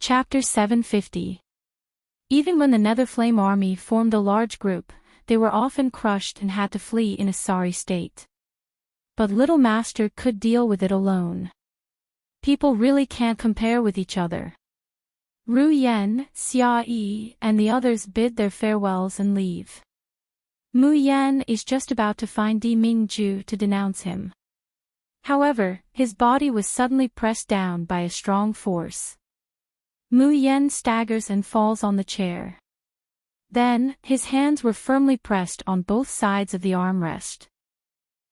Chapter 750. Even when the Netherflame army formed a large group, they were often crushed and had to flee in a sorry state. But Little Master could deal with it alone. People really can't compare with each other. Ru Yen, Xia Yi, and the others bid their farewells and leave. Mu Yan is just about to find Di Mingju to denounce him. However, his body was suddenly pressed down by a strong force. Mu Yan staggers and falls on the chair. Then, his hands were firmly pressed on both sides of the armrest.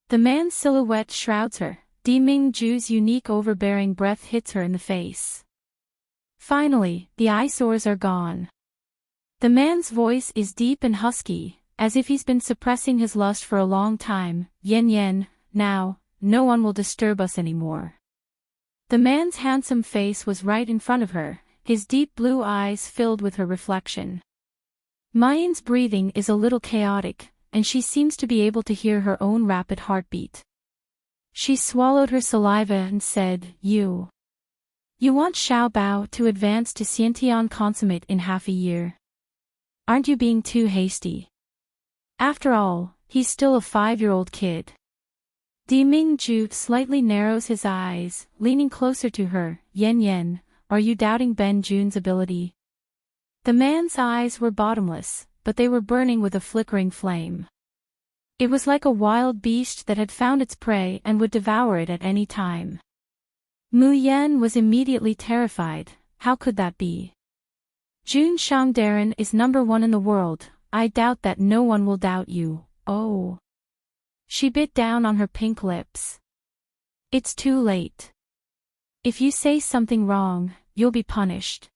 The man's silhouette shrouds her. Di Mingju's unique overbearing breath hits her in the face. Finally, the eyesores are gone. The man's voice is deep and husky, as if he's been suppressing his lust for a long time. Yen Yen, now, no one will disturb us anymore. The man's handsome face was right in front of her, his deep blue eyes filled with her reflection. Mayan's breathing is a little chaotic, and she seems to be able to hear her own rapid heartbeat. She swallowed her saliva and said, You want Xiao Bao to advance to Xiantian consummate in half a year. Aren't you being too hasty? After all, he's still a 5-year-old kid. Di Mingju slightly narrows his eyes, leaning closer to her. Yen Yen, are you doubting Ben Jun's ability? The man's eyes were bottomless, but they were burning with a flickering flame. It was like a wild beast that had found its prey and would devour it at any time. Mu Yan was immediately terrified. How could that be? Jun Shangdaran is #1 in the world. I doubt that no one will doubt you. Oh. She bit down on her pink lips. It's too late. If you say something wrong, you'll be punished.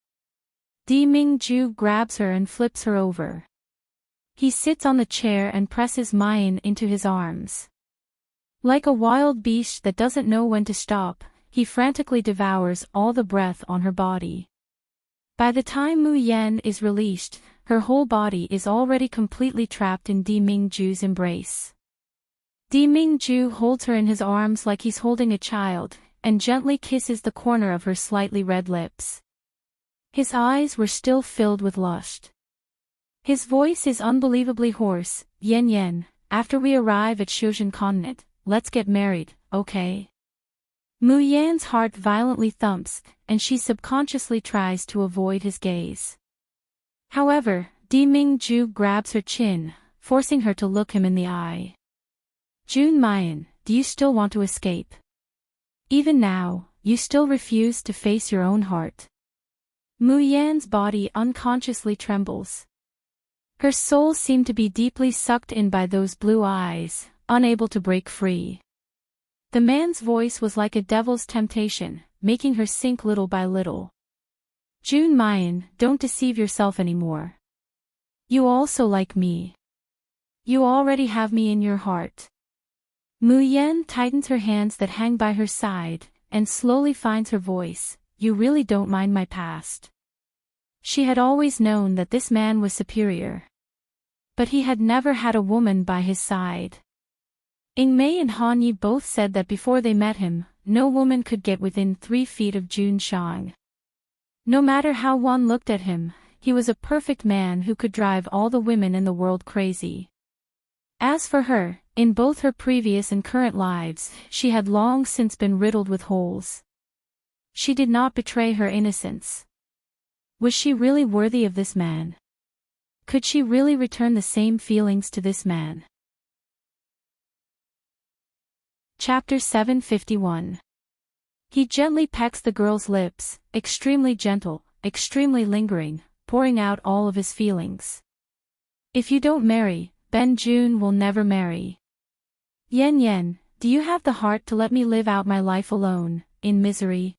Di Mingju grabs her and flips her over. He sits on the chair and presses Mayan into his arms. Like a wild beast that doesn't know when to stop, he frantically devours all the breath on her body. By the time Mu Yan is released, her whole body is already completely trapped in Di Mingju's embrace. Di Mingju holds her in his arms like he's holding a child, and gently kisses the corner of her slightly red lips. His eyes were still filled with lust. His voice is unbelievably hoarse. Yen Yen, after we arrive at Shuzhen Continent, let's get married, okay? Mu Yan's heart violently thumps, and she subconsciously tries to avoid his gaze. However, Di Mingju grabs her chin, forcing her to look him in the eye. Jun Mayan, do you still want to escape? Even now, you still refuse to face your own heart. Mu Yan's body unconsciously trembles. Her soul seemed to be deeply sucked in by those blue eyes, unable to break free. The man's voice was like a devil's temptation, making her sink little by little. Jun Mayan, don't deceive yourself anymore. You also like me. You already have me in your heart. Mu Yan tightens her hands that hang by her side, and slowly finds her voice. You really don't mind my past. She had always known that this man was superior. But he had never had a woman by his side. Ing Mei and Han Yi both said that before they met him, no woman could get within 3 feet of Jun Shang. No matter how one looked at him, he was a perfect man who could drive all the women in the world crazy. As for her, in both her previous and current lives, she had long since been riddled with holes. She did not betray her innocence. Was she really worthy of this man? Could she really return the same feelings to this man? Chapter 751. He gently pecks the girl's lips, extremely gentle, extremely lingering, pouring out all of his feelings. If you don't marry, Ben Jun will never marry. Yen Yen, do you have the heart to let me live out my life alone, in misery?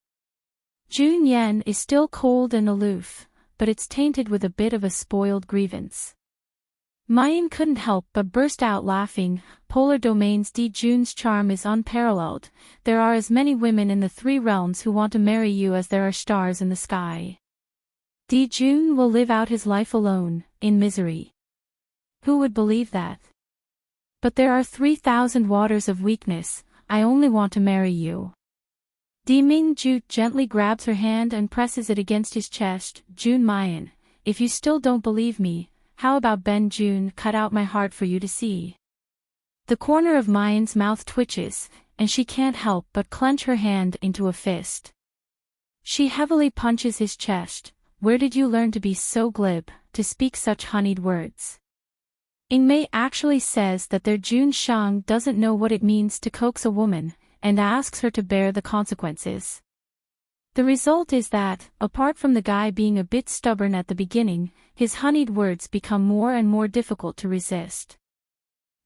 Jun Yen is still cold and aloof, but it's tainted with a bit of a spoiled grievance. Mayan couldn't help but burst out laughing. Polar Domain's Di Jun's charm is unparalleled. There are as many women in the 3 realms who want to marry you as there are stars in the sky. Di Jun will live out his life alone, in misery. Who would believe that? But there are 3,000 waters of weakness. I only want to marry you. Ming-ju gently grabs her hand and presses it against his chest. Jun Mayan, if you still don't believe me, how about Ben Jun cut out my heart for you to see? The corner of Mayan's mouth twitches, and she can't help but clench her hand into a fist. She heavily punches his chest. Where did you learn to be so glib, to speak such honeyed words? Ingmei actually says that their Jun Shang doesn't know what it means to coax a woman, and asks her to bear the consequences. The result is that, apart from the guy being a bit stubborn at the beginning, his honeyed words become more and more difficult to resist.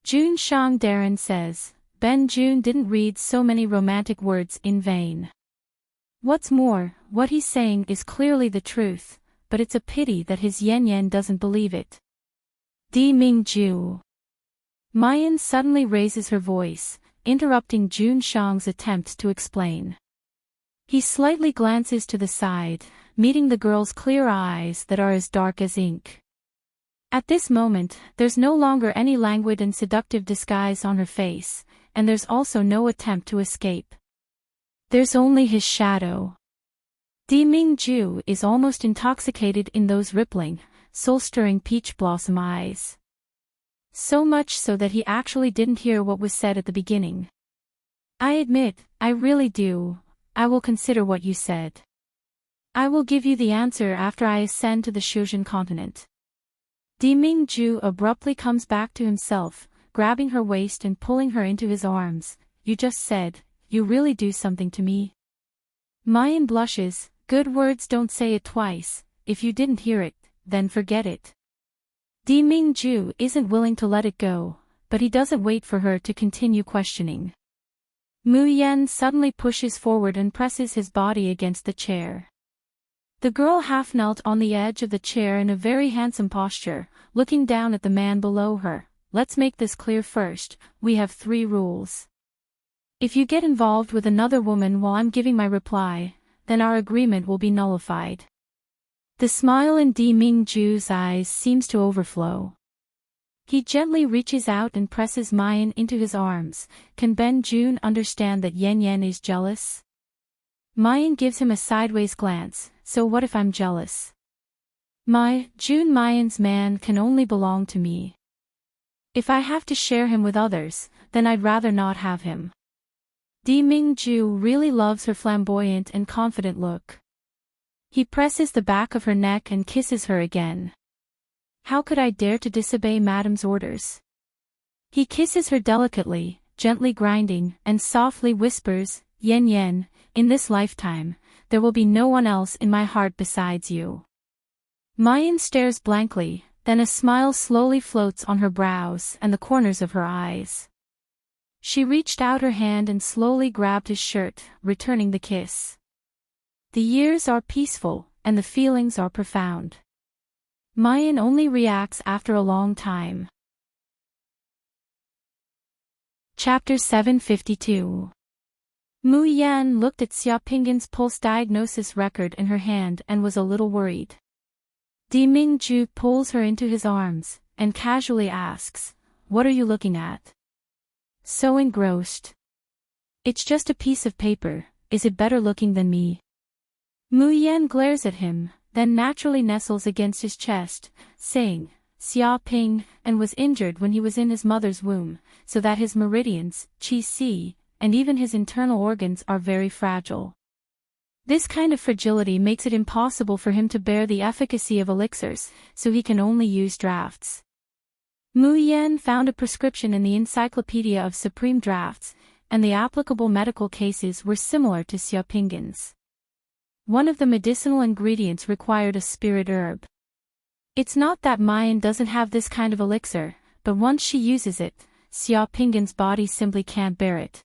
Jun Shang Darren says, Ben Jun didn't read so many romantic words in vain. What's more, what he's saying is clearly the truth, but it's a pity that his Yen doesn't believe it. Ming-ju. Mayan suddenly raises her voice, interrupting Jun Shang's attempt to explain. He slightly glances to the side, meeting the girl's clear eyes that are as dark as ink. At this moment, there's no longer any languid and seductive disguise on her face, and there's also no attempt to escape. There's only his shadow. Ming-ju is almost intoxicated in those rippling, soul-stirring peach blossom eyes. So much so that he actually didn't hear what was said at the beginning. I admit, I really do. I will consider what you said. I will give you the answer after I ascend to the Shuzhen continent. Ming-ju abruptly comes back to himself, grabbing her waist and pulling her into his arms. You just said, you really do something to me. Mayan blushes. Good words don't say it twice. If you didn't hear it, then forget it. Ming-ju isn't willing to let it go, but he doesn't wait for her to continue questioning. Mu Yan suddenly pushes forward and presses his body against the chair. The girl half knelt on the edge of the chair in a very handsome posture, looking down at the man below her. Let's make this clear first, we have 3 rules. If you get involved with another woman while I'm giving my reply, then our agreement will be nullified. The smile in Ming-ju's eyes seems to overflow. He gently reaches out and presses Mayan into his arms. Can Ben Jun understand that Yen is jealous? Mayan gives him a sideways glance. So what if I'm jealous? Jun Mayan's man can only belong to me. If I have to share him with others, then I'd rather not have him. Ming-ju really loves her flamboyant and confident look. He presses the back of her neck and kisses her again. How could I dare to disobey Madame's orders? He kisses her delicately, gently grinding, and softly whispers, Yen, in this lifetime, there will be no one else in my heart besides you. Mayan stares blankly, then a smile slowly floats on her brows and the corners of her eyes. She reached out her hand and slowly grabbed his shirt, returning the kiss. The years are peaceful, and the feelings are profound. Mayan only reacts after a long time. Chapter 752. Mu Yan looked at Xiaoping's pulse diagnosis record in her hand and was a little worried. Ming-ju pulls her into his arms, and casually asks, What are you looking at? So engrossed. It's just a piece of paper, is it better looking than me? Mu Yan glares at him, then naturally nestles against his chest, saying, Xiaoping, and was injured when he was in his mother's womb, so that his meridians, qi, and even his internal organs are very fragile. This kind of fragility makes it impossible for him to bear the efficacy of elixirs, so he can only use drafts. Mu Yan found a prescription in the Encyclopedia of Supreme Drafts, and the applicable medical cases were similar to Xiaoping's. One of the medicinal ingredients required a spirit herb. It's not that Mayan doesn't have this kind of elixir, but once she uses it, Xiaoping's body simply can't bear it.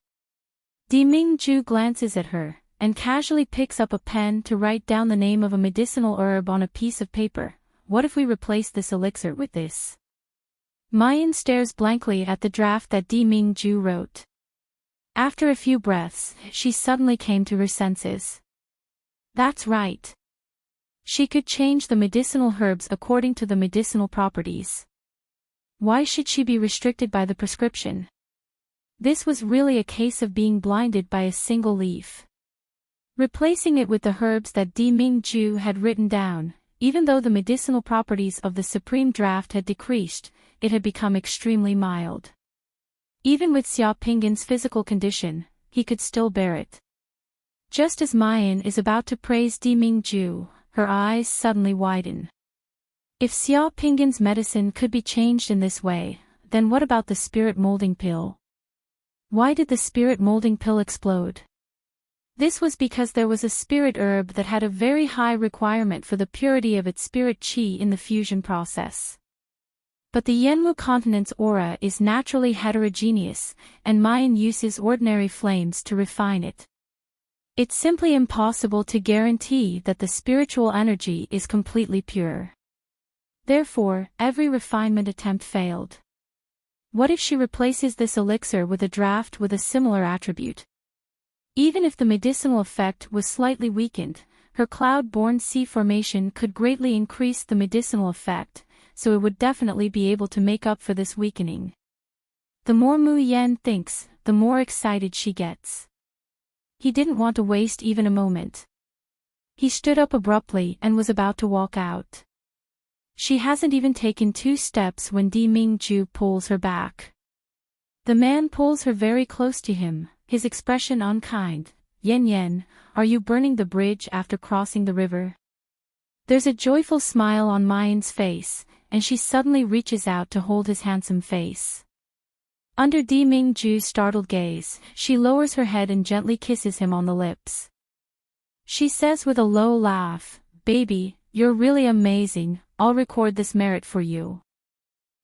Ming-ju glances at her, and casually picks up a pen to write down the name of a medicinal herb on a piece of paper. What if we replace this elixir with this? Mayan stares blankly at the draft that Ming-ju wrote. After a few breaths, she suddenly came to her senses. That's right. She could change the medicinal herbs according to the medicinal properties. Why should she be restricted by the prescription? This was really a case of being blinded by a single leaf. replacing it with the herbs that Di Mingju had written down. Even though the medicinal properties of the supreme draft had decreased, it had become extremely mild. Even with Xia Pinggan's physical condition, he could still bear it. Just as Mayan is about to praise Di Mingju, her eyes suddenly widen. If Xia Pinggan's medicine could be changed in this way, then what about the spirit molding pill? Why did the spirit molding pill explode? This was because there was a spirit herb that had a very high requirement for the purity of its spirit qi in the fusion process. But the Yenwu continent's aura is naturally heterogeneous, and Mayan uses ordinary flames to refine it. It's simply impossible to guarantee that the spiritual energy is completely pure. Therefore, every refinement attempt failed. What if she replaces this elixir with a draft with a similar attribute? Even if the medicinal effect was slightly weakened, her cloud-born sea formation could greatly increase the medicinal effect, so it would definitely be able to make up for this weakening. The more Mu Yan thinks, the more excited she gets. He didn't want to waste even a moment. He stood up abruptly and was about to walk out. She hasn't even taken 2 steps when Di Mingju pulls her back. The man pulls her very close to him, his expression unkind. Yen Yen, are you burning the bridge after crossing the river? There's a joyful smile on Mayan's face, and she suddenly reaches out to hold his handsome face. Under Di Mingju's startled gaze, she lowers her head and gently kisses him on the lips. She says with a low laugh, "Baby, you're really amazing, I'll record this merit for you."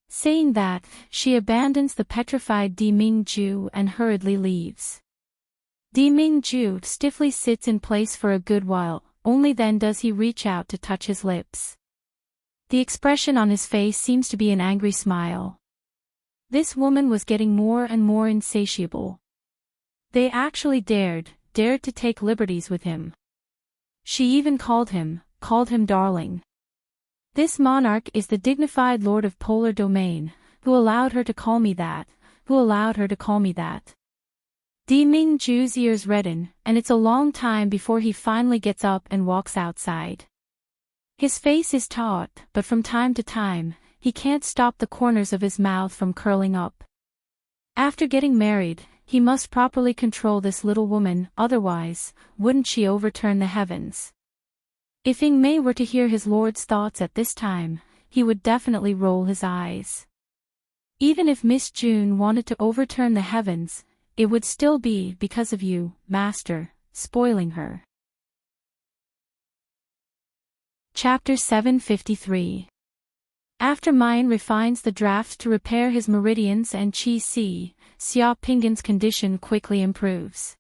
Saying that, she abandons the petrified Di Mingju and hurriedly leaves. Di Mingju stiffly sits in place for a good while, only then does he reach out to touch his lips. The expression on his face seems to be an angry smile. This woman was getting more and more insatiable. They actually dared to take liberties with him. She even called him darling. This monarch is the dignified lord of Polar Domain, who allowed her to call me that. Di Mingju's ears redden, and it's a long time before he finally gets up and walks outside. His face is taut, but from time to time, he can't stop the corners of his mouth from curling up. After getting married, he must properly control this little woman, otherwise, wouldn't she overturn the heavens? If Ying Mei were to hear his lord's thoughts at this time, he would definitely roll his eyes. Even if Miss June wanted to overturn the heavens, it would still be because of you, Master, spoiling her. Chapter 753. After Mayan refines the draft to repair his meridians and Qi Si, Xia Pinggan's condition quickly improves.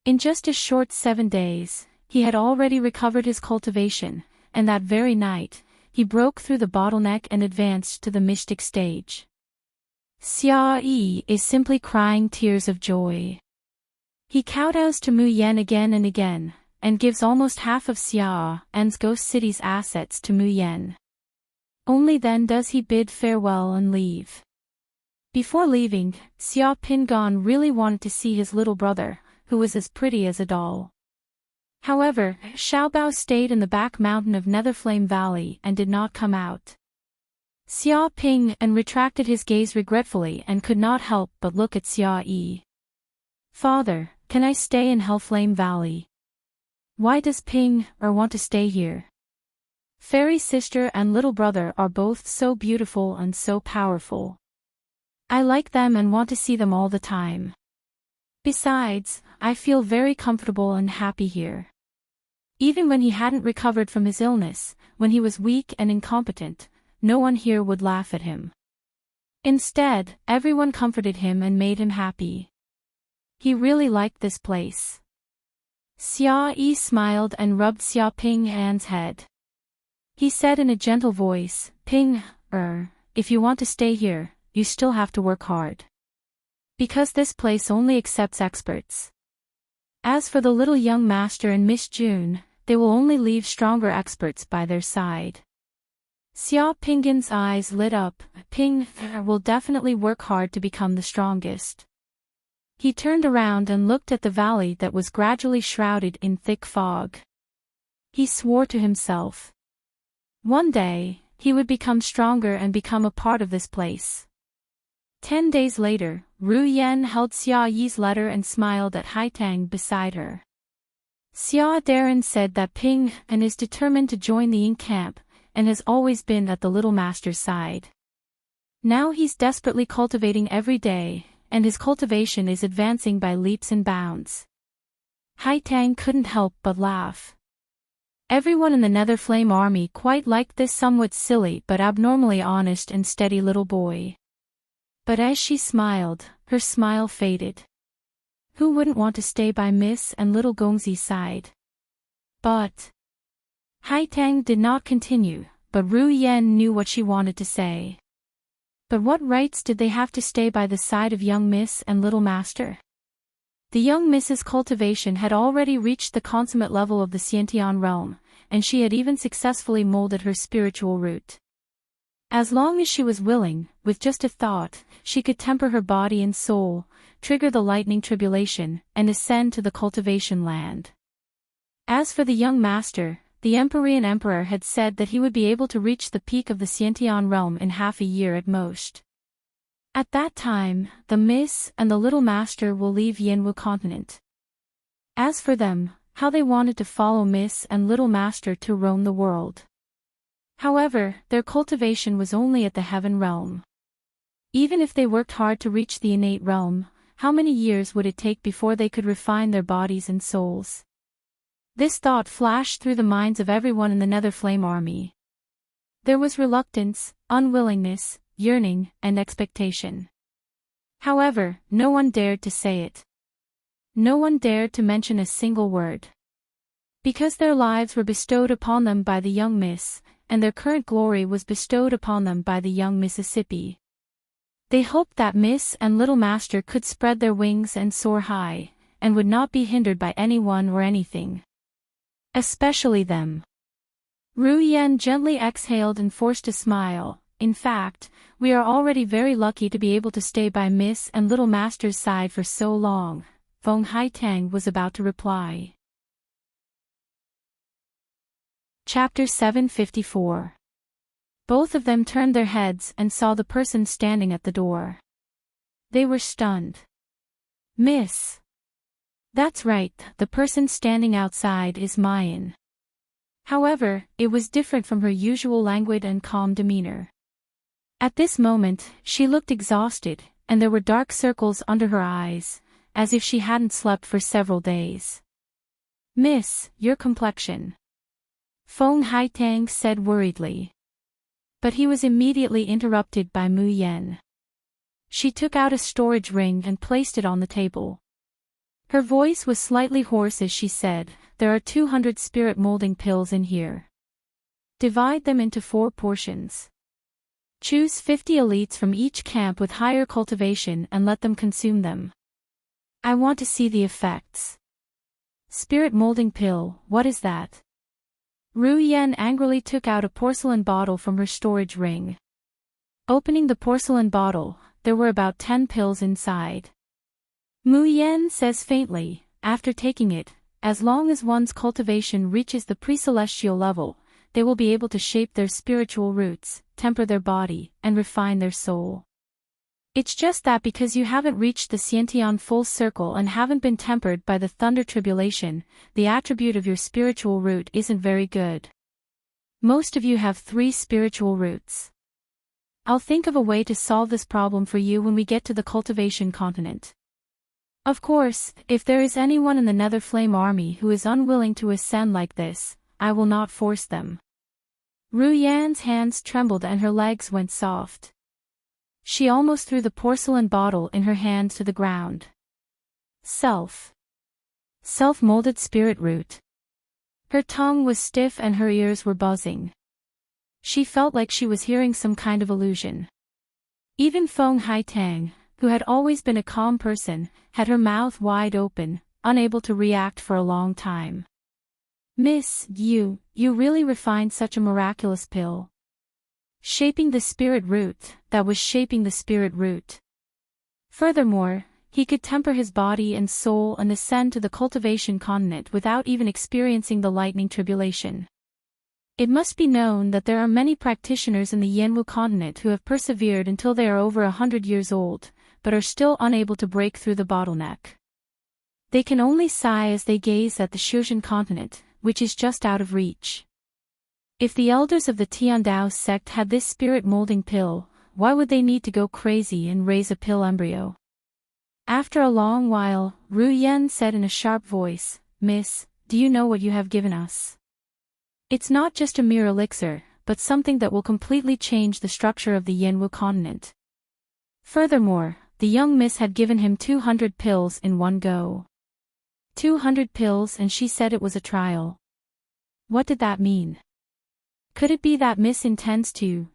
In just a short 7 days, he had already recovered his cultivation, and that very night, he broke through the bottleneck and advanced to the mystic stage. Xia Yi is simply crying tears of joy. He kowtows to Mu Yan again and again, and gives almost half of Xia An's Ghost City's assets to Mu Yan. Only then does he bid farewell and leave. Before leaving, Xia Pinggan really wanted to see his little brother, who was as pretty as a doll. However, Xiaobao stayed in the back mountain of Netherflame Valley and did not come out. Xia Pinggan retracted his gaze regretfully and could not help but look at Xia Yi. "Father, can I stay in Hellflame Valley? Why does Ping want to stay here? Fairy sister and little brother are both so beautiful and so powerful. I like them and want to see them all the time. Besides, I feel very comfortable and happy here." Even when he hadn't recovered from his illness, when he was weak and incompetent, no one here would laugh at him. Instead, everyone comforted him and made him happy. He really liked this place. Xia Yi smiled and rubbed Xia Pinggan's head. He said in a gentle voice, If you want to stay here, you still have to work hard. Because this place only accepts experts. As for the little young master and Miss June, they will only leave stronger experts by their side." Xia Pinggan's eyes lit up. Ping will definitely work hard to become the strongest. He turned around and looked at the valley that was gradually shrouded in thick fog. He swore to himself. One day, he would become stronger and become a part of this place. 10 days later, Ru Yan held Xia Yi's letter and smiled at Haitang beside her. Xia Darren said that Ping and is determined to join the Ink camp, and has always been at the little master's side. Now he's desperately cultivating every day, and his cultivation is advancing by leaps and bounds. Haitang couldn't help but laugh. Everyone in the Nether Flame army quite liked this somewhat silly but abnormally honest and steady little boy. But as she smiled, her smile faded. Who wouldn't want to stay by Miss and little Gongzi's side? But Haitang did not continue, but Ru Yan knew what she wanted to say. But what rights did they have to stay by the side of young Miss and little master? The young Miss's cultivation had already reached the consummate level of the Xiantian realm, and she had even successfully molded her spiritual root. As long as she was willing, with just a thought, she could temper her body and soul, trigger the lightning tribulation, and ascend to the cultivation land. As for the young master, the Empyrean Emperor had said that he would be able to reach the peak of the Xiantian realm in half a year at most. At that time, the Miss and the Little Master will leave Yanwu continent. As for them, how they wanted to follow Miss and Little Master to roam the world. However, their cultivation was only at the heaven realm. Even if they worked hard to reach the innate realm, how many years would it take before they could refine their bodies and souls? This thought flashed through the minds of everyone in the Nether Flame army. There was reluctance, unwillingness, yearning, and expectation. However, no one dared to say it. No one dared to mention a single word. Because their lives were bestowed upon them by the young Miss, and their current glory was bestowed upon them by the young Mississippi. They hoped that Miss and Little Master could spread their wings and soar high, and would not be hindered by anyone or anything. Especially them. Ru Yan gently exhaled and forced a smile. In fact, we are already very lucky to be able to stay by Miss and Little Master's side for so long, Feng Haitang was about to reply. Chapter 754. Both of them turned their heads and saw the person standing at the door. They were stunned. Miss. That's right, the person standing outside is Mayan. However, it was different from her usual languid and calm demeanor. At this moment, she looked exhausted, and there were dark circles under her eyes, as if she hadn't slept for several days. Miss, your complexion. Feng Haitang said worriedly. But he was immediately interrupted by Mu Yen. She took out a storage ring and placed it on the table. Her voice was slightly hoarse as she said, "There are 200 spirit molding pills in here. Divide them into 4 portions. Choose 50 elites from each camp with higher cultivation and let them consume them. I want to see the effects." Spirit molding pill, what is that? Ru Yan angrily took out a porcelain bottle from her storage ring. Opening the porcelain bottle, there were about 10 pills inside. Mu Yan says faintly, after taking it, as long as one's cultivation reaches the pre-celestial level, they will be able to shape their spiritual roots, temper their body, and refine their soul. It's just that because you haven't reached the Xiantian full circle and haven't been tempered by the thunder tribulation, the attribute of your spiritual root isn't very good. Most of you have 3 spiritual roots. I'll think of a way to solve this problem for you when we get to the cultivation continent. Of course, if there is anyone in the Nether Flame army who is unwilling to ascend like this, I will not force them. Ru Yan's hands trembled and her legs went soft. She almost threw the porcelain bottle in her hand to the ground. Self-molded spirit root. Her tongue was stiff and her ears were buzzing. She felt like she was hearing some kind of illusion. Even Feng Haitang, who had always been a calm person, had her mouth wide open, unable to react for a long time. Miss, you really refined such a miraculous pill. Shaping the spirit root, that was shaping the spirit root. Furthermore, he could temper his body and soul and ascend to the cultivation continent without even experiencing the lightning tribulation. It must be known that there are many practitioners in the Yanwu continent who have persevered until they are over 100 years old, but are still unable to break through the bottleneck. They can only sigh as they gaze at the Shuzhen continent, which is just out of reach. If the elders of the Tiandao sect had this spirit-molding pill, why would they need to go crazy and raise a pill embryo? After a long while, Ru Yen said in a sharp voice, "Miss, do you know what you have given us? It's not just a mere elixir, but something that will completely change the structure of the Yanwu continent." Furthermore, the young miss had given him 200 pills in one go. 200 pills, and she said it was a trial. What did that mean? Could it be that Miss intends to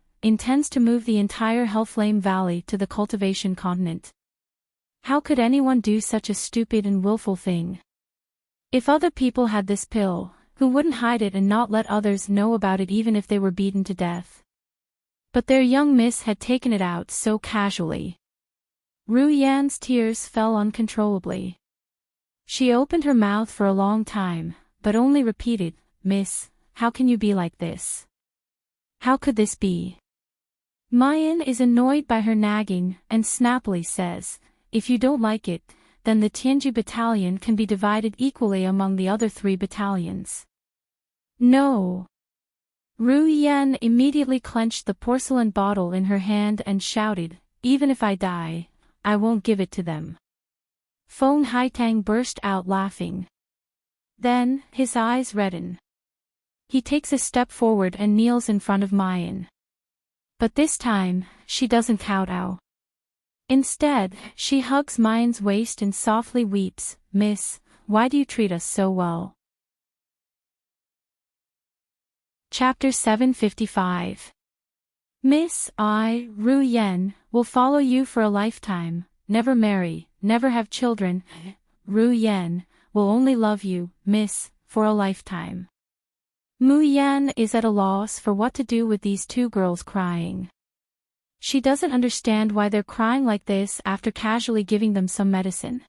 move the entire Hellflame Valley to the cultivation continent? How could anyone do such a stupid and willful thing? If other people had this pill, who wouldn't hide it and not let others know about it even if they were beaten to death? But their young miss had taken it out so casually. Ru Yan's tears fell uncontrollably. She opened her mouth for a long time, but only repeated, "Miss, how can you be like this? How could this be?" Mayan is annoyed by her nagging and snappily says, "If you don't like it, then the Tianji battalion can be divided equally among the other 3 battalions." No. Ru Yan immediately clenched the porcelain bottle in her hand and shouted, "Even if I die, I won't give it to them." Feng Haitang burst out laughing. Then, his eyes redden. He takes a step forward and kneels in front of Mayan. But this time, she doesn't kowtow. Instead, she hugs Mayan's waist and softly weeps, "Miss, why do you treat us so well?" Chapter 755. "Miss, I, Ru Yan, will follow you for a lifetime, never marry, never have children. Ru Yan will only love you, Miss, for a lifetime." Mu Yan is at a loss for what to do with these 2 girls crying. She doesn't understand why they're crying like this after casually giving them some medicine.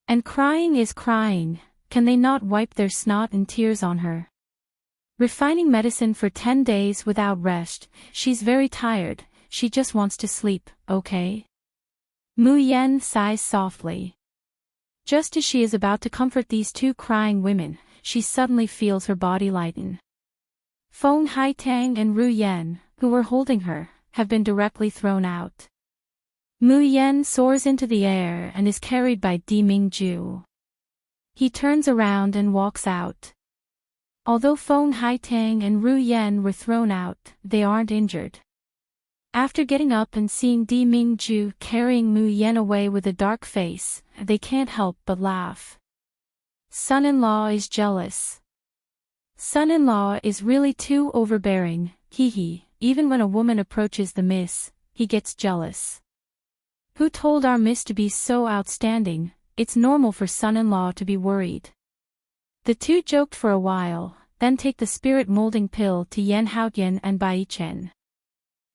And crying is crying, can they not wipe their snot and tears on her? Refining medicine for 10 days without rest, she's very tired, she just wants to sleep, okay? Mu Yan sighs softly. Just as she is about to comfort these 2 crying women, she suddenly feels her body lighten. Feng Haitang and Ru Yan, who were holding her, have been directly thrown out. Mu Yan soars into the air and is carried by Di Mingju. He turns around and walks out. Although Feng Haitang and Ru Yan were thrown out, they aren't injured. After getting up and seeing Di Mingju carrying Mu Yan away with a dark face, they can't help but laugh. Son-in-law is jealous. Son-in-law is really too overbearing, hee. Even when a woman approaches the miss, he gets jealous. Who told our miss to be so outstanding? It's normal for son-in-law to be worried. The 2 joked for a while, then take the spirit-molding pill to Yan Haotian and Bai Chen.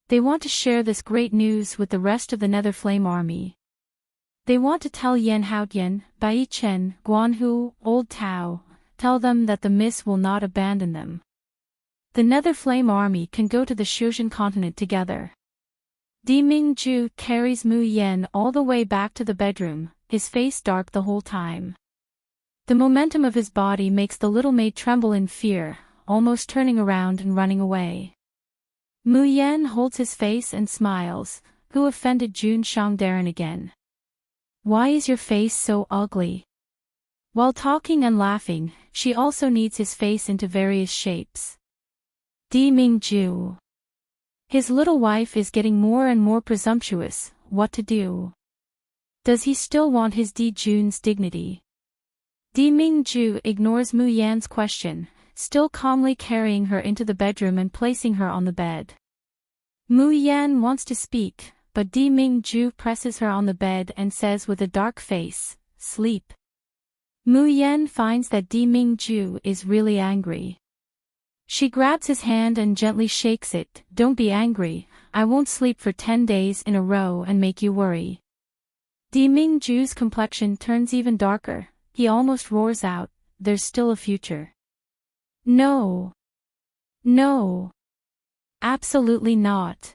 They want to share this great news with the rest of the Netherflame army. They want to tell Yan Haotian, Bai Chen, Guanhu, Old Tao, tell them that the miss will not abandon them. The Netherflame army can go to the Shuzhen continent together. Di Mingju carries Mu Yan all the way back to the bedroom, his face dark the whole time. The momentum of his body makes the little maid tremble in fear, almost turning around and running away. Mu Yan holds his face and smiles. "Who offended Jun Shangdaran again? Why is your face so ugly?" While talking and laughing, she also kneads his face into various shapes. Di Mingju. His little wife is getting more and more presumptuous. What to do? Does he still want his Di Jun's dignity? Di Mingju ignores Mu Yan's question, still calmly carrying her into the bedroom and placing her on the bed. Mu Yan wants to speak, but Di Mingju presses her on the bed and says with a dark face, "Sleep." Mu Yan finds that Di Mingju is really angry. She grabs his hand and gently shakes it. "Don't be angry, I won't sleep for 10 days in a row and make you worry." Di Mingju's complexion turns even darker. He almost roars out, "There's still a future." No. No. Absolutely not.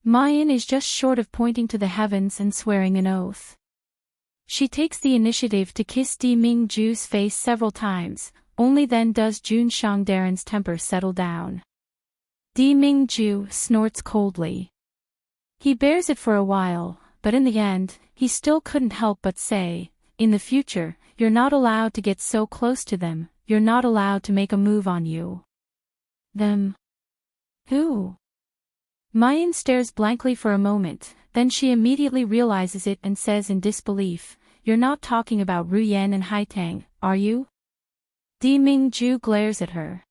Mayan is just short of pointing to the heavens and swearing an oath. She takes the initiative to kiss Di Mingju's face several times, only then does Jun Shangdaren's temper settle down. Di Mingju snorts coldly. He bears it for a while, but in the end, he still couldn't help but say, "In the future, you're not allowed to get so close to them, you're not allowed to make a move on you." Them? Who? Mayan stares blankly for a moment, then she immediately realizes it and says in disbelief, "You're not talking about Ruyen and Haitang, are you?" Di Mingju glares at her.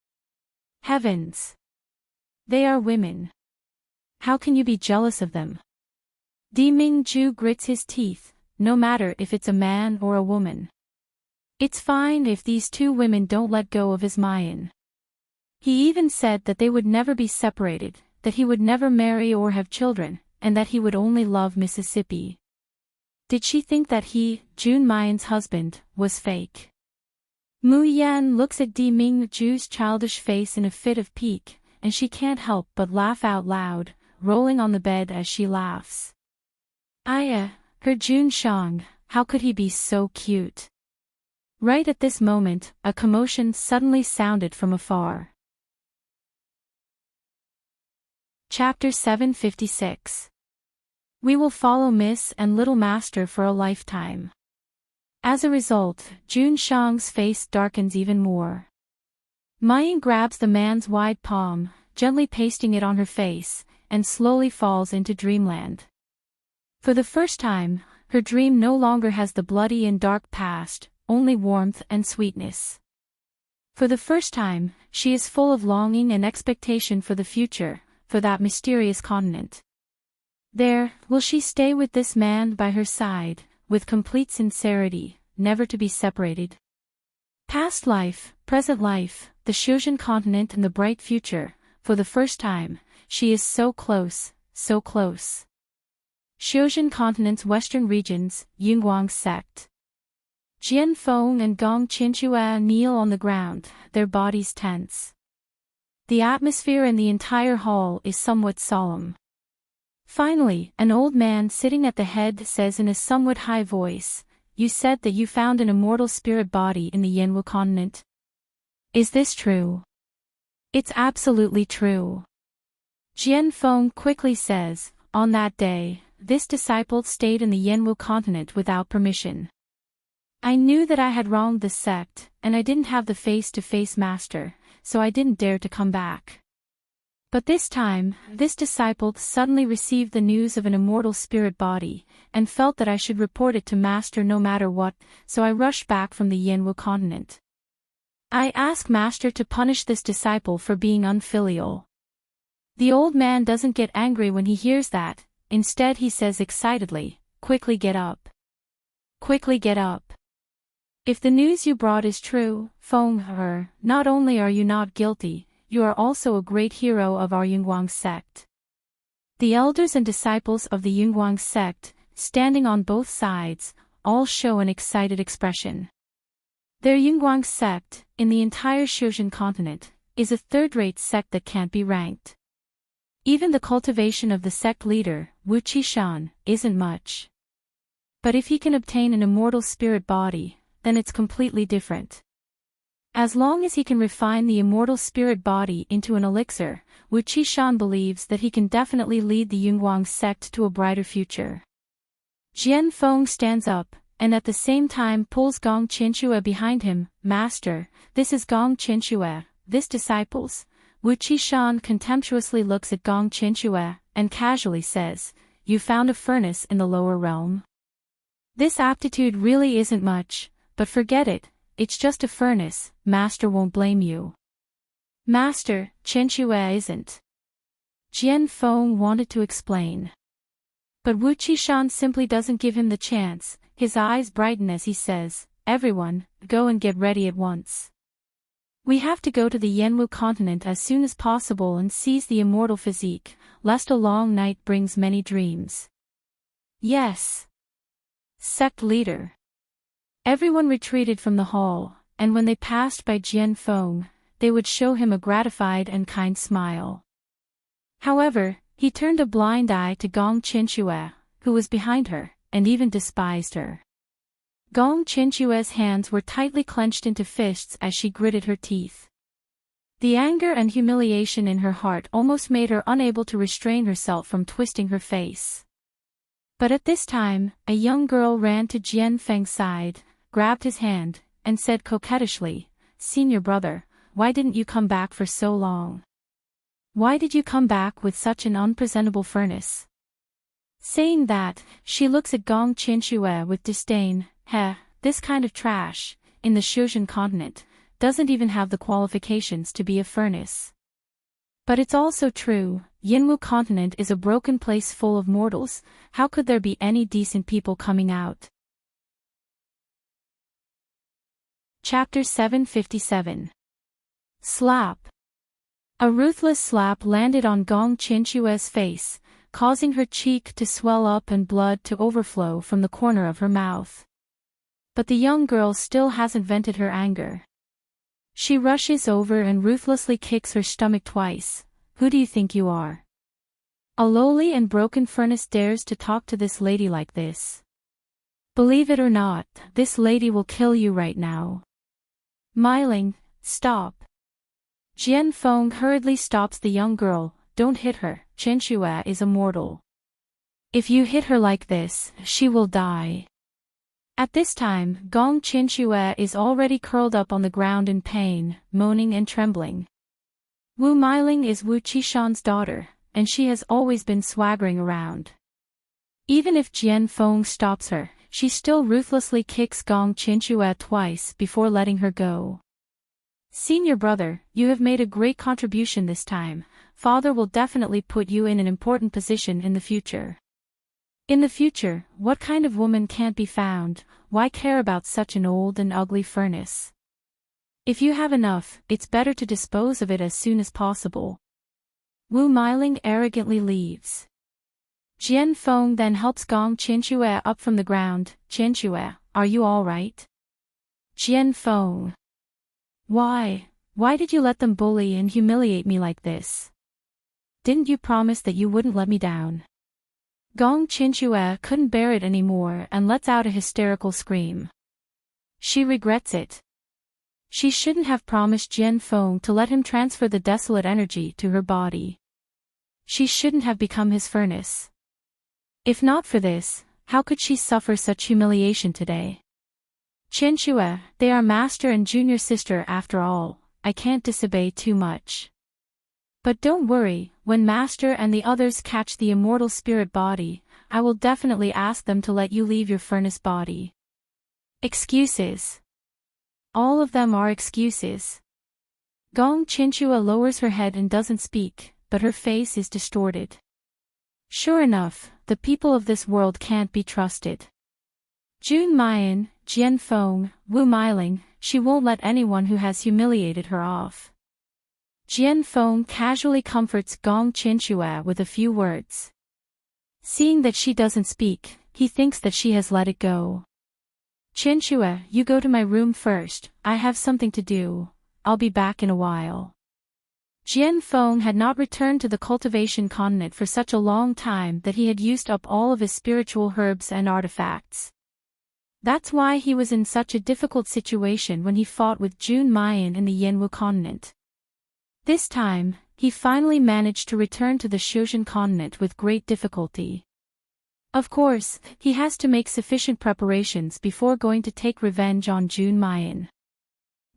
Heavens! They are women. How can you be jealous of them? Di Mingju grits his teeth, no matter if it's a man or a woman. It's fine if these two women don't let go of his Mayan. He even said that they would never be separated, that he would never marry or have children, and that he would only love Mississippi. Did she think that he, Jun Mayan's husband, was fake? Mu Yan looks at Di Mingju's childish face in a fit of pique, and she can't help but laugh out loud, rolling on the bed as she laughs. Her Jun Shang, how could he be so cute? Right at this moment, a commotion suddenly sounded from afar. Chapter 756. We will follow Miss and Little Master for a lifetime. As a result, Jun Shang's face darkens even more. Mayan grabs the man's wide palm, gently pasting it on her face, and slowly falls into dreamland. For the first time, her dream no longer has the bloody and dark past, only warmth and sweetness. For the first time, she is full of longing and expectation for the future, for that mysterious continent. There, will she stay with this man by her side, with complete sincerity, never to be separated? Past life, present life, the Shuzhen continent and the bright future, for the first time, she is so close, so close. Shuzhen continent's western regions, Yunguang sect. Jian Feng and Gong Qinchua kneel on the ground, their bodies tense. The atmosphere in the entire hall is somewhat solemn. Finally, an old man sitting at the head says in a somewhat high voice, "You said that you found an immortal spirit body in the Yanwu continent. Is this true?" "It's absolutely true." Jian Feng quickly says, "On that day, this disciple stayed in the Yanwu continent without permission. I knew that I had wronged the sect, and I didn't have the face-to-face master, so I didn't dare to come back. But this time, this disciple suddenly received the news of an immortal spirit body, and felt that I should report it to master no matter what, so I rushed back from the Yanwu continent. I asked master to punish this disciple for being unfilial." The old man doesn't get angry when he hears that, instead he says excitedly, "Quickly get up. Quickly get up. If the news you brought is true, Feng He, not only are you not guilty, you are also a great hero of our Yunguang sect." The elders and disciples of the Yunguang sect, standing on both sides, all show an excited expression. Their Yunguang sect, in the entire Shuzhen continent, is a third-rate sect that can't be ranked. Even the cultivation of the sect leader, Wu Qishan, isn't much. But if he can obtain an immortal spirit body, then it's completely different. As long as he can refine the immortal spirit body into an elixir, Wu Qishan believes that he can definitely lead the Yunguang sect to a brighter future. Jian Feng stands up, and at the same time pulls Gong Qinchua behind him. "Master, this is Gong Qinchua, this disciple's." Wu Qishan contemptuously looks at Gong Qinchua, and casually says, "You found a furnace in the lower realm? This aptitude really isn't much, but forget it, it's just a furnace, master won't blame you." "Master, Qinchua isn't." Jian Feng wanted to explain. But Wu Qishan simply doesn't give him the chance. His eyes brighten as he says, "Everyone, go and get ready at once. We have to go to the Yanwu continent as soon as possible and seize the immortal physique, lest a long night brings many dreams." "Yes. Sect leader. Everyone retreated from the hall, and when they passed by Jian Feng, they would show him a gratified and kind smile. However, he turned a blind eye to Gong Qinxue, who was behind her, and even despised her. Gong Qinxue's hands were tightly clenched into fists as she gritted her teeth. The anger and humiliation in her heart almost made her unable to restrain herself from twisting her face. But at this time, a young girl ran to Jian Feng's side, grabbed his hand, and said coquettishly, "Senior brother, why didn't you come back for so long? Why did you come back with such an unpresentable furnace?" Saying that, she looks at Gong Qinxue with disdain. This kind of trash, in the Shuzhen continent, doesn't even have the qualifications to be a furnace. But it's also true, Yinwu continent is a broken place full of mortals. How could there be any decent people coming out? Chapter 757. Slap. A ruthless slap landed on Gong Qinxue's face, causing her cheek to swell up and blood to overflow from the corner of her mouth. But the young girl still hasn't vented her anger. She rushes over and ruthlessly kicks her stomach twice. "Who do you think you are? A lowly and broken furnace dares to talk to this lady like this. Believe it or not, this lady will kill you right now." Miling, stop. Jian Feng hurriedly stops the young girl. "Don't hit her, Qinxue is immortal. If you hit her like this, she will die." At this time, Gong Qinxue is already curled up on the ground in pain, moaning and trembling. Wu Miling is Wu Qishan's daughter, and she has always been swaggering around. Even if Jian Feng stops her, she still ruthlessly kicks Gong Qinxue twice before letting her go. "Senior brother, you have made a great contribution this time. Father will definitely put you in an important position in the future." In the future, what kind of woman can't be found? Why care about such an old and ugly furnace? If you have enough, it's better to dispose of it as soon as possible. Wu Miling arrogantly leaves. Jian Feng then helps Gong Qinxue up from the ground. "Qinxue, are you all right?" Jian Feng. Why did you let them bully and humiliate me like this? Didn't you promise that you wouldn't let me down? Gong Qinxue couldn't bear it anymore and lets out a hysterical scream. She regrets it. She shouldn't have promised Jian Feng to let him transfer the desolate energy to her body. She shouldn't have become his furnace. If not for this, how could she suffer such humiliation today? "Qinxue, they are master and junior sister after all. I can't disobey too much. But don't worry, when master and the others catch the immortal spirit body, I will definitely ask them to let you leave your furnace body." Excuses. All of them are excuses. Gong Qinxue lowers her head and doesn't speak, but her face is distorted. Sure enough, the people of this world can't be trusted. Jun Mayan, Jian Feng, Wu Miling, she won't let anyone who has humiliated her off. Jian Feng casually comforts Gong Qinxue with a few words. Seeing that she doesn't speak, he thinks that she has let it go. "Qinxue, you go to my room first, I have something to do. I'll be back in a while." Jian Feng had not returned to the cultivation continent for such a long time that he had used up all of his spiritual herbs and artifacts. That's why he was in such a difficult situation when he fought with Jun Mayan in the Yinwu continent. This time, he finally managed to return to the Shuzhen continent with great difficulty. Of course, he has to make sufficient preparations before going to take revenge on Jun Mayan.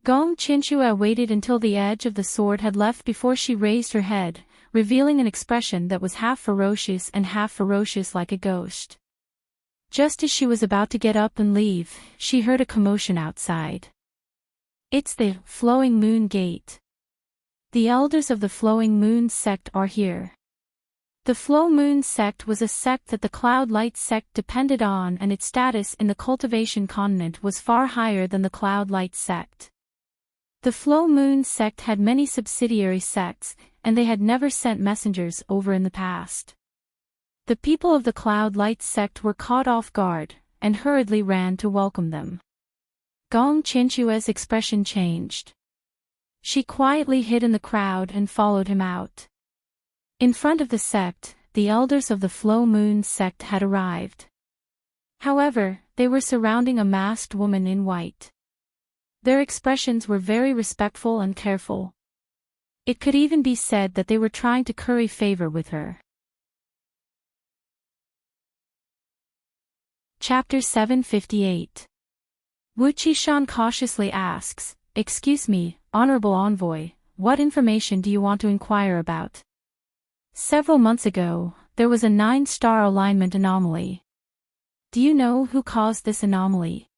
Gong Qinxue waited until the edge of the sword had left before she raised her head, revealing an expression that was half ferocious like a ghost. Just as she was about to get up and leave, she heard a commotion outside. "It's the Flowing Moon Gate. The elders of the Flowing Moon sect are here." The Flow Moon sect was a sect that the Cloud Light sect depended on, and its status in the cultivation continent was far higher than the Cloud Light sect. The Flow Moon sect had many subsidiary sects, and they had never sent messengers over in the past. The people of the Cloud Light sect were caught off guard, and hurriedly ran to welcome them. Gong Qinshue's expression changed. She quietly hid in the crowd and followed him out. In front of the sect, the elders of the Flow Moon sect had arrived. However, they were surrounding a masked woman in white. Their expressions were very respectful and careful. It could even be said that they were trying to curry favor with her. Chapter 758. Wu Qishan cautiously asks, "Excuse me, Honorable Envoy, what information do you want to inquire about?" Several months ago, there was a 9-star alignment anomaly. Do you know who caused this anomaly?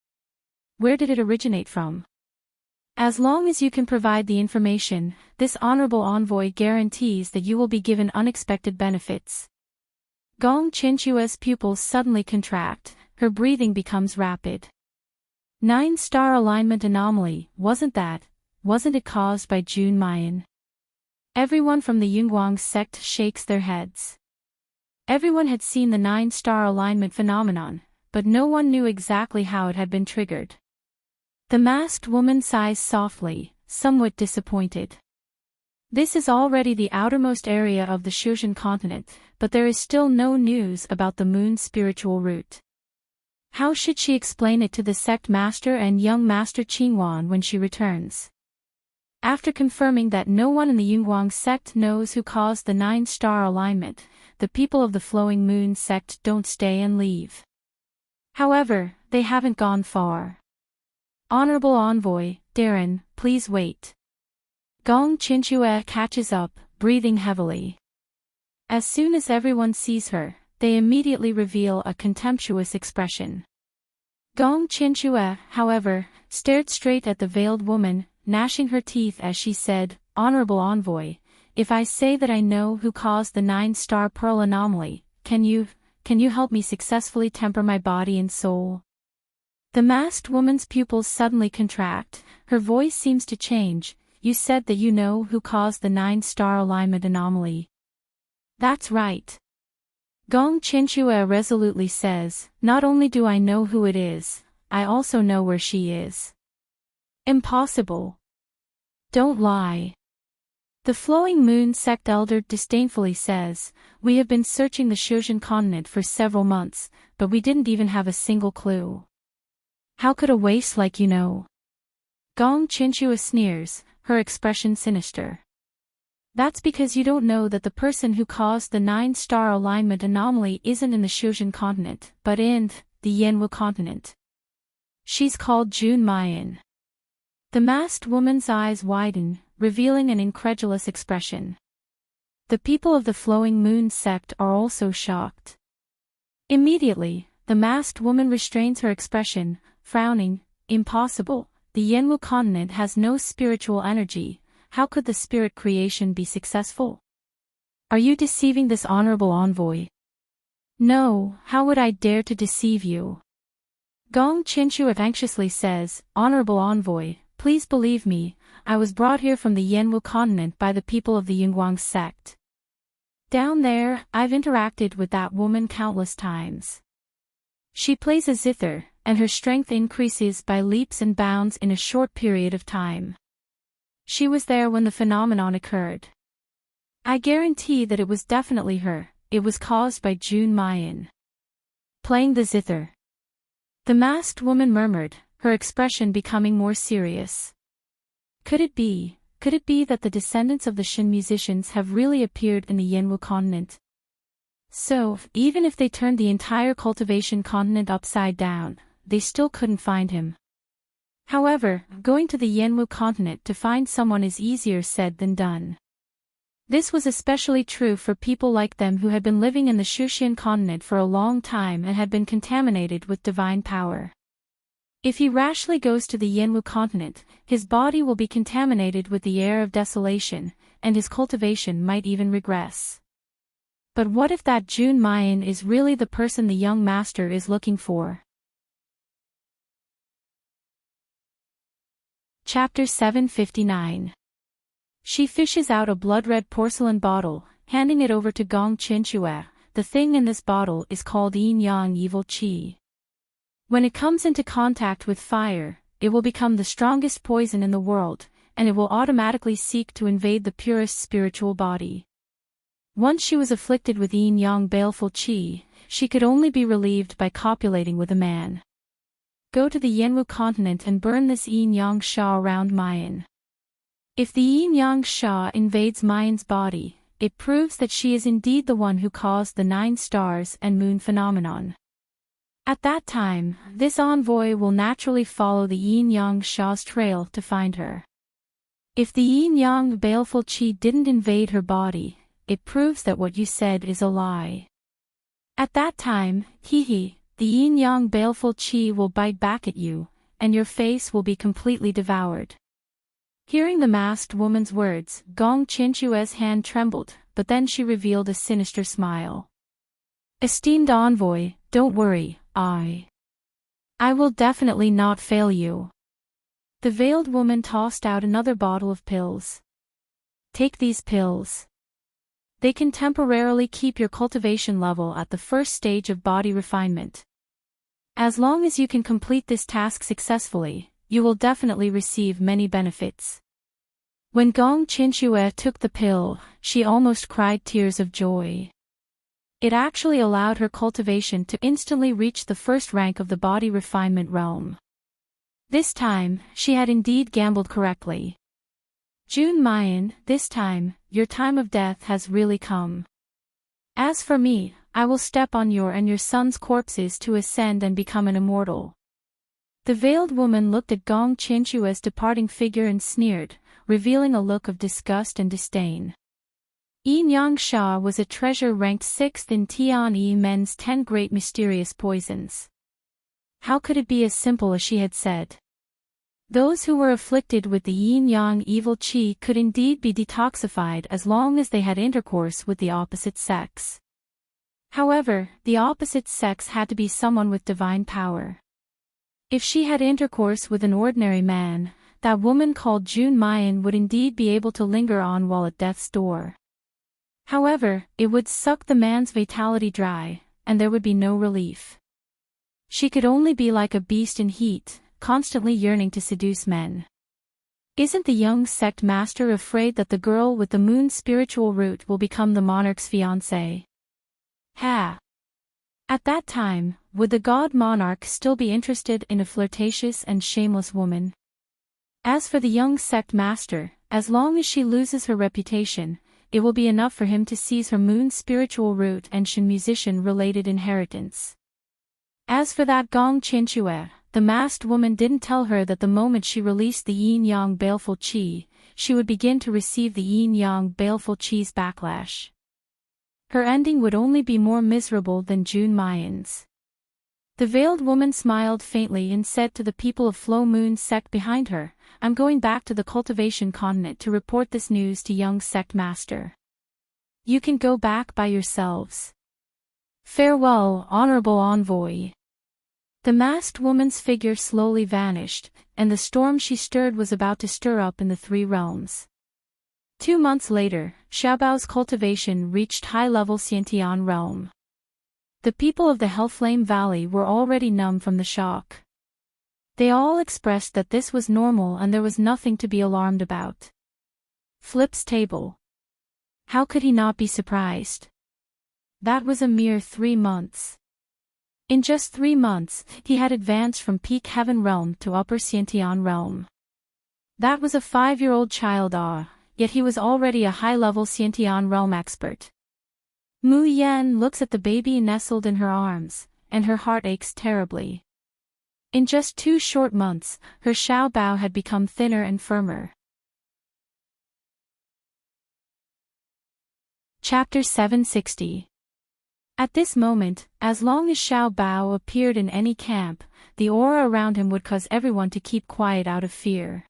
Where did it originate from? As long as you can provide the information, this Honorable Envoy guarantees that you will be given unexpected benefits. Gong Qinshue's pupils suddenly contract, her breathing becomes rapid. 9-star alignment anomaly, wasn't it caused by Jun Mayan? Everyone from the Yunguang sect shakes their heads. Everyone had seen the 9-star alignment phenomenon, but no one knew exactly how it had been triggered. The masked woman sighs softly, somewhat disappointed. This is already the outermost area of the Shushan continent, but there is still no news about the moon's spiritual root. How should she explain it to the sect master and young master Qingwan when she returns? After confirming that no one in the Yunguang sect knows who caused the 9-star alignment, the people of the Flowing Moon sect don't stay and leave. However, they haven't gone far. Honorable Envoy, Darren, please wait. Gong Qinshuo catches up, breathing heavily. As soon as everyone sees her, they immediately reveal a contemptuous expression. Gong Qinshuo, however, stared straight at the veiled woman, gnashing her teeth as she said, "Honorable Envoy, if I say that I know who caused the 9-star pearl anomaly, can you help me successfully temper my body and soul?" The masked woman's pupils suddenly contract, her voice seems to change. "You said that you know who caused the 9-star alignment anomaly." "That's right." Gong Qinshuo resolutely says, "Not only do I know who it is, I also know where she is." "Impossible. Don't lie." The Flowing Moon sect elder disdainfully says, "We have been searching the Shushan continent for several months, but we didn't even have a single clue. How could a waste like you know?" Gong Qinshuo sneers, her expression sinister. "That's because you don't know that the person who caused the 9-star alignment anomaly isn't in the Shushan continent, but in the Yanwu continent. She's called Jun Mayan." The masked woman's eyes widen, revealing an incredulous expression. The people of the Flowing Moon sect are also shocked. Immediately, the masked woman restrains her expression, frowning. "Impossible, the Yanwu continent has no spiritual energy. How could the spirit creation be successful? Are you deceiving this Honorable Envoy?" "No, how would I dare to deceive you?" Gong Qinshuo anxiously says, "Honorable Envoy, please believe me, I was brought here from the Yanwu continent by the people of the Yunguang sect. Down there, I've interacted with that woman countless times. She plays a zither, and her strength increases by leaps and bounds in a short period of time. She was there when the phenomenon occurred. I guarantee that it was definitely her. It was caused by Jun Mayan." "Playing the zither?" the masked woman murmured, her expression becoming more serious. Could it be that the descendants of the Shin musicians have really appeared in the Yanwu continent? So, even if they turned the entire cultivation continent upside down, they still couldn't find him. However, going to the Yanwu continent to find someone is easier said than done. This was especially true for people like them who had been living in the Shushan continent for a long time and had been contaminated with divine power. If he rashly goes to the Yanwu continent, his body will be contaminated with the air of desolation, and his cultivation might even regress. But what if that Jun Mayan is really the person the young master is looking for? Chapter 759. She fishes out a blood-red porcelain bottle, handing it over to Gong Qinshuo. "The thing in this bottle is called Yin Yang Evil Qi. When it comes into contact with fire, it will become the strongest poison in the world, and it will automatically seek to invade the purest spiritual body. Once she was afflicted with yin-yang baleful qi, she could only be relieved by copulating with a man. Go to the Yenwu continent and burn this yin-yang sha around Mayan. If the yin-yang sha invades Mayan's body, it proves that she is indeed the one who caused the 9 stars and moon phenomenon. At that time, this envoy will naturally follow the yin-yang sha's trail to find her. If the yin-yang baleful qi didn't invade her body, it proves that what you said is a lie. At that time, the yin-yang baleful qi will bite back at you, and your face will be completely devoured. Hearing the masked woman's words, Gong Qinchue's hand trembled, but then she revealed a sinister smile. Esteemed envoy, don't worry, I will definitely not fail you. The veiled woman tossed out another bottle of pills. Take these pills. They can temporarily keep your cultivation level at the first stage of body refinement. As long as you can complete this task successfully, you will definitely receive many benefits. When Gong Qinchue took the pill, she almost cried tears of joy. It actually allowed her cultivation to instantly reach the first rank of the body refinement realm. This time, she had indeed gambled correctly. June Mayan, this time, your time of death has really come. As for me, I will step on your and your son's corpses to ascend and become an immortal. The veiled woman looked at Gong Qinchue's departing figure and sneered, revealing a look of disgust and disdain. Yin-yang sha was a treasure ranked 6th in Tian-yi Men's 10 Great Mysterious Poisons. How could it be as simple as she had said? Those who were afflicted with the yin-yang evil qi could indeed be detoxified as long as they had intercourse with the opposite sex. However, the opposite sex had to be someone with divine power. If she had intercourse with an ordinary man, that woman called June Mayan would indeed be able to linger on while at death's door. However, it would suck the man's vitality dry, and there would be no relief. She could only be like a beast in heat, constantly yearning to seduce men. Isn't the young sect master afraid that the girl with the moon's spiritual root will become the monarch's fiancée? Ha! At that time, would the god monarch still be interested in a flirtatious and shameless woman? As for the young sect master, as long as she loses her reputation, it will be enough for him to seize her moon's spiritual root and Shin musician-related inheritance. As for that Gong Qinchue, the masked woman didn't tell her that the moment she released the yin-yang baleful qi, she would begin to receive the yin-yang baleful qi's backlash. Her ending would only be more miserable than June Mayan's. The veiled woman smiled faintly and said to the people of Flow Moon sect behind her, I'm going back to the cultivation continent to report this news to young sect master. You can go back by yourselves. Farewell, honorable envoy. The masked woman's figure slowly vanished, and the storm she stirred was about to stir up in the 3 realms. 2 months later, Xiaobao's cultivation reached high-level Xiantian realm. The people of the Hellflame Valley were already numb from the shock. They all expressed that this was normal and there was nothing to be alarmed about. Flip's table. How could he not be surprised? That was a mere 3 months. In just 3 months, he had advanced from peak heaven realm to upper Xiantian realm. That was a 5-year-old child yet he was already a high-level Xiantian realm expert. Mu Yan looks at the baby nestled in her arms, and her heart aches terribly. In just 2 short months, her Xiao Bao had become thinner and firmer. Chapter 760. At this moment, as long as Xiao Bao appeared in any camp, the aura around him would cause everyone to keep quiet out of fear.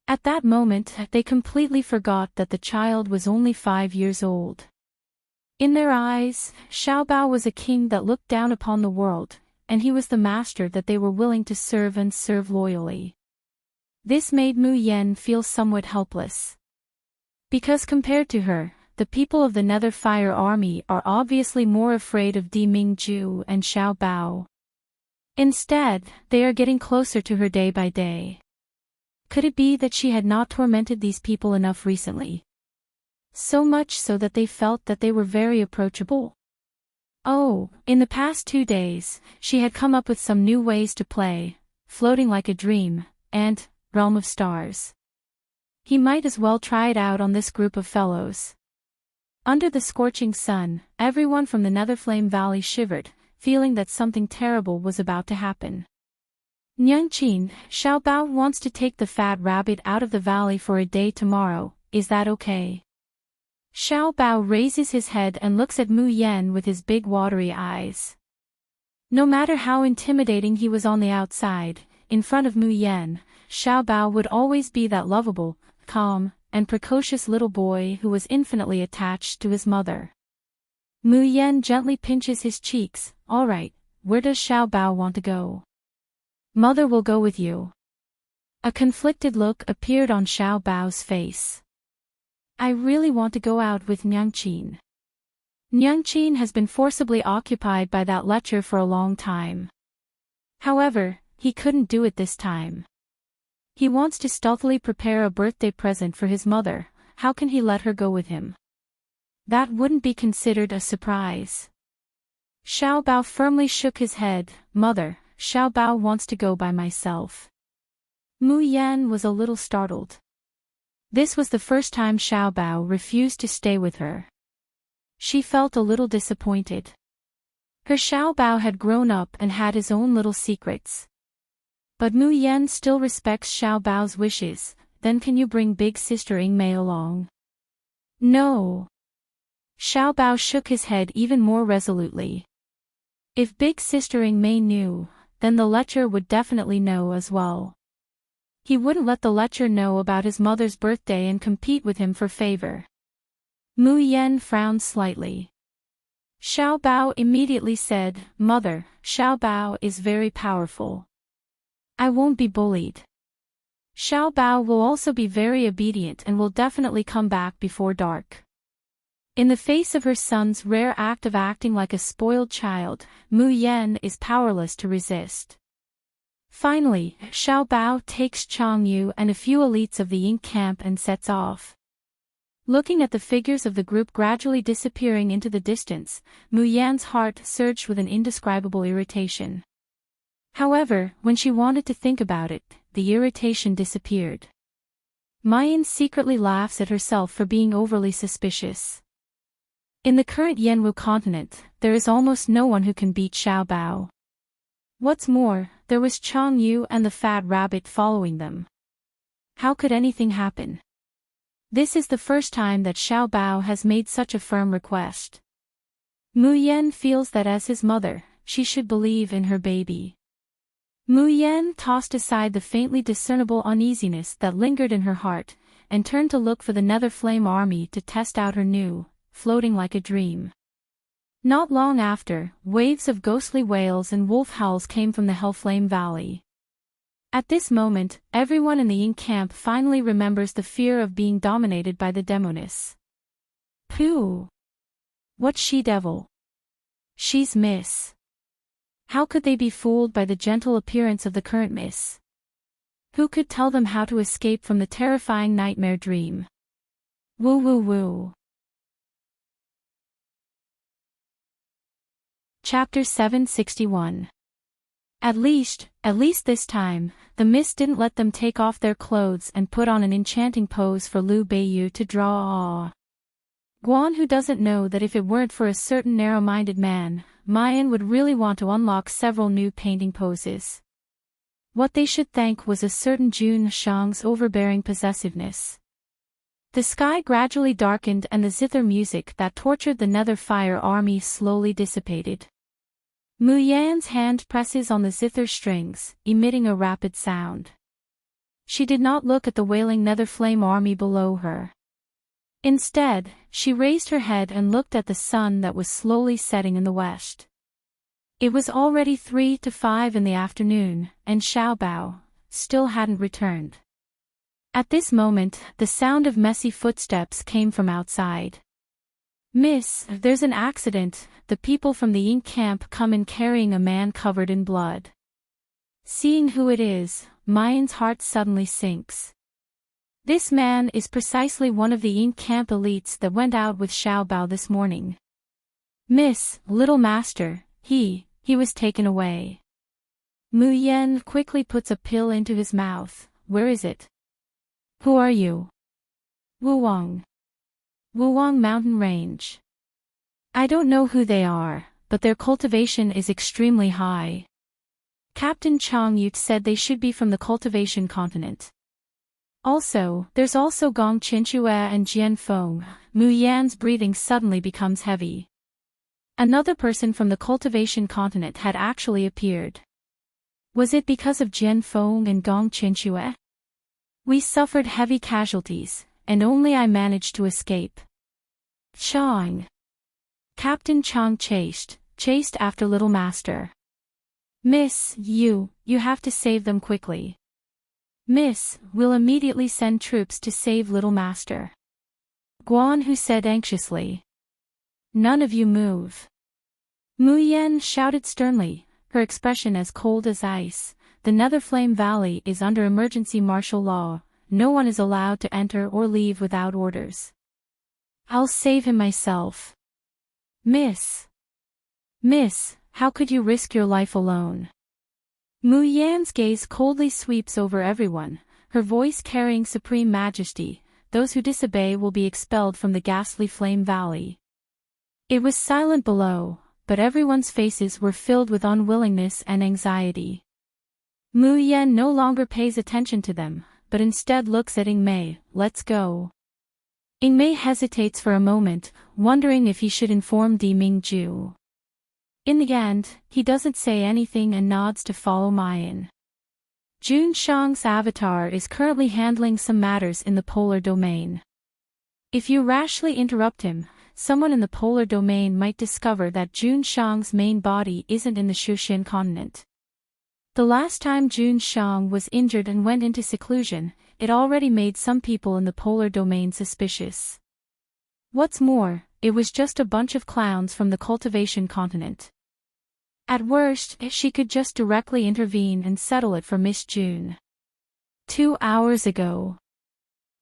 At that moment, they completely forgot that the child was only 5 years old. In their eyes, Xiao Bao was a king that looked down upon the world, and he was the master that they were willing to serve and serve loyally. This made Mu Yan feel somewhat helpless. Because compared to her, the people of the Nether Fire Army are obviously more afraid of Di Mingju and Xiao Bao. Instead, they are getting closer to her day by day. Could it be that she had not tormented these people enough recently? So much so that they felt that they were very approachable? Oh, in the past 2 days, she had come up with some new ways to play, floating like a dream, and realm of stars. He might as well try it out on this group of fellows. Under the scorching sun, everyone from the Netherflame Valley shivered, feeling that something terrible was about to happen. Enchanting, Xiaobao wants to take the fat rabbit out of the valley for a day tomorrow, is that okay? Xiaobao raises his head and looks at Mu Yan with his big watery eyes. No matter how intimidating he was on the outside, in front of Mu Yan, Xiaobao would always be that lovable, calm, and precocious little boy who was infinitely attached to his mother. Mu Yan gently pinches his cheeks. All right, where does Xiaobao want to go? Mother will go with you. A conflicted look appeared on Xiaobao's face. I really want to go out with Enchanting. Enchanting has been forcibly occupied by that lecher for a long time. However, he couldn't do it this time. He wants to stealthily prepare a birthday present for his mother. How can he let her go with him? That wouldn't be considered a surprise. Xiaobao firmly shook his head. Mother, Xiaobao wants to go by myself. Mu Yan was a little startled. This was the first time Xiaobao refused to stay with her. She felt a little disappointed. Her Xiaobao had grown up and had his own little secrets. But Mu Yan still respects Xiaobao's wishes. Then can you bring big sister Ingmei along? No. Xiaobao shook his head even more resolutely. If big sister Ingmei knew, then the lecher would definitely know as well. He wouldn't let the lecher know about his mother's birthday and compete with him for favor. Mu Yan frowned slightly. Xiaobao immediately said, Mother, Xiaobao is very powerful. I won't be bullied. Xiaobao will also be very obedient and will definitely come back before dark. In the face of her son's rare act of acting like a spoiled child, Mu Yan is powerless to resist. Finally, Xiaobao takes Chang Yu and a few elites of the Ink camp and sets off. Looking at the figures of the group gradually disappearing into the distance, Mu Yan's heart surged with an indescribable irritation. However, when she wanted to think about it, the irritation disappeared. Mayan secretly laughs at herself for being overly suspicious. In the current Yanwu continent, there is almost no one who can beat Xiaobao. What's more, there was Chang Yu and the fat rabbit following them. How could anything happen? This is the first time that Xiaobao has made such a firm request. Mu Yan feels that as his mother, she should believe in her baby. Mu Yan tossed aside the faintly discernible uneasiness that lingered in her heart, and turned to look for the Netherflame army to test out her new, floating like a dream. Not long after, waves of ghostly wails and wolf howls came from the Hellflame Valley. At this moment, everyone in the Ink camp finally remembers the fear of being dominated by the demoness. Pooh! What she-devil? She's Miss. How could they be fooled by the gentle appearance of the current Miss? Who could tell them how to escape from the terrifying nightmare dream? Woo woo woo. Chapter 761. At least this time, the mist didn't let them take off their clothes and put on an enchanting pose for Liu Beiyu to draw awe. Guan, who doesn't know that if it weren't for a certain narrow-minded man, Mayan would really want to unlock several new painting poses. What they should thank was a certain Jun Shang's overbearing possessiveness. The sky gradually darkened and the zither music that tortured the Nether Fire army slowly dissipated. Mu Yan's hand presses on the zither strings, emitting a rapid sound. She did not look at the wailing Netherflame army below her. Instead, she raised her head and looked at the sun that was slowly setting in the west. It was already 3 to 5 in the afternoon, and Xiaobao still hadn't returned. At this moment, the sound of messy footsteps came from outside. Miss, there's an accident. The people from the Ink camp come in carrying a man covered in blood. Seeing who it is, Mayan's heart suddenly sinks. This man is precisely one of the Ink Camp elites that went out with Xiao Bao this morning. Miss, little master, he was taken away. Mu Yan quickly puts a pill into his mouth. Where is it? Who are you? Wuwang. Wuwang Mountain Range. I don't know who they are, but their cultivation is extremely high. Captain Chong Yut said they should be from the cultivation continent. Also, there's also Gong Qinchue and Jian Feng. Mu Yan's breathing suddenly becomes heavy. Another person from the cultivation continent had actually appeared. Was it because of Jian Feng and Gong Qinchue? We suffered heavy casualties, and only I managed to escape. Chong. Captain Chong chased after Little Master. Miss, you have to save them quickly. Miss, we'll immediately send troops to save Little Master. Guan Hu said anxiously. None of you move. Mu Yan shouted sternly, her expression as cold as ice. The Netherflame Valley is under emergency martial law. No one is allowed to enter or leave without orders. I'll save him myself. Miss, how could you risk your life alone? Mu Yan's gaze coldly sweeps over everyone, her voice carrying supreme majesty. Those who disobey will be expelled from the ghastly Flame Valley. It was silent below, but everyone's faces were filled with unwillingness and anxiety. Mu Yan no longer pays attention to them, but instead looks at Ing Mei. Let's go. Ing Mei hesitates for a moment, wondering if he should inform Di Mingju. In the end, he doesn't say anything and nods to follow Mayan. Jun Shang's avatar is currently handling some matters in the polar domain. If you rashly interrupt him, someone in the polar domain might discover that Jun Shang's main body isn't in the Shushin continent. The last time Jun Shang was injured and went into seclusion, it already made some people in the polar domain suspicious. What's more, it was just a bunch of clowns from the cultivation continent. At worst, she could just directly intervene and settle it for Miss June. 2 hours ago.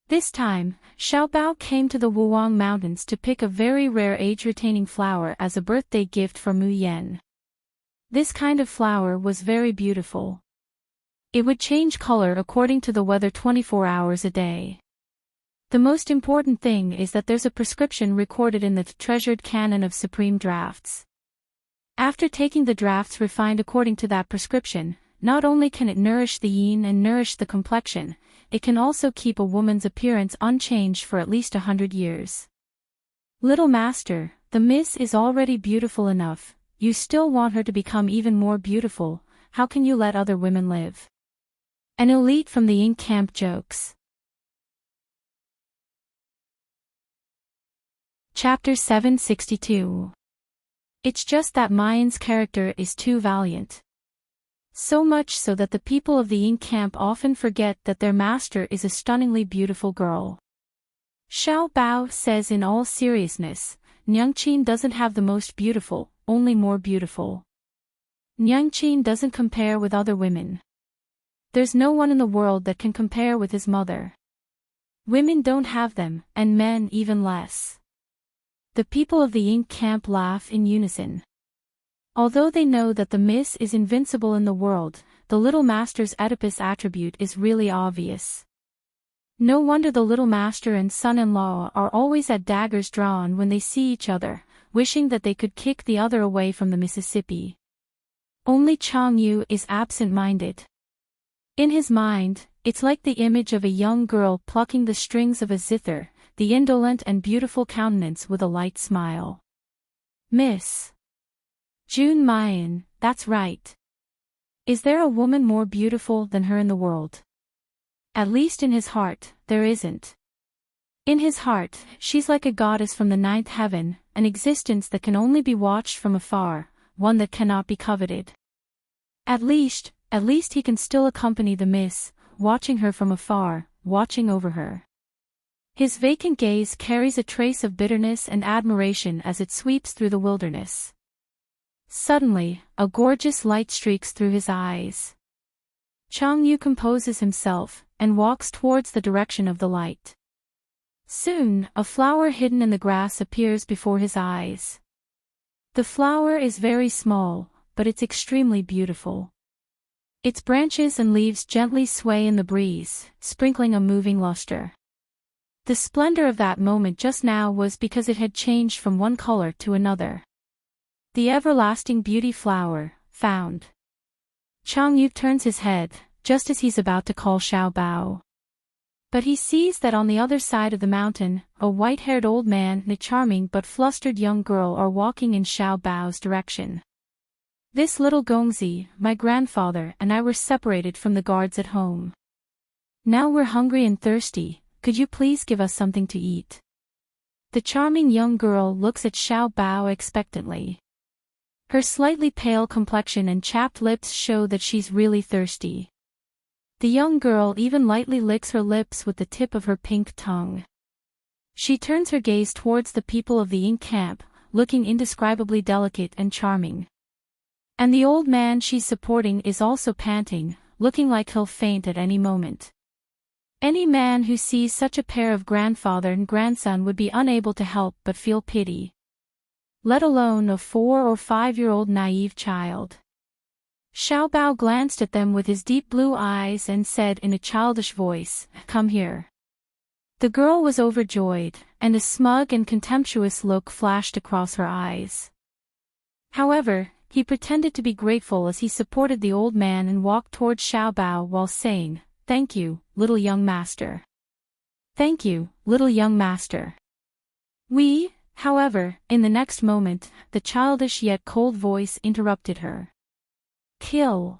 This time, Xiao Bao came to the Wuwang Mountains to pick a very rare age-retaining flower as a birthday gift for Mu Yan. This kind of flower was very beautiful. It would change color according to the weather 24 hours a day. The most important thing is that there's a prescription recorded in the treasured canon of supreme drafts. After taking the drafts refined according to that prescription, not only can it nourish the yin and nourish the complexion, it can also keep a woman's appearance unchanged for at least 100 years. Little Master, the Miss is already beautiful enough, you still want her to become even more beautiful. How can you let other women live? An elite from the Ink Camp jokes. Chapter 762. It's just that Mayan's character is too valiant. So much so that the people of the Ink Camp often forget that their master is a stunningly beautiful girl. Xiao Bao says in all seriousness, Nyangqin doesn't have the most beautiful, only more beautiful. Nyangqin doesn't compare with other women. There's no one in the world that can compare with his mother. Women don't have them, and men even less. The people of the Ink Camp laugh in unison. Although they know that the Miss is invincible in the world, the Little Master's Oedipus attribute is really obvious. No wonder the Little Master and son-in-law are always at daggers drawn when they see each other, wishing that they could kick the other away from the Mississippi. Only Chong Yu is absent-minded. In his mind, it's like the image of a young girl plucking the strings of a zither, the indolent and beautiful countenance with a light smile. Miss June Mayan, that's right. Is there a woman more beautiful than her in the world? At least in his heart, there isn't. In his heart, she's like a goddess from the ninth heaven, an existence that can only be watched from afar, one that cannot be coveted. At least he can still accompany the Miss, watching her from afar, watching over her. His vacant gaze carries a trace of bitterness and admiration as it sweeps through the wilderness. Suddenly, a gorgeous light streaks through his eyes. Chang Yu composes himself, and walks towards the direction of the light. Soon, a flower hidden in the grass appears before his eyes. The flower is very small, but it's extremely beautiful. Its branches and leaves gently sway in the breeze, sprinkling a moving luster. The splendor of that moment just now was because it had changed from one color to another. The everlasting beauty flower, found. Chang Yu turns his head, just as he's about to call Xiao Bao. But he sees that on the other side of the mountain, a white-haired old man and a charming but flustered young girl are walking in Xiao Bao's direction. This little Gongzi, my grandfather and I were separated from the guards at home. Now we're hungry and thirsty, could you please give us something to eat? The charming young girl looks at Xiao Bao expectantly. Her slightly pale complexion and chapped lips show that she's really thirsty. The young girl even lightly licks her lips with the tip of her pink tongue. She turns her gaze towards the people of the ink camp, looking indescribably delicate and charming. And the old man she's supporting is also panting, looking like he'll faint at any moment. Any man who sees such a pair of grandfather and grandson would be unable to help but feel pity. Let alone a 4 or 5-year-old naive child. Xiao Bao glanced at them with his deep blue eyes and said in a childish voice, "Come here." The girl was overjoyed, and a smug and contemptuous look flashed across her eyes. However, he pretended to be grateful as he supported the old man and walked towards Xiao Bao while saying, "Thank you, little young master. Thank you, little young master." However, in the next moment, the childish yet cold voice interrupted her. "Kill."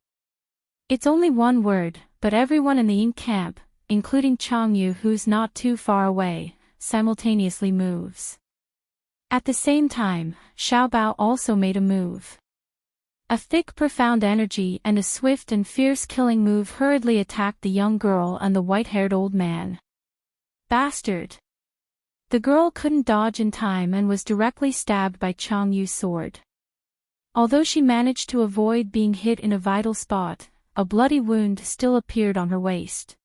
It's only one word, but everyone in the ink camp, including Chang Yu who's not too far away, simultaneously moves. At the same time, Xiao Bao also made a move. A thick profound energy and a swift and fierce killing move hurriedly attacked the young girl and the white-haired old man. Bastard! The girl couldn't dodge in time and was directly stabbed by Chang Yu's sword. Although she managed to avoid being hit in a vital spot, a bloody wound still appeared on her waist.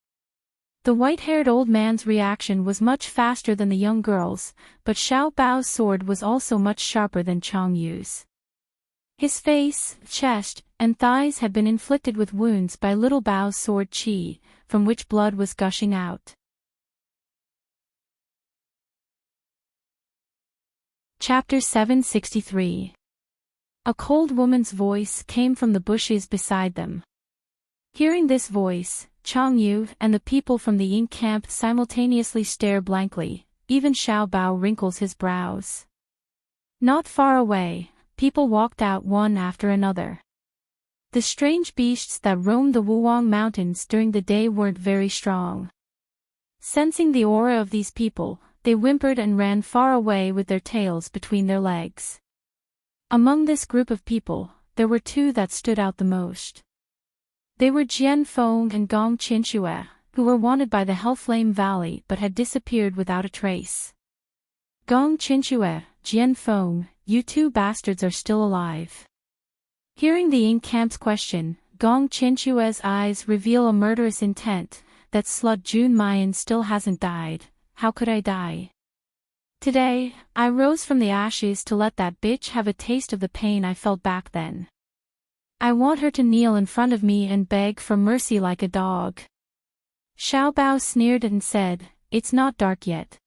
The white-haired old man's reaction was much faster than the young girl's, but Xiao Bao's sword was also much sharper than Chang Yu's. His face, chest, and thighs had been inflicted with wounds by little Bao's sword qi, from which blood was gushing out. Chapter 763. A cold woman's voice came from the bushes beside them. Hearing this voice, Chang Yu and the people from the ink camp simultaneously stare blankly, even Xiao Bao wrinkles his brows. Not far away, people walked out one after another. The strange beasts that roamed the Wuwang Mountains during the day weren't very strong. Sensing the aura of these people, they whimpered and ran far away with their tails between their legs. Among this group of people, there were two that stood out the most. They were Jian Feng and Gong Qinxue, who were wanted by the Hellflame Valley but had disappeared without a trace. Gong Qinxue, Jian Feng, you two bastards are still alive. Hearing the ink camp's question, Gong Qinxue's eyes reveal a murderous intent, that slut Jun Mayan still hasn't died. How could I die? Today, I rose from the ashes to let that bitch have a taste of the pain I felt back then. I want her to kneel in front of me and beg for mercy like a dog. Xiao Bao sneered and said, "It's not dark yet.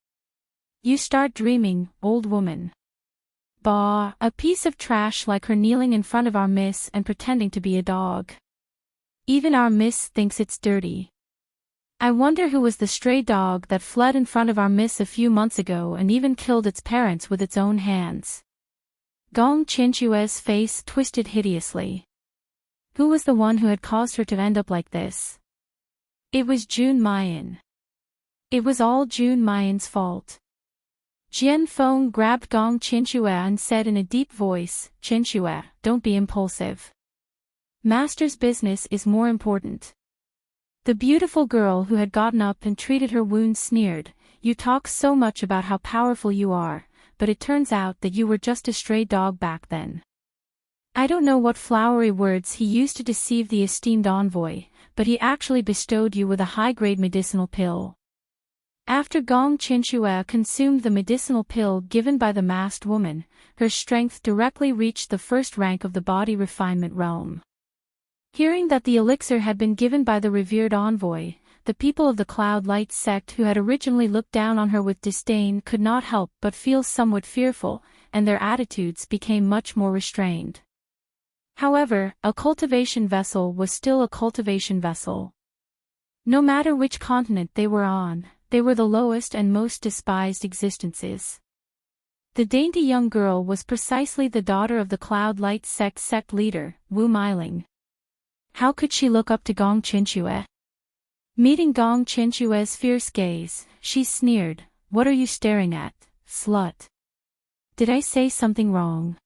You start dreaming, old woman." Bah, a piece of trash like her kneeling in front of our miss and pretending to be a dog. Even our miss thinks it's dirty. I wonder who was the stray dog that fled in front of our miss a few months ago and even killed its parents with its own hands. Gong Qinxue's face twisted hideously. Who was the one who had caused her to end up like this? It was Jun Mayan. It was all Jun Mayan's fault. Jian Feng grabbed Gong Qinxue and said in a deep voice, "Qinxue, don't be impulsive. Master's business is more important." The beautiful girl who had gotten up and treated her wounds sneered, "You talk so much about how powerful you are, but it turns out that you were just a stray dog back then." I don't know what flowery words he used to deceive the esteemed envoy, but he actually bestowed you with a high-grade medicinal pill. After Gong Qinshue consumed the medicinal pill given by the masked woman, her strength directly reached the first rank of the body refinement realm. Hearing that the elixir had been given by the revered envoy, the people of the Cloud Light sect who had originally looked down on her with disdain could not help but feel somewhat fearful, and their attitudes became much more restrained. However, a cultivation vessel was still a cultivation vessel. No matter which continent they were on, they were the lowest and most despised existences. The dainty young girl was precisely the daughter of the Cloud Light sect leader, Wu Meiling. How could she look up to Gong Qinshue? Meeting Gong Qinshue's fierce gaze, she sneered, "What are you staring at, slut? Did I say something wrong?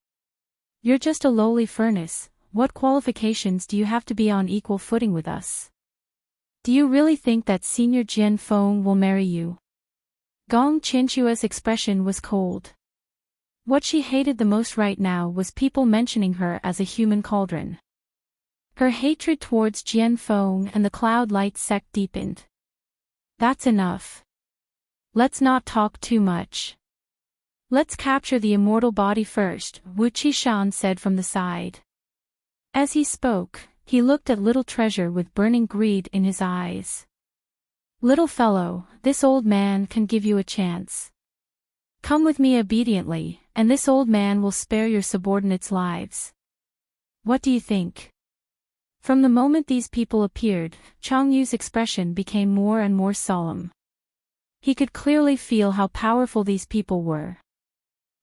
You're just a lowly furnace. What qualifications do you have to be on equal footing with us? Do you really think that Senior Jian Feng will marry you?" Gong Qinshue's expression was cold. What she hated the most right now was people mentioning her as a human cauldron. Her hatred towards Jian Feng and the Cloud Light sect deepened. "That's enough. Let's not talk too much. Let's capture the immortal body first," Wu Qishan said from the side. As he spoke, he looked at Little Treasure with burning greed in his eyes. "Little fellow, this old man can give you a chance. Come with me obediently, and this old man will spare your subordinates' lives. What do you think?" From the moment these people appeared, Chang Yu's expression became more and more solemn. He could clearly feel how powerful these people were.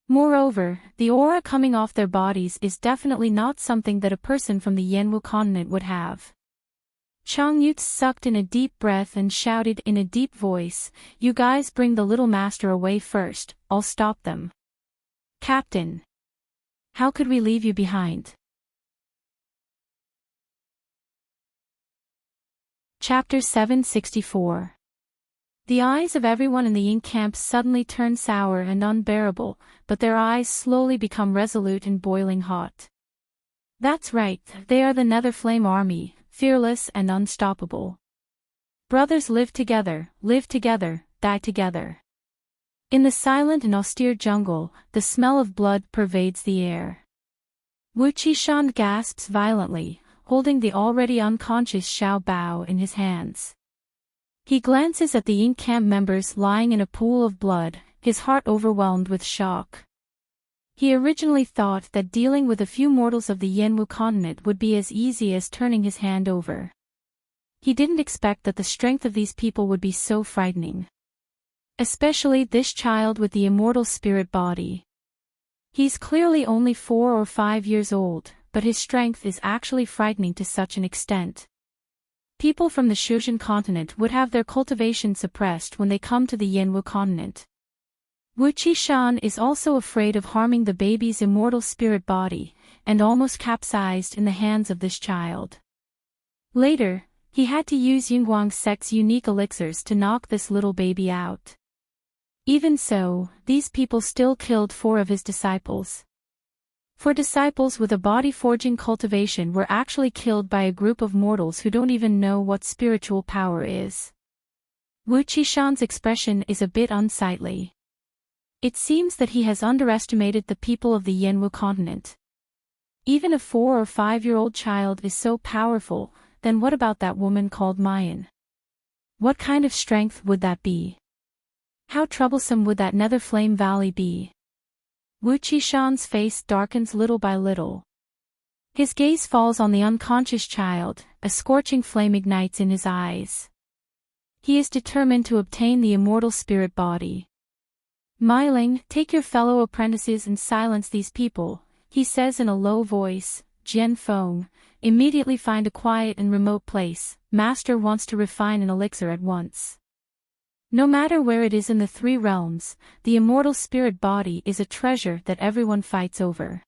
Moreover, the aura coming off their bodies is definitely not something that a person from the Yanwu continent would have. Chang Yu sucked in a deep breath and shouted in a deep voice, "You guys bring the little master away first, I'll stop them." "Captain! How could we leave you behind?" Chapter 764. The eyes of everyone in the Yin camp suddenly turn sour and unbearable, but their eyes slowly become resolute and boiling hot. That's right, they are the Nether Flame Army, fearless and unstoppable. Brothers live together, die together. In the silent and austere jungle, the smell of blood pervades the air. Wu Qishan gasps violently, holding the already unconscious Xiao Bao in his hands. He glances at the Yin camp members lying in a pool of blood, his heart overwhelmed with shock. He originally thought that dealing with a few mortals of the Yanwu continent would be as easy as turning his hand over. He didn't expect that the strength of these people would be so frightening. Especially this child with the immortal spirit body. He's clearly only 4 or 5 years old, but his strength is actually frightening to such an extent. People from the Shuzhen continent would have their cultivation suppressed when they come to the Yanwu continent. Wu Qishan is also afraid of harming the baby's immortal spirit body, and almost capsized in the hands of this child. Later, he had to use Yingguang sect's unique elixirs to knock this little baby out. Even so, these people still killed 4 of his disciples. 4 disciples with a body-forging cultivation were actually killed by a group of mortals who don't even know what spiritual power is. Wu Qishan's expression is a bit unsightly. It seems that he has underestimated the people of the Yanwu continent. Even a 4 or 5-year-old child is so powerful, then what about that woman called Mayan? What kind of strength would that be? How troublesome would that Nether Flame Valley be? Wu Qishan's face darkens little by little. His gaze falls on the unconscious child, a scorching flame ignites in his eyes. He is determined to obtain the immortal spirit body. "Meiling, take your fellow apprentices and silence these people," he says in a low voice. "Jian Feng, immediately find a quiet and remote place, Master wants to refine an elixir at once." No matter where it is in the 3 realms, the immortal spirit body is a treasure that everyone fights over.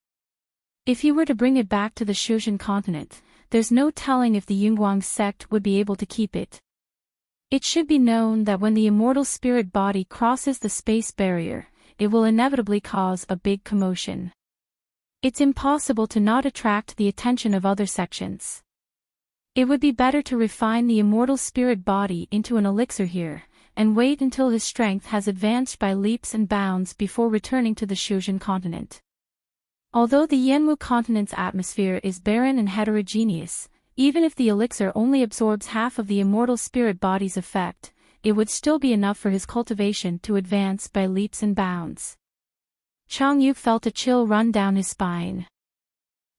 If he were to bring it back to the Shuzhen continent, there's no telling if the Yingguang sect would be able to keep it. It should be known that when the immortal spirit body crosses the space barrier, it will inevitably cause a big commotion. It's impossible to not attract the attention of other sections. It would be better to refine the immortal spirit body into an elixir here, and wait until his strength has advanced by leaps and bounds before returning to the Shuzhen continent. Although the Yanwu continent's atmosphere is barren and heterogeneous, even if the elixir only absorbs half of the immortal spirit body's effect, it would still be enough for his cultivation to advance by leaps and bounds. Changyu felt a chill run down his spine.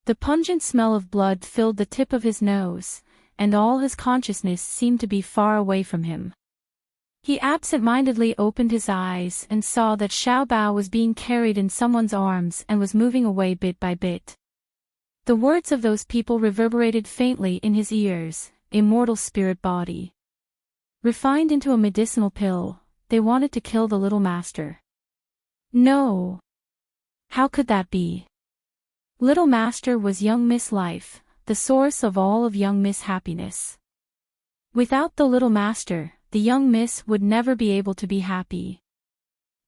The pungent smell of blood filled the tip of his nose, and all his consciousness seemed to be far away from him. He absent-mindedly opened his eyes and saw that Xiaobao was being carried in someone's arms and was moving away bit by bit. The words of those people reverberated faintly in his ears, immortal spirit body. Refined into a medicinal pill, they wanted to kill the little master. No. How could that be? Little master was young Miss Life, the source of all of young Miss happiness. Without the little master, the young miss would never be able to be happy.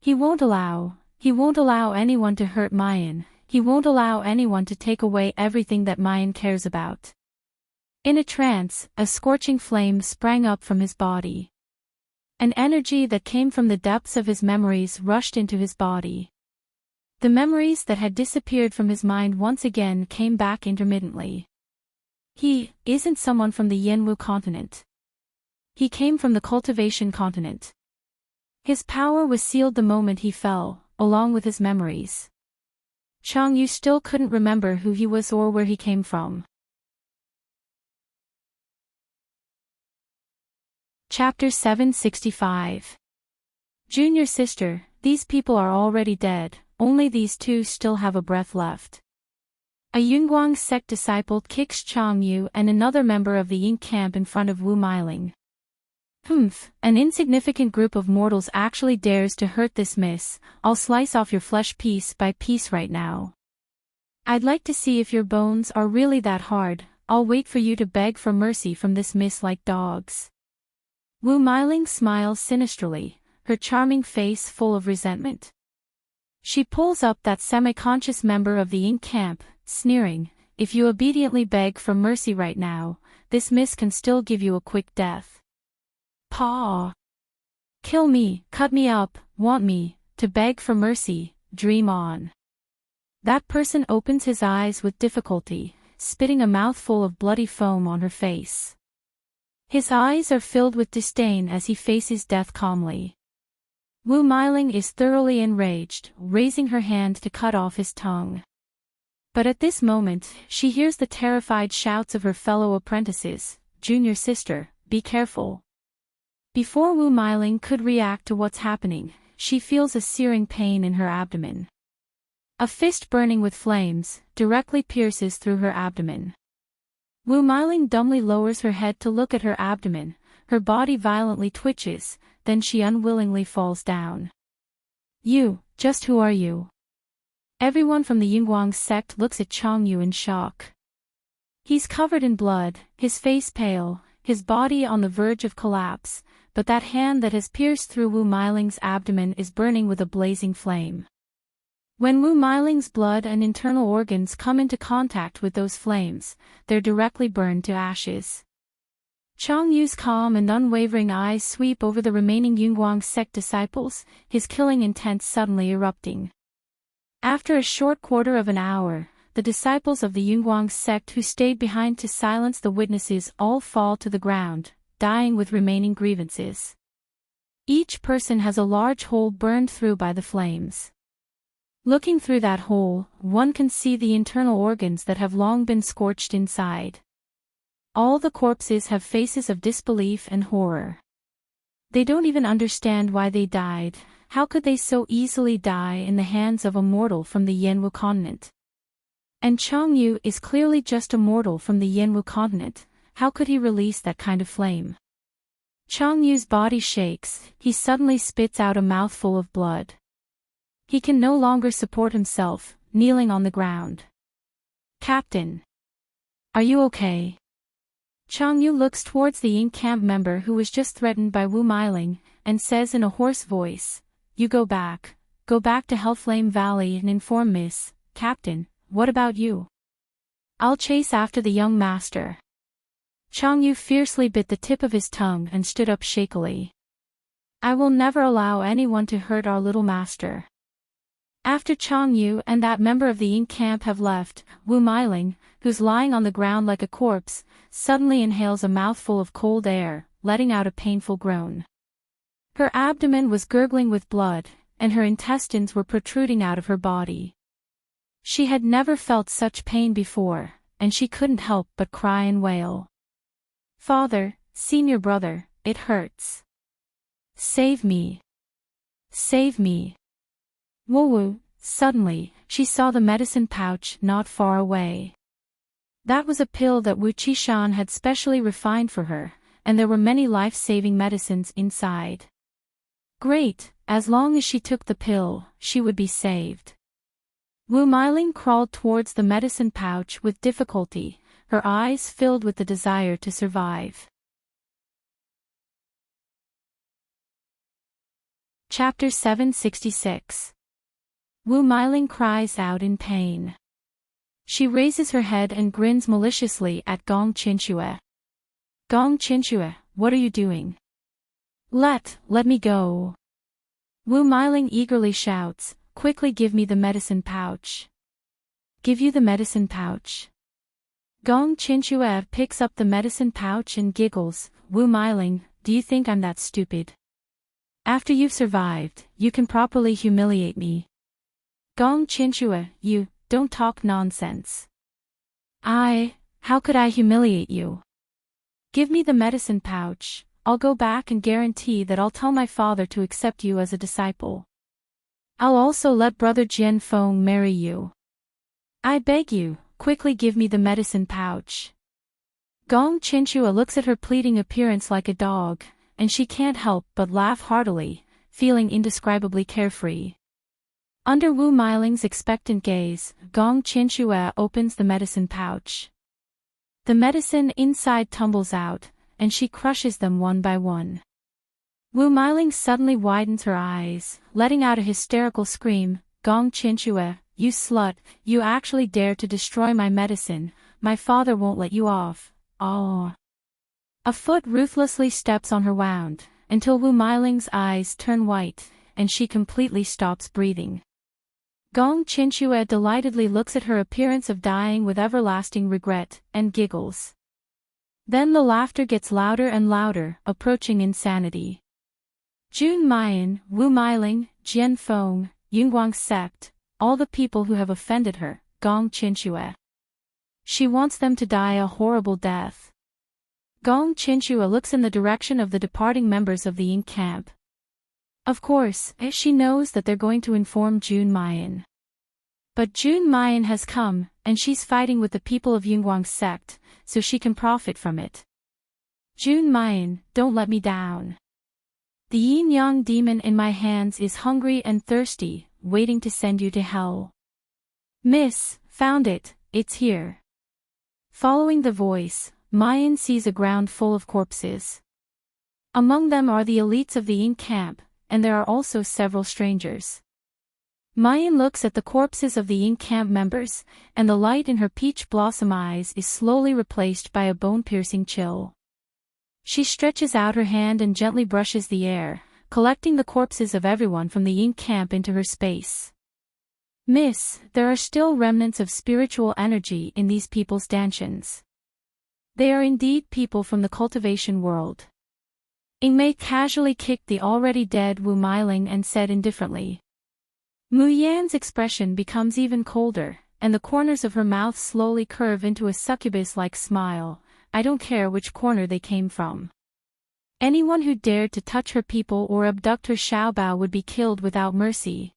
He won't allow anyone to hurt Mayan, he won't allow anyone to take away everything that Mayan cares about. In a trance, a scorching flame sprang up from his body. An energy that came from the depths of his memories rushed into his body. The memories that had disappeared from his mind once again came back intermittently. He isn't someone from the Yanwu continent. He came from the cultivation continent. His power was sealed the moment he fell, along with his memories. Changyu still couldn't remember who he was or where he came from. Chapter 765. Junior sister, these people are already dead, only these two still have a breath left. A Yunguang sect disciple kicks Changyu and another member of the Ying camp in front of Wu Meiling. An insignificant group of mortals actually dares to hurt this miss, I'll slice off your flesh piece by piece right now. I'd like to see if your bones are really that hard, I'll wait for you to beg for mercy from this miss like dogs. Wu Meiling smiles sinisterly, her charming face full of resentment. She pulls up that semi-conscious member of the Ying camp, sneering, if you obediently beg for mercy right now, this miss can still give you a quick death. Paw. Kill me, cut me up, want me, to beg for mercy, dream on. That person opens his eyes with difficulty, spitting a mouthful of bloody foam on her face. His eyes are filled with disdain as he faces death calmly. Wu Meiling is thoroughly enraged, raising her hand to cut off his tongue. But at this moment, she hears the terrified shouts of her fellow apprentices, "Junior sister, be careful." Before Wu Meiling could react to what's happening, she feels a searing pain in her abdomen. A fist burning with flames directly pierces through her abdomen. Wu Meiling dumbly lowers her head to look at her abdomen, her body violently twitches, then she unwillingly falls down. Just who are you? Everyone from the Yunguang sect looks at Changyu in shock. He's covered in blood, his face pale, his body on the verge of collapse, but that hand that has pierced through Wu Meiling's abdomen is burning with a blazing flame. When Wu Meiling's blood and internal organs come into contact with those flames, they're directly burned to ashes. Changyu's calm and unwavering eyes sweep over the remaining Yunguang sect disciples, his killing intent suddenly erupting. After a short quarter of an hour, the disciples of the Yunguang sect who stayed behind to silence the witnesses all fall to the ground, dying with remaining grievances. Each person has a large hole burned through by the flames. Looking through that hole, one can see the internal organs that have long been scorched inside. All the corpses have faces of disbelief and horror. They don't even understand why they died. How could they so easily die in the hands of a mortal from the Yanwu continent? And Changyu is clearly just a mortal from the Yanwu continent. How could he release that kind of flame? Changyu's body shakes, he suddenly spits out a mouthful of blood. He can no longer support himself, kneeling on the ground. Captain! Are you okay? Changyu looks towards the Ying camp member who was just threatened by Wu Meiling, and says in a hoarse voice, You go back to Hellflame Valley and inform Miss, Captain, what about you? I'll chase after the young master. Changyu fiercely bit the tip of his tongue and stood up shakily. I will never allow anyone to hurt our little master. After Changyu and that member of the ink camp have left, Wu Meiling, who's lying on the ground like a corpse, suddenly inhales a mouthful of cold air, letting out a painful groan. Her abdomen was gurgling with blood, and her intestines were protruding out of her body. She had never felt such pain before, and she couldn't help but cry and wail. Father, senior brother, it hurts. Save me. Save me. Woo-woo, suddenly, she saw the medicine pouch not far away. That was a pill that Wu Qishan had specially refined for her, and there were many life-saving medicines inside. Great, as long as she took the pill, she would be saved. Wu Meiling crawled towards the medicine pouch with difficulty, her eyes filled with the desire to survive. Chapter 766. Wu Meiling cries out in pain. She raises her head and grins maliciously at Gong Qinxue. Gong Qinxue, what are you doing? Let me go. Wu Meiling eagerly shouts, quickly give me the medicine pouch. Give you the medicine pouch. Gong Qinxue picks up the medicine pouch and giggles, Wu Meiling, do you think I'm that stupid? After you've survived, you can properly humiliate me. Gong Qinxue, you, don't talk nonsense. How could I humiliate you? Give me the medicine pouch, I'll go back and guarantee that I'll tell my father to accept you as a disciple. I'll also let brother Jian Feng marry you. I beg you, quickly give me the medicine pouch. Gong Qinxue looks at her pleading appearance like a dog, and she can't help but laugh heartily, feeling indescribably carefree. Under Wu Meiling's expectant gaze, Gong Qinxue opens the medicine pouch. The medicine inside tumbles out, and she crushes them one by one. Wu Meiling suddenly widens her eyes, letting out a hysterical scream, Gong Qinxue, you slut, you actually dare to destroy my medicine, my father won't let you off, oh. A foot ruthlessly steps on her wound, until Wu Meiling's eyes turn white, and she completely stops breathing. Gong Qinxue delightedly looks at her appearance of dying with everlasting regret, and giggles. Then the laughter gets louder and louder, approaching insanity. Jun Mayan, Wu Meiling, Jian Feng, Yunguang Sect, all the people who have offended her, Gong Qinxue. She wants them to die a horrible death. Gong Qinxue looks in the direction of the departing members of the ink camp. Of course, she knows that they're going to inform Jun Mayan. But Jun Mayan has come, and she's fighting with the people of Yunguang's sect, so she can profit from it. Jun Mayan, don't let me down. The yin-yang demon in my hands is hungry and thirsty, waiting to send you to hell. Miss, found it, it's here. Following the voice, Mayan sees a ground full of corpses. Among them are the elites of the ink camp, and there are also several strangers. Mayan looks at the corpses of the ink camp members, and the light in her peach blossom eyes is slowly replaced by a bone-piercing chill. She stretches out her hand and gently brushes the air, collecting the corpses of everyone from the ink camp into her space. Miss, there are still remnants of spiritual energy in these people's dantians. They are indeed people from the cultivation world. Ingmei casually kicked the already dead Wu Meiling and said indifferently. Mu Yan's expression becomes even colder, and the corners of her mouth slowly curve into a succubus-like smile. I don't care which corner they came from. Anyone who dared to touch her people or abduct her Xiaobao would be killed without mercy.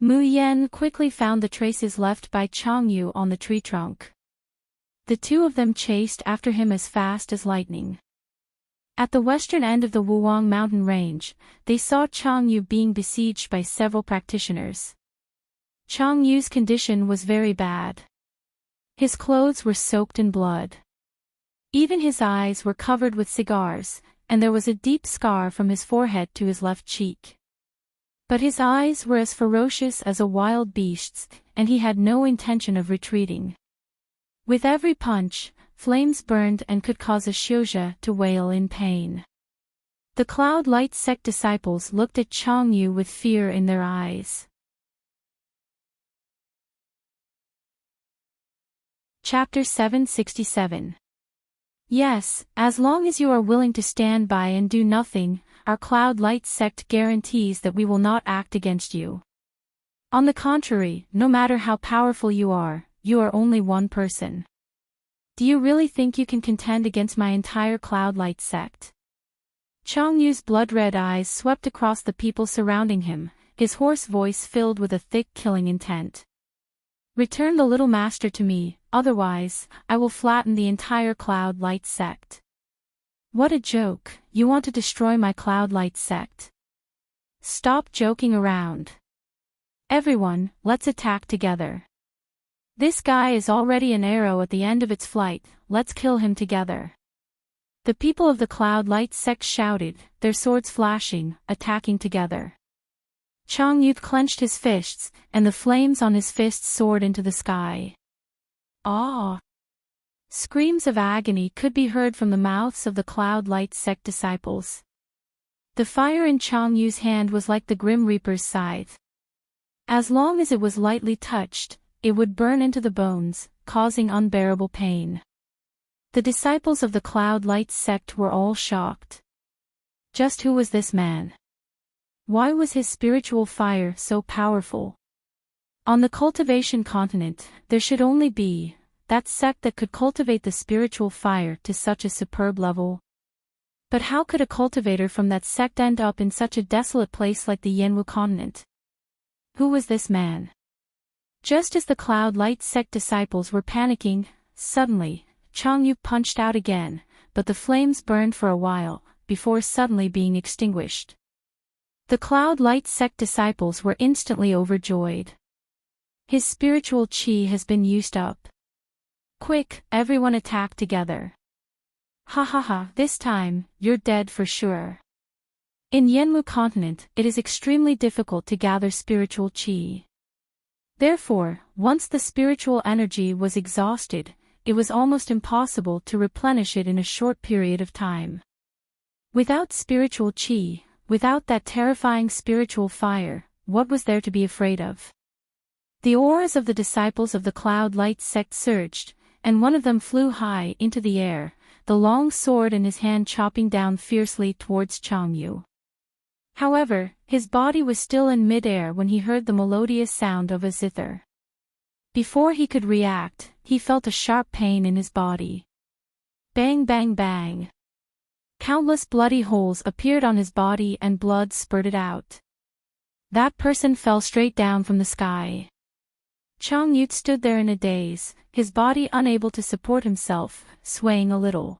Mu Yan quickly found the traces left by Changyu on the tree trunk. The two of them chased after him as fast as lightning. At the western end of the Wuwang mountain range, they saw Changyu being besieged by several practitioners. Changyu's condition was very bad. His clothes were soaked in blood. Even his eyes were covered with cigars, and there was a deep scar from his forehead to his left cheek. But his eyes were as ferocious as a wild beast's, and he had no intention of retreating. With every punch, flames burned and could cause Ashoja to wail in pain. The Cloud Light sect disciples looked at Changyu with fear in their eyes. Chapter 767. Yes, as long as you are willing to stand by and do nothing, our Cloud Light sect guarantees that we will not act against you. On the contrary, no matter how powerful you are only one person. Do you really think you can contend against my entire Cloud Light sect? Changyu's blood-red eyes swept across the people surrounding him, his hoarse voice filled with a thick killing intent. Return the little master to me, otherwise, I will flatten the entire Cloud Light sect. What a joke, you want to destroy my Cloud Light sect. Stop joking around. Everyone, let's attack together. This guy is already an arrow at the end of its flight, let's kill him together. The people of the Cloud Light sect shouted, their swords flashing, attacking together. Changyu clenched his fists, and the flames on his fists soared into the sky. Ah! Screams of agony could be heard from the mouths of the Cloud Light sect disciples. The fire in Changyu's hand was like the Grim Reaper's scythe. As long as it was lightly touched, it would burn into the bones, causing unbearable pain. The disciples of the Cloud Light sect were all shocked. Just who was this man? Why was his spiritual fire so powerful? On the cultivation continent, there should only be that sect that could cultivate the spiritual fire to such a superb level. But how could a cultivator from that sect end up in such a desolate place like the Yenwu continent? Who was this man? Just as the Cloud Light sect disciples were panicking, suddenly, Changyu punched out again, but the flames burned for a while, before suddenly being extinguished. The Cloud Light sect disciples were instantly overjoyed. His spiritual chi has been used up. Quick, everyone attack together. Ha ha ha, this time, you're dead for sure. In Yenwu continent, it is extremely difficult to gather spiritual chi. Therefore, once the spiritual energy was exhausted, it was almost impossible to replenish it in a short period of time. Without spiritual chi, without that terrifying spiritual fire, what was there to be afraid of? The auras of the disciples of the Cloud Light sect surged, and one of them flew high into the air, the long sword in his hand chopping down fiercely towards Changyu. However, his body was still in mid-air when he heard the melodious sound of a zither. Before he could react, he felt a sharp pain in his body. Bang bang bang. Countless bloody holes appeared on his body and blood spurted out. That person fell straight down from the sky. Changyu stood there in a daze, his body unable to support himself, swaying a little.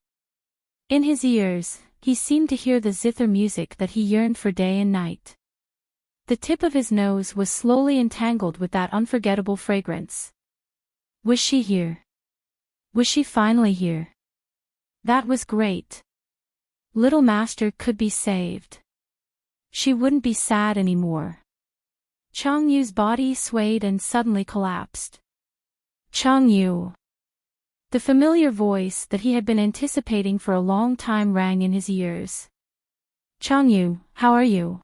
In his ears, he seemed to hear the zither music that he yearned for day and night. The tip of his nose was slowly entangled with that unforgettable fragrance. Was she here? Was she finally here? That was great. Little Master could be saved. She wouldn't be sad anymore. Changyu's body swayed and suddenly collapsed. Changyu. The familiar voice that he had been anticipating for a long time rang in his ears. Changyu, how are you?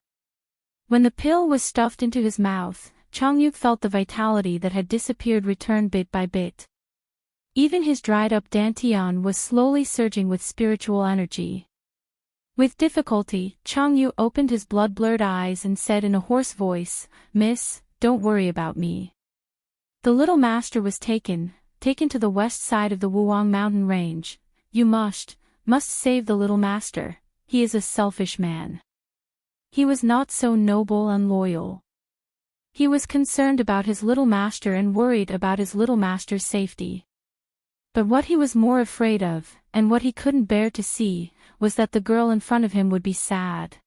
When the pill was stuffed into his mouth, Changyu felt the vitality that had disappeared return bit by bit. Even his dried-up dantian was slowly surging with spiritual energy. With difficulty, Changyu opened his blood-blurred eyes and said in a hoarse voice, "Miss, don't worry about me. The little master was taken to the west side of the Wuang mountain range. You must save the little master. He is a selfish man. He was not so noble and loyal. He was concerned about his little master and worried about his little master's safety. But what he was more afraid of, and what he couldn't bear to see, was that the girl in front of him would be sad.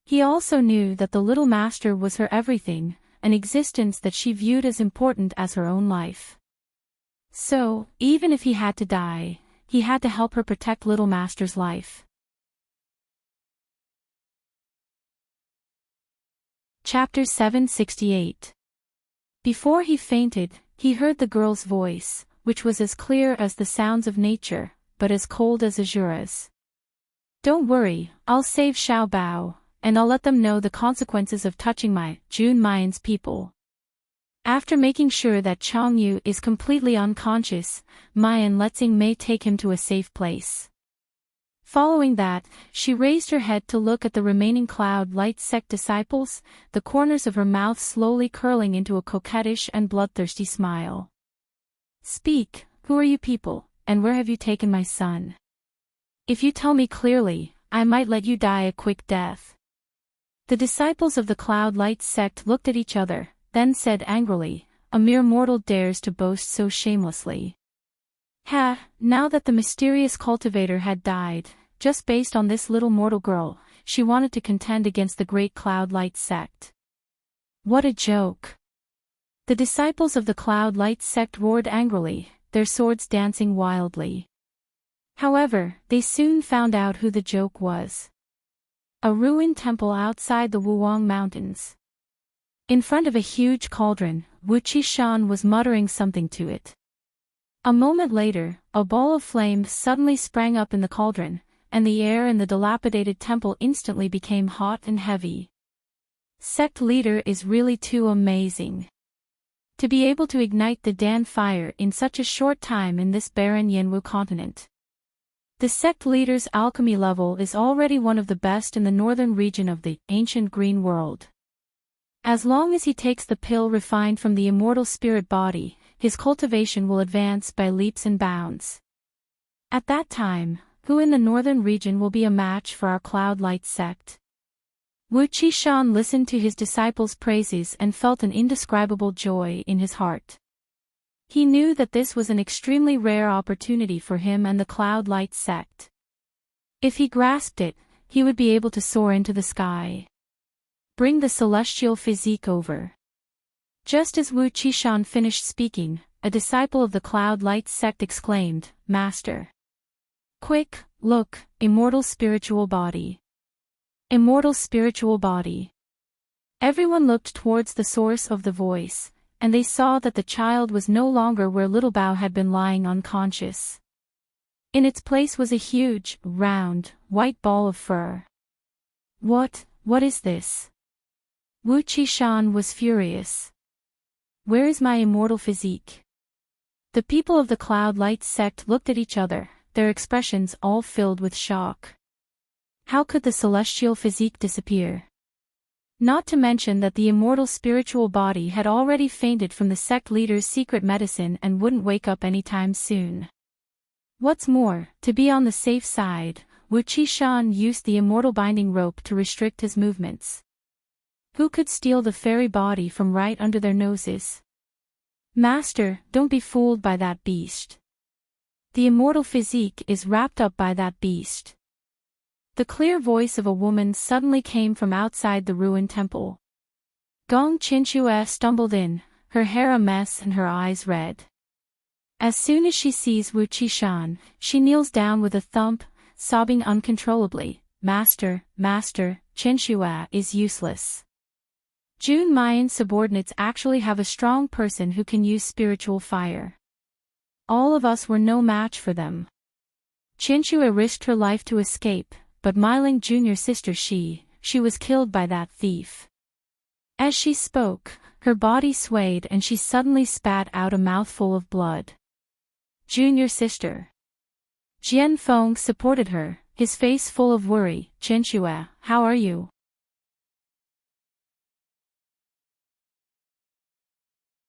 He also knew that the little master was her everything, an existence that she viewed as important as her own life. So, even if he had to die, he had to help her protect little master's life. Chapter 768. Before he fainted, he heard the girl's voice, which was as clear as the sounds of nature, but as cold as Azura's. "Don't worry, I'll save Xiao Bao, and I'll let them know the consequences of touching my June Mayan's people." After making sure that Changyu is completely unconscious, Mayan lets Ying Mei take him to a safe place. Following that, she raised her head to look at the remaining Cloud Light sect disciples, the corners of her mouth slowly curling into a coquettish and bloodthirsty smile. "Speak, who are you people, and where have you taken my son? If you tell me clearly, I might let you die a quick death." The disciples of the Cloud Light sect looked at each other, then said angrily, "A mere mortal dares to boast so shamelessly." Now that the mysterious cultivator had died, just based on this little mortal girl, she wanted to contend against the great Cloud Light sect. What a joke! The disciples of the Cloud Light sect roared angrily, their swords dancing wildly. However, they soon found out who the joke was. A ruined temple outside the Wuwang Mountains. In front of a huge cauldron, Wu Qishan was muttering something to it. A moment later, a ball of flame suddenly sprang up in the cauldron, and the air in the dilapidated temple instantly became hot and heavy. Sect leader is really too amazing. To be able to ignite the Dan fire in such a short time in this barren Yanwu continent. The sect leader's alchemy level is already one of the best in the northern region of the ancient green world. As long as he takes the pill refined from the immortal spirit body, his cultivation will advance by leaps and bounds. At that time, who in the northern region will be a match for our Cloud Light sect? Wu Qishan listened to his disciples' praises and felt an indescribable joy in his heart. He knew that this was an extremely rare opportunity for him and the Cloud Light sect. If he grasped it, he would be able to soar into the sky. Bring the celestial physique over. Just as Wu Qishan finished speaking, a disciple of the Cloud Light sect exclaimed, "Master! Quick, look, immortal spiritual body. Immortal spiritual body." Everyone looked towards the source of the voice, and they saw that the child was no longer where little Bao had been lying unconscious. In its place was a huge, round, white ball of fur. What is this? Wu Qishan was furious. Where is my immortal physique? The people of the Cloud Light sect looked at each other, their expressions all filled with shock. How could the celestial physique disappear? Not to mention that the immortal spiritual body had already fainted from the sect leader's secret medicine and wouldn't wake up anytime soon. What's more, to be on the safe side, Wu Qishan used the immortal binding rope to restrict his movements. Who could steal the fairy body from right under their noses? Master, don't be fooled by that beast. The immortal physique is wrapped up by that beast. The clear voice of a woman suddenly came from outside the ruined temple. Gong Qinshue stumbled in, her hair a mess and her eyes red. As soon as she sees Wu Qishan, she kneels down with a thump, sobbing uncontrollably, Master, Qinshue is useless. June Mayan subordinates actually have a strong person who can use spiritual fire. All of us were no match for them. Qinshue risked her life to escape, but Meiling Jr.'s sister she was killed by that thief. As she spoke, her body swayed and she suddenly spat out a mouthful of blood. Junior sister. Jian Feng supported her, his face full of worry. Qinshue, how are you?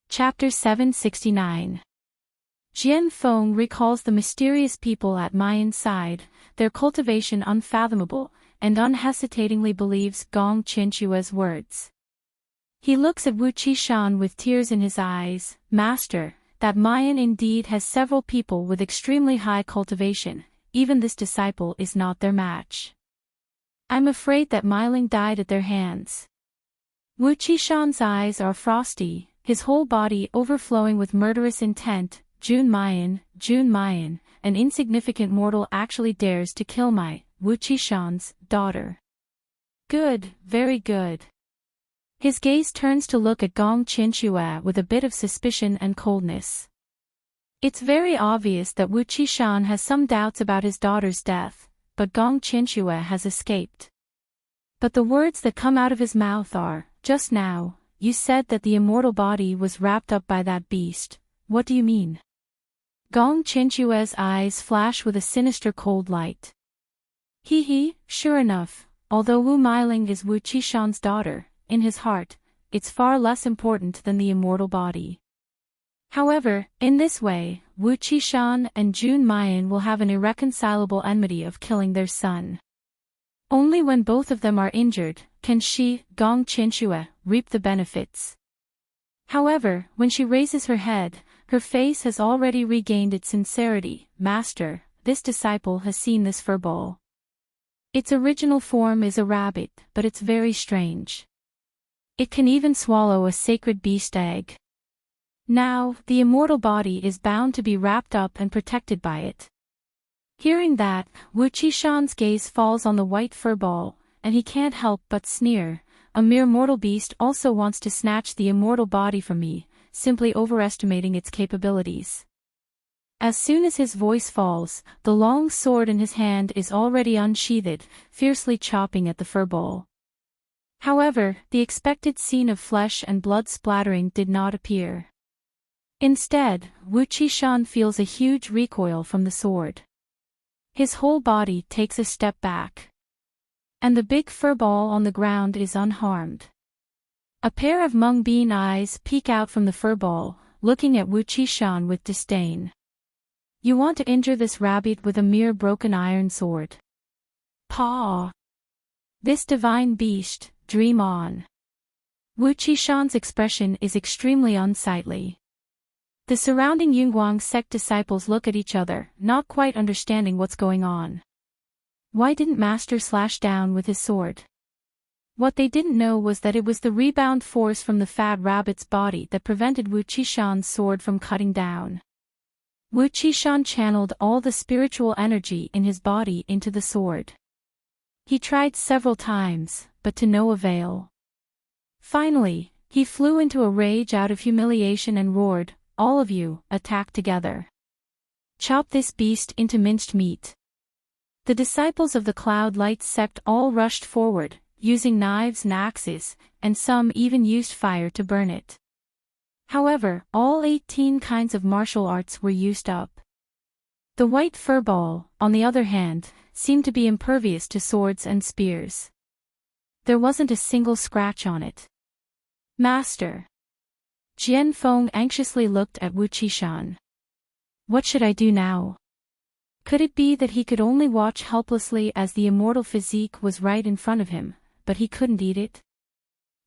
Chapter 769. Jian Feng recalls the mysterious people at Mayan's side, their cultivation unfathomable, and unhesitatingly believes Gong Qinshue's words. He looks at Wu Qishan with tears in his eyes. Master, that Mayan indeed has several people with extremely high cultivation, even this disciple is not their match. I'm afraid that Meiling died at their hands. Wu Qishan's eyes are frosty, his whole body overflowing with murderous intent. June Mayan, an insignificant mortal actually dares to kill my, Wu Qishan's, daughter. Good, very good. His gaze turns to look at Gong Qinshue with a bit of suspicion and coldness. It's very obvious that Wu Qishan has some doubts about his daughter's death, but Gong Qinxue has escaped. But the words that come out of his mouth are, "Just now, you said that the immortal body was wrapped up by that beast. What do you mean?" Gong Qinxue's eyes flash with a sinister cold light. Sure enough, although Wu Meiling is Wu Qishan's daughter, in his heart, it's far less important than the immortal body. However, in this way, Wu Qishan and Jun Mayan will have an irreconcilable enmity of killing their son. Only when both of them are injured, can she, Gong Qinxue, reap the benefits. However, when she raises her head, her face has already regained its sincerity. "Master, this disciple has seen this furball. Its original form is a rabbit, but it's very strange. It can even swallow a sacred beast egg. Now, the immortal body is bound to be wrapped up and protected by it." Hearing that, Wu Qishan's gaze falls on the white furball, and he can't help but sneer. "A mere mortal beast also wants to snatch the immortal body from me, simply overestimating its capabilities." As soon as his voice falls, the long sword in his hand is already unsheathed, fiercely chopping at the furball. However, the expected scene of flesh and blood splattering did not appear. Instead, Wu Qishan feels a huge recoil from the sword. His whole body takes a step back. And the big furball on the ground is unharmed. A pair of mung bean eyes peek out from the furball, looking at Wu Qishan with disdain. "You want to injure this rabbit with a mere broken iron sword? Paw! This divine beast, dream on." Wu Qishan's expression is extremely unsightly. The surrounding Yunguang sect disciples look at each other, not quite understanding what's going on. Why didn't Master slash down with his sword? What they didn't know was that it was the rebound force from the fat rabbit's body that prevented Wu Qishan's sword from cutting down. Wu Qishan channeled all the spiritual energy in his body into the sword. He tried several times, but to no avail. Finally, he flew into a rage out of humiliation and roared, "All of you, attack together. Chop this beast into minced meat." The disciples of the Cloud Light sect all rushed forward, using knives and axes, and some even used fire to burn it. However, all 18 kinds of martial arts were used up. The white furball, on the other hand, seemed to be impervious to swords and spears. There wasn't a single scratch on it. "Master." Jian Feng anxiously looked at Wu Qishan. What should I do now? Could it be that he could only watch helplessly as the immortal physique was right in front of him, but he couldn't eat it?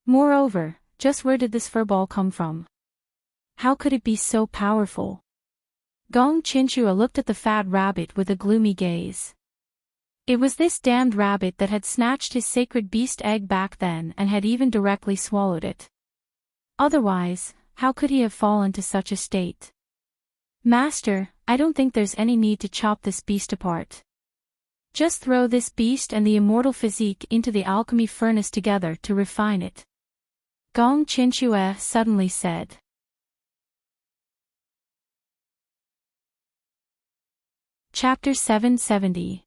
Moreover, just where did this furball come from? How could it be so powerful? Gong Qinxue looked at the fat rabbit with a gloomy gaze. It was this damned rabbit that had snatched his sacred beast egg back then and had even directly swallowed it. Otherwise, how could he have fallen to such a state? "Master, I don't think there's any need to chop this beast apart. Just throw this beast and the immortal physique into the alchemy furnace together to refine it," Gong Qinxue suddenly said. Chapter 770.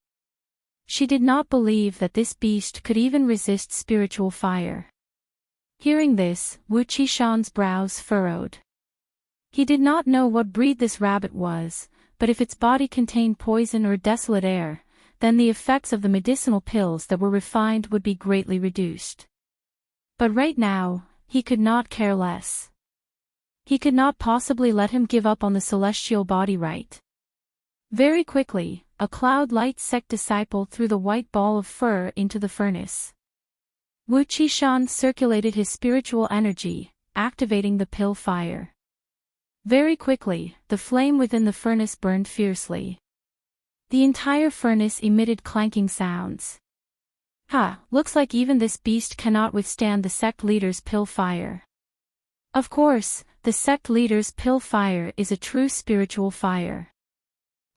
She did not believe that this beast could even resist spiritual fire. Hearing this, Wu Qishan's brows furrowed. He did not know what breed this rabbit was, but if its body contained poison or desolate air, then the effects of the medicinal pills that were refined would be greatly reduced. But right now, he could not care less. He could not possibly let him give up on the celestial body right. Very quickly, a Cloud Light sect disciple threw the white ball of fur into the furnace. Wu Qishan circulated his spiritual energy, activating the pill fire. Very quickly, the flame within the furnace burned fiercely. The entire furnace emitted clanking sounds. Looks like even this beast cannot withstand the sect leader's pill fire. Of course, the sect leader's pill fire is a true spiritual fire.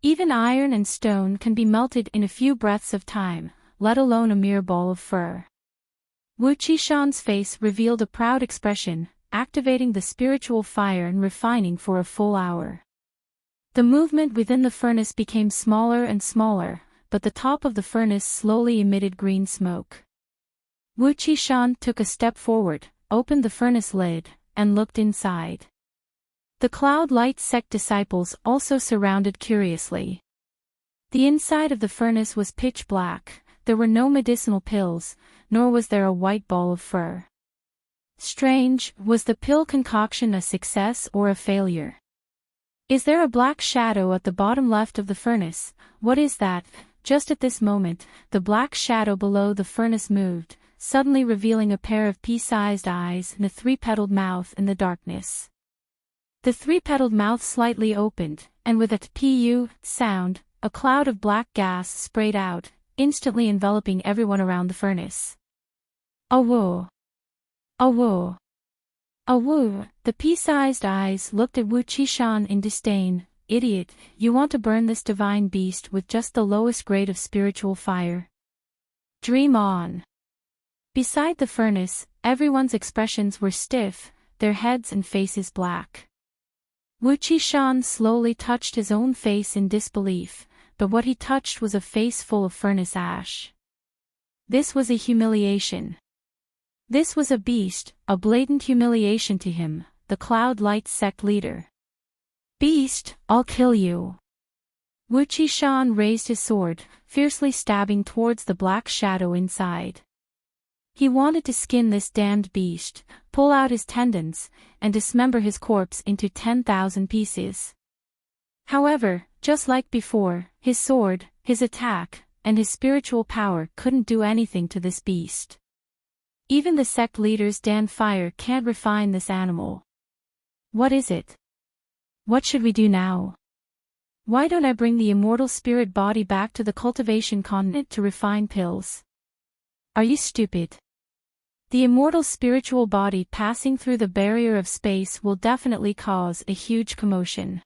Even iron and stone can be melted in a few breaths of time, let alone a mere ball of fur. Wu Qishan's face revealed a proud expression, activating the spiritual fire and refining for a full hour. The movement within the furnace became smaller and smaller, but the top of the furnace slowly emitted green smoke. Wu Qishan took a step forward, opened the furnace lid, and looked inside. The Cloud Light sect disciples also surrounded curiously. The inside of the furnace was pitch black, there were no medicinal pills, nor was there a white ball of fur. Strange, was the pill concoction a success or a failure? Is there a black shadow at the bottom left of the furnace? What is that? Just at this moment, the black shadow below the furnace moved, suddenly revealing a pair of pea-sized eyes and a three-petaled mouth in the darkness. The three-petaled mouth slightly opened, and with a pu sound, a cloud of black gas sprayed out, instantly enveloping everyone around the furnace. Awoo! Awoo! Awoo! The pea-sized eyes looked at Wu Qishan in disdain. Idiot, you want to burn this divine beast with just the lowest grade of spiritual fire? Dream on! Beside the furnace, everyone's expressions were stiff, their heads and faces black. Wu Qishan slowly touched his own face in disbelief, but what he touched was a face full of furnace ash. This was a humiliation. This was a beast, a blatant humiliation to him, the Cloud Light sect leader. Beast, I'll kill you. Wu Qishan raised his sword, fiercely stabbing towards the black shadow inside. He wanted to skin this damned beast, pull out his tendons, and dismember his corpse into 10,000 pieces. However, just like before, his sword, his attack, and his spiritual power couldn't do anything to this beast. Even the sect leader's damned fire can't refine this animal. What is it? What should we do now? Why don't I bring the immortal spirit body back to the cultivation continent to refine pills? Are you stupid? The immortal spiritual body passing through the barrier of space will definitely cause a huge commotion.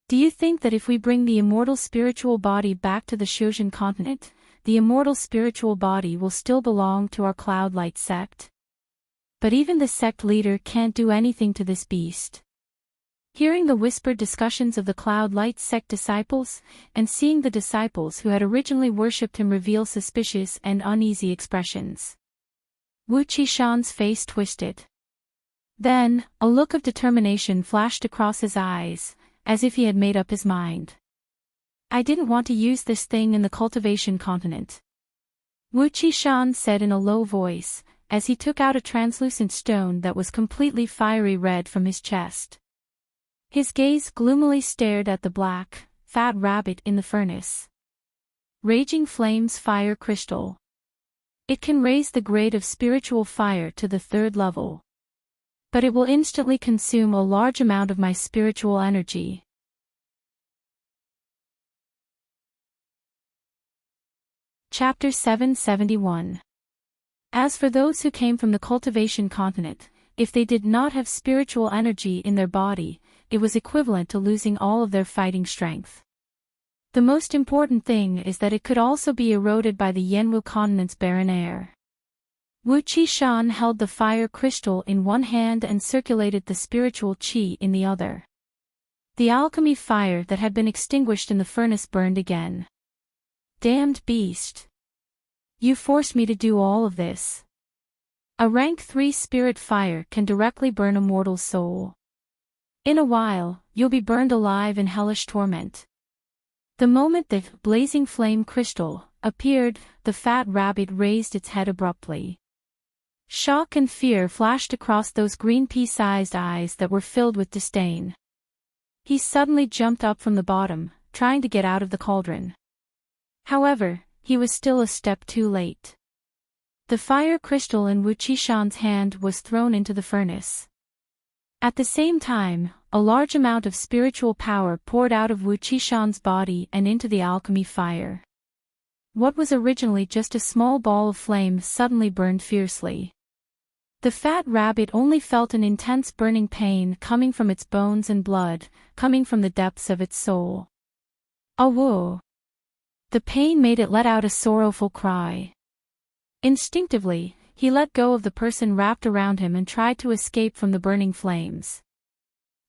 Do you think that if we bring the immortal spiritual body back to the Shojin continent, the immortal spiritual body will still belong to our Cloud Light sect? But even the sect leader can't do anything to this beast. Hearing the whispered discussions of the Cloud Light sect disciples, and seeing the disciples who had originally worshipped him reveal suspicious and uneasy expressions, Wu Qishan's face twisted. Then, a look of determination flashed across his eyes, as if he had made up his mind. I didn't want to use this thing in the cultivation continent, Wu Qishan said in a low voice, as he took out a translucent stone that was completely fiery red from his chest. His gaze gloomily stared at the black, fat rabbit in the furnace. Raging Flames Fire Crystal. It can raise the grade of spiritual fire to the 3rd level. But it will instantly consume a large amount of my spiritual energy. Chapter 771. As for those who came from the cultivation continent, if they did not have spiritual energy in their body, it was equivalent to losing all of their fighting strength. The most important thing is that it could also be eroded by the Yenwu continent's barren air. Wu Qishan held the fire crystal in one hand and circulated the spiritual qi in the other. The alchemy fire that had been extinguished in the furnace burned again. Damned beast! You forced me to do all of this. A rank 3 spirit fire can directly burn a mortal's soul. In a while, you'll be burned alive in hellish torment. The moment the blazing flame crystal appeared, the fat rabbit raised its head abruptly. Shock and fear flashed across those green pea-sized eyes that were filled with disdain. He suddenly jumped up from the bottom, trying to get out of the cauldron. However, he was still a step too late. The fire crystal in Wu Qishan's hand was thrown into the furnace. At the same time, a large amount of spiritual power poured out of Wu Qishan's body and into the alchemy fire. What was originally just a small ball of flame suddenly burned fiercely. The fat rabbit only felt an intense burning pain coming from its bones and blood, coming from the depths of its soul. Awoo! The pain made it let out a sorrowful cry. Instinctively, he let go of the person wrapped around him and tried to escape from the burning flames.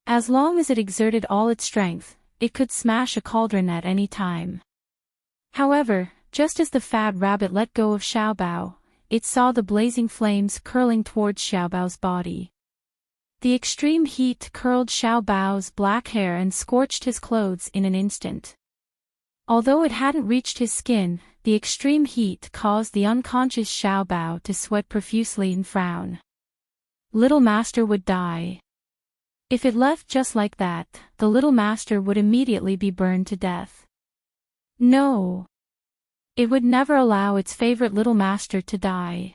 As long as it exerted all its strength, it could smash a cauldron at any time. However, just as the fat rabbit let go of Xiaobao, it saw the blazing flames curling towards Xiaobao's body. The extreme heat curled Xiaobao's black hair and scorched his clothes in an instant. Although it hadn't reached his skin, the extreme heat caused the unconscious Xiaobao to sweat profusely and frown. Little Master would die. If it left just like that, the Little Master would immediately be burned to death. No. It would never allow its favorite Little Master to die.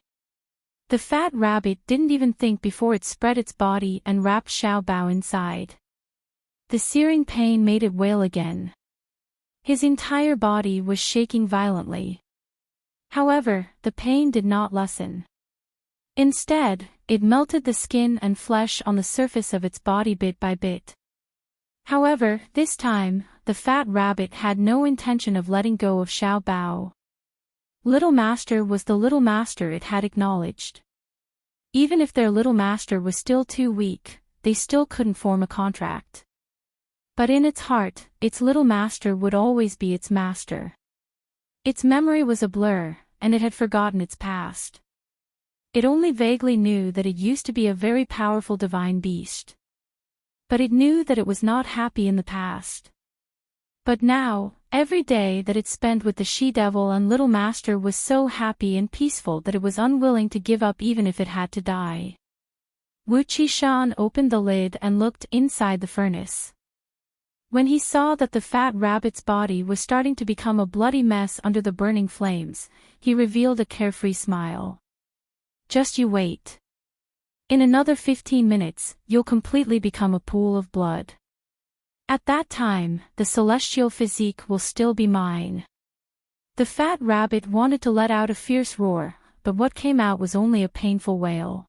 The fat rabbit didn't even think before it spread its body and wrapped Xiaobao inside. The searing pain made it wail again. His entire body was shaking violently. However, the pain did not lessen. Instead, it melted the skin and flesh on the surface of its body bit by bit. However, this time, the fat rabbit had no intention of letting go of Xiaobao. Little Master was the Little Master it had acknowledged. Even if their Little Master was still too weak, they still couldn't form a contract. But in its heart, its Little Master would always be its master. Its memory was a blur, and it had forgotten its past. It only vaguely knew that it used to be a very powerful divine beast. But it knew that it was not happy in the past. But now, every day that it spent with the she-devil and Little Master was so happy and peaceful that it was unwilling to give up even if it had to die. Wu Qishan opened the lid and looked inside the furnace. When he saw that the fat rabbit's body was starting to become a bloody mess under the burning flames, he revealed a carefree smile. Just you wait. In another 15 minutes, you'll completely become a pool of blood. At that time, the celestial physique will still be mine. The fat rabbit wanted to let out a fierce roar, but what came out was only a painful wail.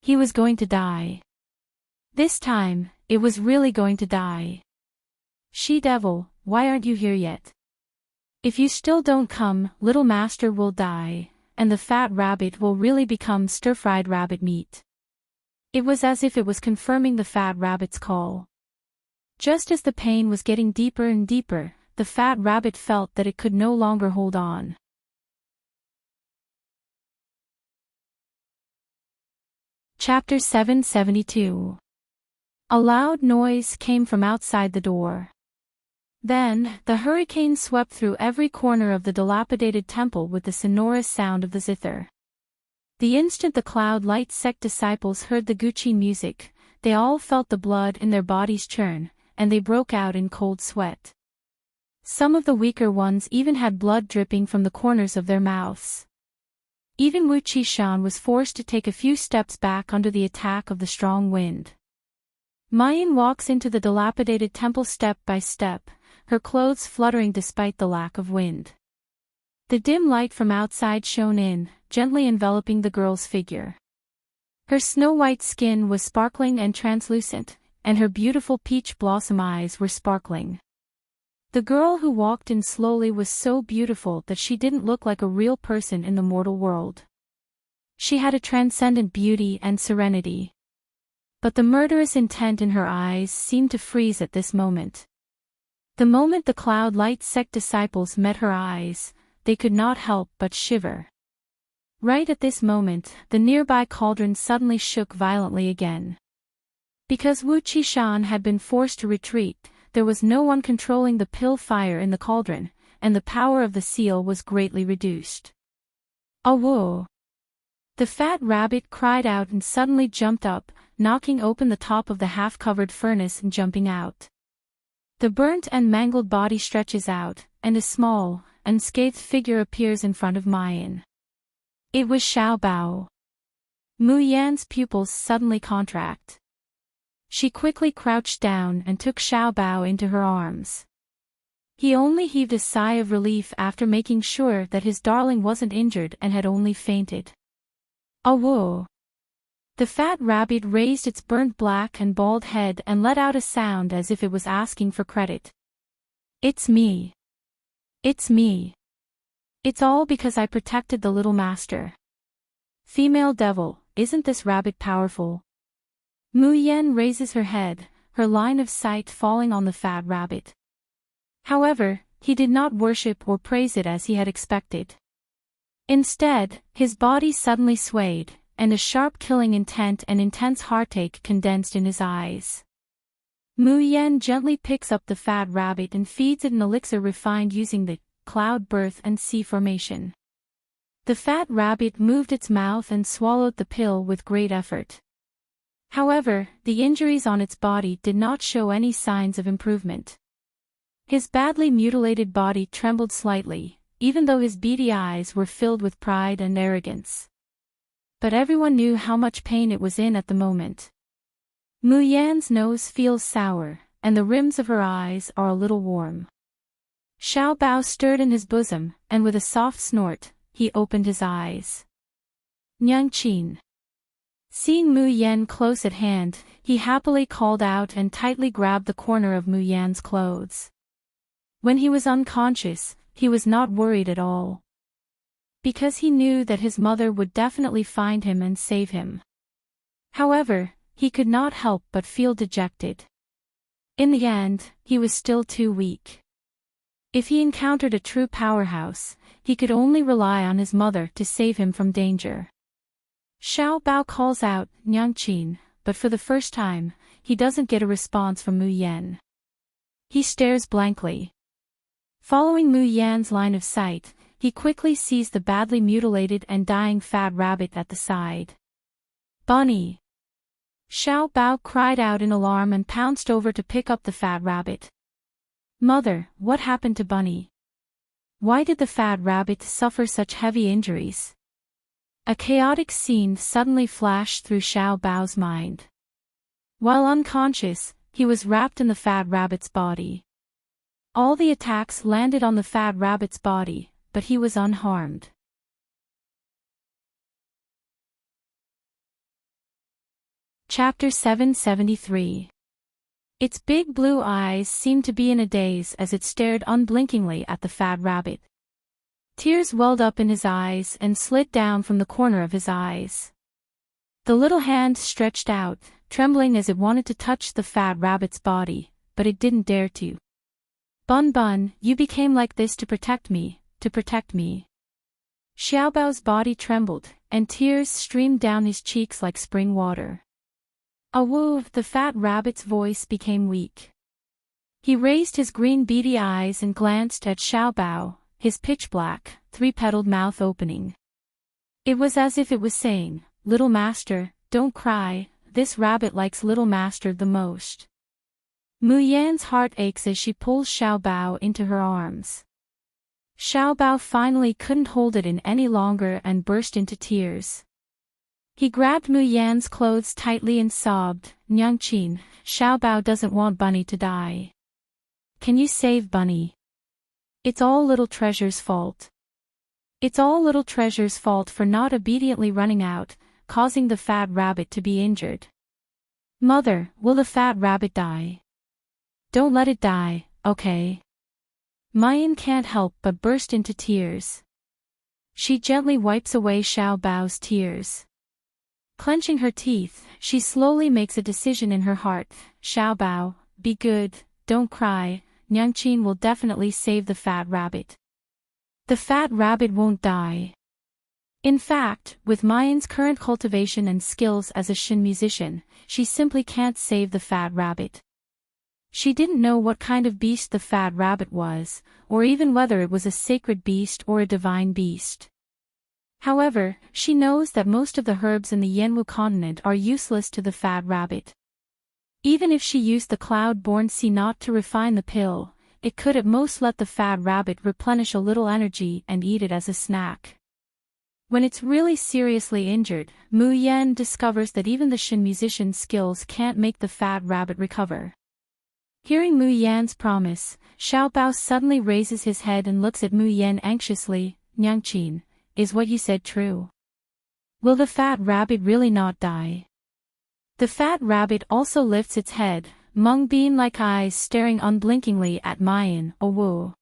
He was going to die. This time, it was really going to die. She-devil, why aren't you here yet? If you still don't come, Little Master will die, and the fat rabbit will really become stir-fried rabbit meat. It was as if it was confirming the fat rabbit's call. Just as the pain was getting deeper and deeper, the fat rabbit felt that it could no longer hold on. Chapter 772. A loud noise came from outside the door. Then, the hurricane swept through every corner of the dilapidated temple with the sonorous sound of the zither. The instant the Cloud Light sect disciples heard the Guqin music, they all felt the blood in their bodies churn, and they broke out in cold sweat. Some of the weaker ones even had blood dripping from the corners of their mouths. Even Wu Qishan was forced to take a few steps back under the attack of the strong wind. Mayan walks into the dilapidated temple step by step, her clothes fluttering despite the lack of wind. The dim light from outside shone in, gently enveloping the girl's figure. Her snow-white skin was sparkling and translucent, and her beautiful peach blossom eyes were sparkling. The girl who walked in slowly was so beautiful that she didn't look like a real person in the mortal world. She had a transcendent beauty and serenity. But the murderous intent in her eyes seemed to freeze at this moment. The moment the Cloud Light sect disciples met her eyes, they could not help but shiver. Right at this moment, the nearby cauldron suddenly shook violently again. Because Wu Qishan had been forced to retreat, there was no one controlling the pill fire in the cauldron, and the power of the seal was greatly reduced. "Awo!" The fat rabbit cried out and suddenly jumped up, knocking open the top of the half-covered furnace and jumping out. The burnt and mangled body stretches out, and a small, unscathed figure appears in front of Mayan. It was Xiaobao. Mu Yan's pupils suddenly contract. She quickly crouched down and took Xiaobao into her arms. He only heaved a sigh of relief after making sure that his darling wasn't injured and had only fainted. "Awo!" The fat rabbit raised its burnt black and bald head and let out a sound as if it was asking for credit. "It's me. It's me. It's all because I protected the Little Master. Female devil, isn't this rabbit powerful?" Mu Yan raises her head, her line of sight falling on the fat rabbit. However, he did not worship or praise it as he had expected. Instead, his body suddenly swayed, and a sharp killing intent and intense heartache condensed in his eyes. Mu Yan gently picks up the fat rabbit and feeds it an elixir refined using the cloud birth and sea formation. The fat rabbit moved its mouth and swallowed the pill with great effort. However, the injuries on its body did not show any signs of improvement. His badly mutilated body trembled slightly, even though his beady eyes were filled with pride and arrogance. But everyone knew how much pain it was in at the moment. Mu Yan's nose feels sour, and the rims of her eyes are a little warm. Xiao Bao stirred in his bosom, and with a soft snort, he opened his eyes. Nyangqin. Seeing Mu Yan close at hand, he happily called out and tightly grabbed the corner of Mu Yan's clothes. When he was unconscious, he was not worried at all. Because he knew that his mother would definitely find him and save him. However, he could not help but feel dejected. In the end, he was still too weak. If he encountered a true powerhouse, he could only rely on his mother to save him from danger. Xiao Bao calls out, Nyangqin, but for the first time, he doesn't get a response from Mu Yan. He stares blankly. Following Mu Yan's line of sight, he quickly sees the badly mutilated and dying fat rabbit at the side. Bunny! Xiao Bao cried out in alarm and pounced over to pick up the fat rabbit. Mother, what happened to Bunny? Why did the fat rabbit suffer such heavy injuries? A chaotic scene suddenly flashed through Xiao Bao's mind. While unconscious, he was wrapped in the fat rabbit's body. All the attacks landed on the fat rabbit's body, but he was unharmed. Chapter 773. Its big blue eyes seemed to be in a daze as it stared unblinkingly at the fat rabbit. Tears welled up in his eyes and slid down from the corner of his eyes. The little hand stretched out, trembling as it wanted to touch the fat rabbit's body, but it didn't dare to. Bun Bun, you became like this to protect me, to protect me. Xiao Bao's body trembled, and tears streamed down his cheeks like spring water. Awoo, the fat rabbit's voice became weak. He raised his green beady eyes and glanced at Xiao Bao, his pitch-black, three-petaled mouth opening. It was as if it was saying, Little Master, don't cry, this rabbit likes Little Master the most. Mu Yan's heart aches as she pulls Xiao Bao into her arms. Xiao Bao finally couldn't hold it in any longer and burst into tears. He grabbed Mu Yan's clothes tightly and sobbed, Nyangqin, Xiao Bao doesn't want Bunny to die. Can you save Bunny? It's all Little Treasure's fault. It's all Little Treasure's fault for not obediently running out, causing the fat rabbit to be injured. Mother, will the fat rabbit die? Don't let it die, okay? Mayan can't help but burst into tears. She gently wipes away Xiao Bao's tears. Clenching her teeth, she slowly makes a decision in her heart, Xiao Bao, be good, don't cry, Nyangqin will definitely save the fat rabbit. The fat rabbit won't die. In fact, with Mayan's current cultivation and skills as a Shin musician, she simply can't save the fat rabbit. She didn't know what kind of beast the fat rabbit was, or even whether it was a sacred beast or a divine beast. However, she knows that most of the herbs in the Yanwu continent are useless to the fat rabbit. Even if she used the cloud-born sea knot to refine the pill, it could at most let the fat rabbit replenish a little energy and eat it as a snack. When it's really seriously injured, Mu Yan discovers that even the Shin musician's skills can't make the fat rabbit recover. Hearing Mu Yan's promise, Xiao Bao suddenly raises his head and looks at Mu Yan anxiously, Nyangqin, is what you said true? Will the fat rabbit really not die? The fat rabbit also lifts its head, mung bean-like eyes staring unblinkingly at Mayan, Awoo.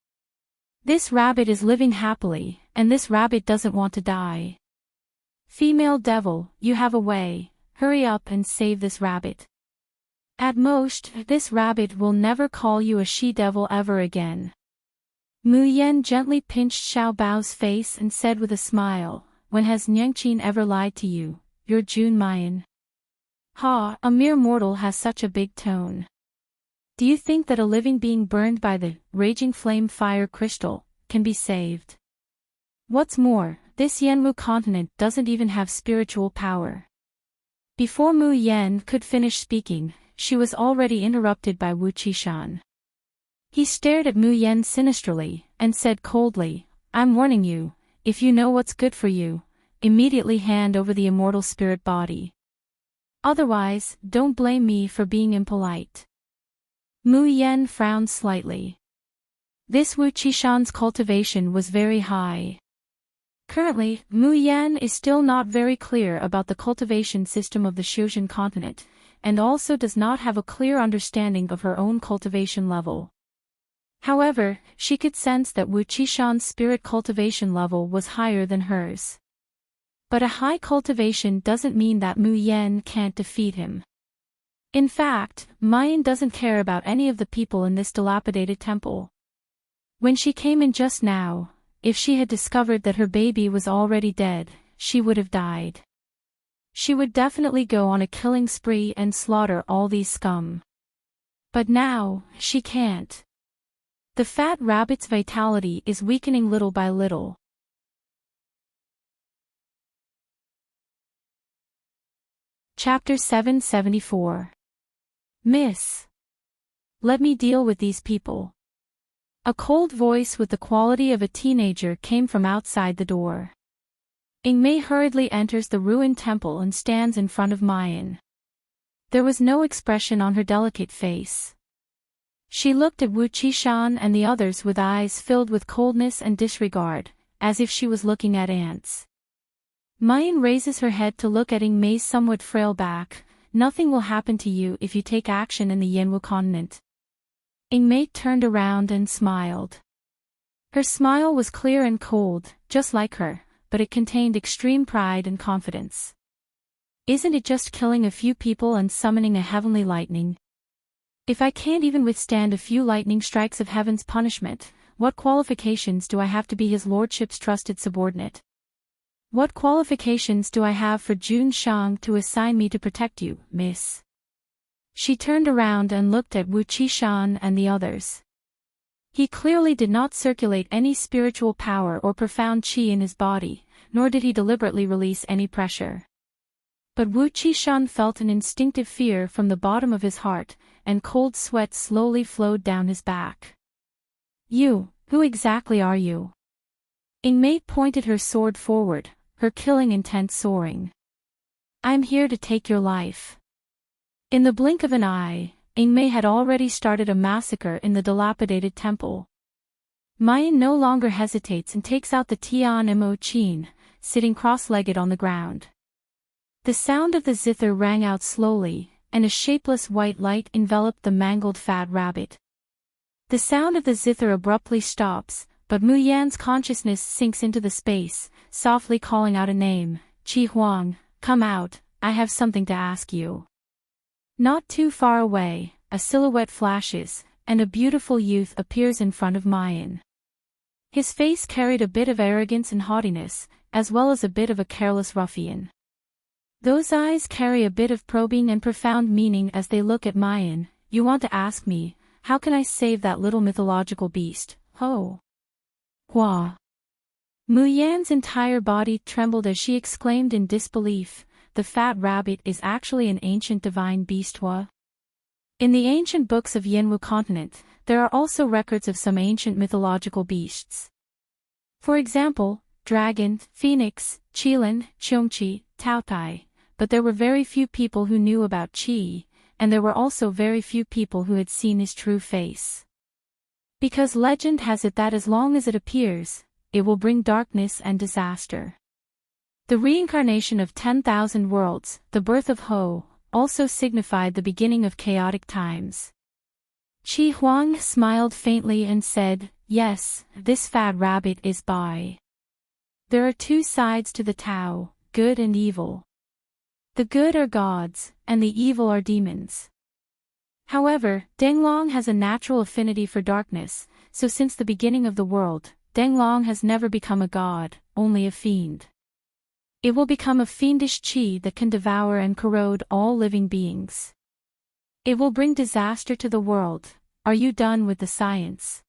This rabbit is living happily, and this rabbit doesn't want to die. Female devil, you have a way, hurry up and save this rabbit. At most, this rabbit will never call you a she-devil ever again. Mu Yen gently pinched Xiao Bao's face and said with a smile, when has Nyingqin ever lied to you, you're Jun Mayan? Ha, a mere mortal has such a big tone. Do you think that a living being burned by the raging flame fire crystal can be saved? What's more, this Yanwu continent doesn't even have spiritual power. Before Mu Yen could finish speaking, she was already interrupted by Wu Qishan. He stared at Mu Yen sinisterly, and said coldly, I'm warning you, if you know what's good for you, immediately hand over the immortal spirit body. Otherwise, don't blame me for being impolite. Mu Yen frowned slightly. This Wu Qishan's cultivation was very high. Currently, Mu Yen is still not very clear about the cultivation system of the Xiuzhen continent, and also does not have a clear understanding of her own cultivation level. However, she could sense that Wu Qishan's spirit cultivation level was higher than hers. But a high cultivation doesn't mean that Mu Yen can't defeat him. In fact, Mayan doesn't care about any of the people in this dilapidated temple. When she came in just now, if she had discovered that her baby was already dead, she would have died. She would definitely go on a killing spree and slaughter all these scum. But now, she can't. The fat rabbit's vitality is weakening little by little. Chapter 774. Miss. Let me deal with these people. A cold voice with the quality of a teenager came from outside the door. Ingmei hurriedly enters the ruined temple and stands in front of Mayan. There was no expression on her delicate face. She looked at Wu Qishan and the others with eyes filled with coldness and disregard, as if she was looking at ants. Mayan raises her head to look at Ingmei's somewhat frail back. Nothing will happen to you if you take action in the Yanwu continent. Ingmei turned around and smiled. Her smile was clear and cold, just like her, but it contained extreme pride and confidence. Isn't it just killing a few people and summoning a heavenly lightning? If I can't even withstand a few lightning strikes of heaven's punishment, what qualifications do I have to be his lordship's trusted subordinate? What qualifications do I have for Jun Shang to assign me to protect you, miss? She turned around and looked at Wu Qishan and the others. He clearly did not circulate any spiritual power or profound qi in his body, nor did he deliberately release any pressure. But Wu Qishan felt an instinctive fear from the bottom of his heart, and cold sweat slowly flowed down his back. You, who exactly are you? Ingmei pointed her sword forward, her killing intent soaring. I'm here to take your life. In the blink of an eye, Ingmei had already started a massacre in the dilapidated temple. Mayan no longer hesitates and takes out the Tian Mo Qin, sitting cross-legged on the ground. The sound of the zither rang out slowly, and a shapeless white light enveloped the mangled fat rabbit. The sound of the zither abruptly stops, but Mu Yan's consciousness sinks into the space, softly calling out a name, Qi Huang, come out, I have something to ask you. Not too far away, a silhouette flashes, and a beautiful youth appears in front of Mayan. His face carried a bit of arrogance and haughtiness, as well as a bit of a careless ruffian. Those eyes carry a bit of probing and profound meaning as they look at Mayan. You want to ask me, how can I save that little mythological beast, ho? Hua. Mu Yan's entire body trembled as she exclaimed in disbelief, the fat rabbit is actually an ancient divine beast Hua. In the ancient books of Yanwu continent, there are also records of some ancient mythological beasts. For example, dragon, phoenix, qilin, qiongqi, taotai, but there were very few people who knew about qi, and there were also very few people who had seen his true face. Because legend has it that as long as it appears, it will bring darkness and disaster. The reincarnation of 10,000 worlds, the birth of Ho, also signified the beginning of chaotic times. Qi Huang smiled faintly and said, yes, this fat rabbit is Bai. There are two sides to the Tao, good and evil. The good are gods, and the evil are demons. However, Denglong has a natural affinity for darkness, so since the beginning of the world, Denglong has never become a god, only a fiend. It will become a fiendish qi that can devour and corrode all living beings. It will bring disaster to the world. Are you done with the science?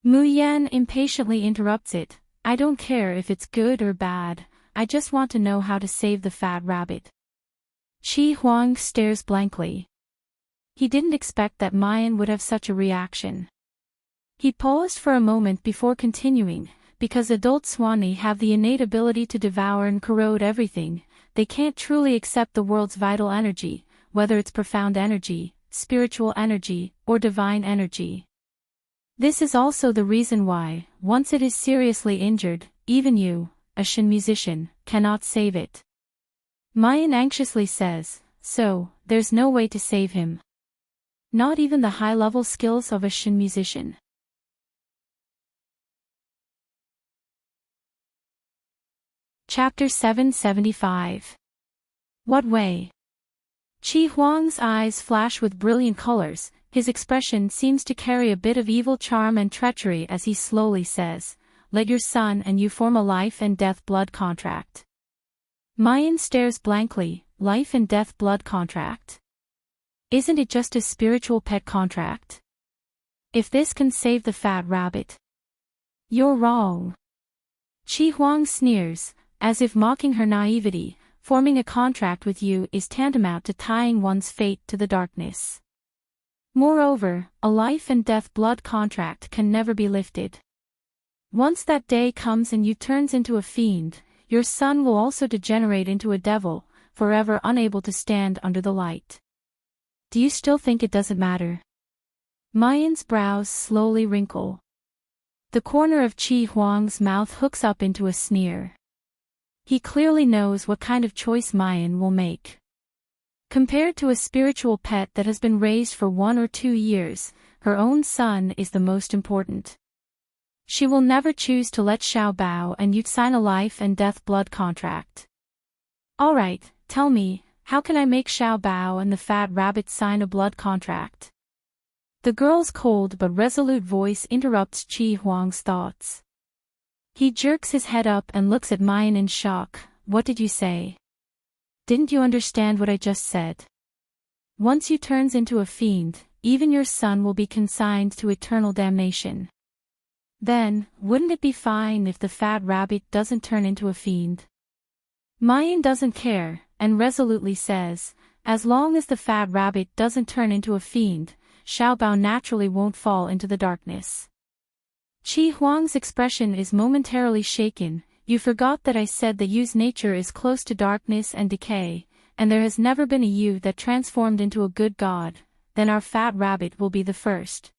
Mu Yan impatiently interrupts it. I don't care if it's good or bad, I just want to know how to save the fat rabbit. Qi Huang stares blankly. He didn't expect that Mayan would have such a reaction. He paused for a moment before continuing, because adult Swanee have the innate ability to devour and corrode everything, they can't truly accept the world's vital energy, whether it's profound energy, spiritual energy, or divine energy. This is also the reason why, once it is seriously injured, even you, a Shin musician, cannot save it. Mayan anxiously says, so, there's no way to save him. Not even the high-level skills of a Shin musician. Chapter 775. What way? Qi Huang's eyes flash with brilliant colors, his expression seems to carry a bit of evil charm and treachery as he slowly says, let your son and you form a life and death blood contract. Mayan stares blankly, life and death blood contract? Isn't it just a spiritual pet contract? If this can save the fat rabbit. You're wrong. Qi Huang sneers, as if mocking her naivety, forming a contract with you is tantamount to tying one's fate to the darkness. Moreover, a life and death blood contract can never be lifted. Once that day comes and you turns into a fiend, your son will also degenerate into a devil, forever unable to stand under the light. Do you still think it doesn't matter? Mayan's brows slowly wrinkle. The corner of Qi Huang's mouth hooks up into a sneer. He clearly knows what kind of choice Mayan will make. Compared to a spiritual pet that has been raised for 1 or 2 years, her own son is the most important. She will never choose to let Xiao Bao and you sign a life and death blood contract. Alright, tell me, how can I make Xiao Bao and the fat rabbit sign a blood contract? The girl's cold but resolute voice interrupts Qi Huang's thoughts. He jerks his head up and looks at Mayan in shock. What did you say? Didn't you understand what I just said? Once you turns into a fiend, even your son will be consigned to eternal damnation. Then, wouldn't it be fine if the fat rabbit doesn't turn into a fiend? Mayan doesn't care, and resolutely says, as long as the fat rabbit doesn't turn into a fiend, Xiao Bao naturally won't fall into the darkness. Qi Huang's expression is momentarily shaken. You forgot that I said that you's nature is close to darkness and decay, and there has never been a you that transformed into a good god, then our fat rabbit will be the first.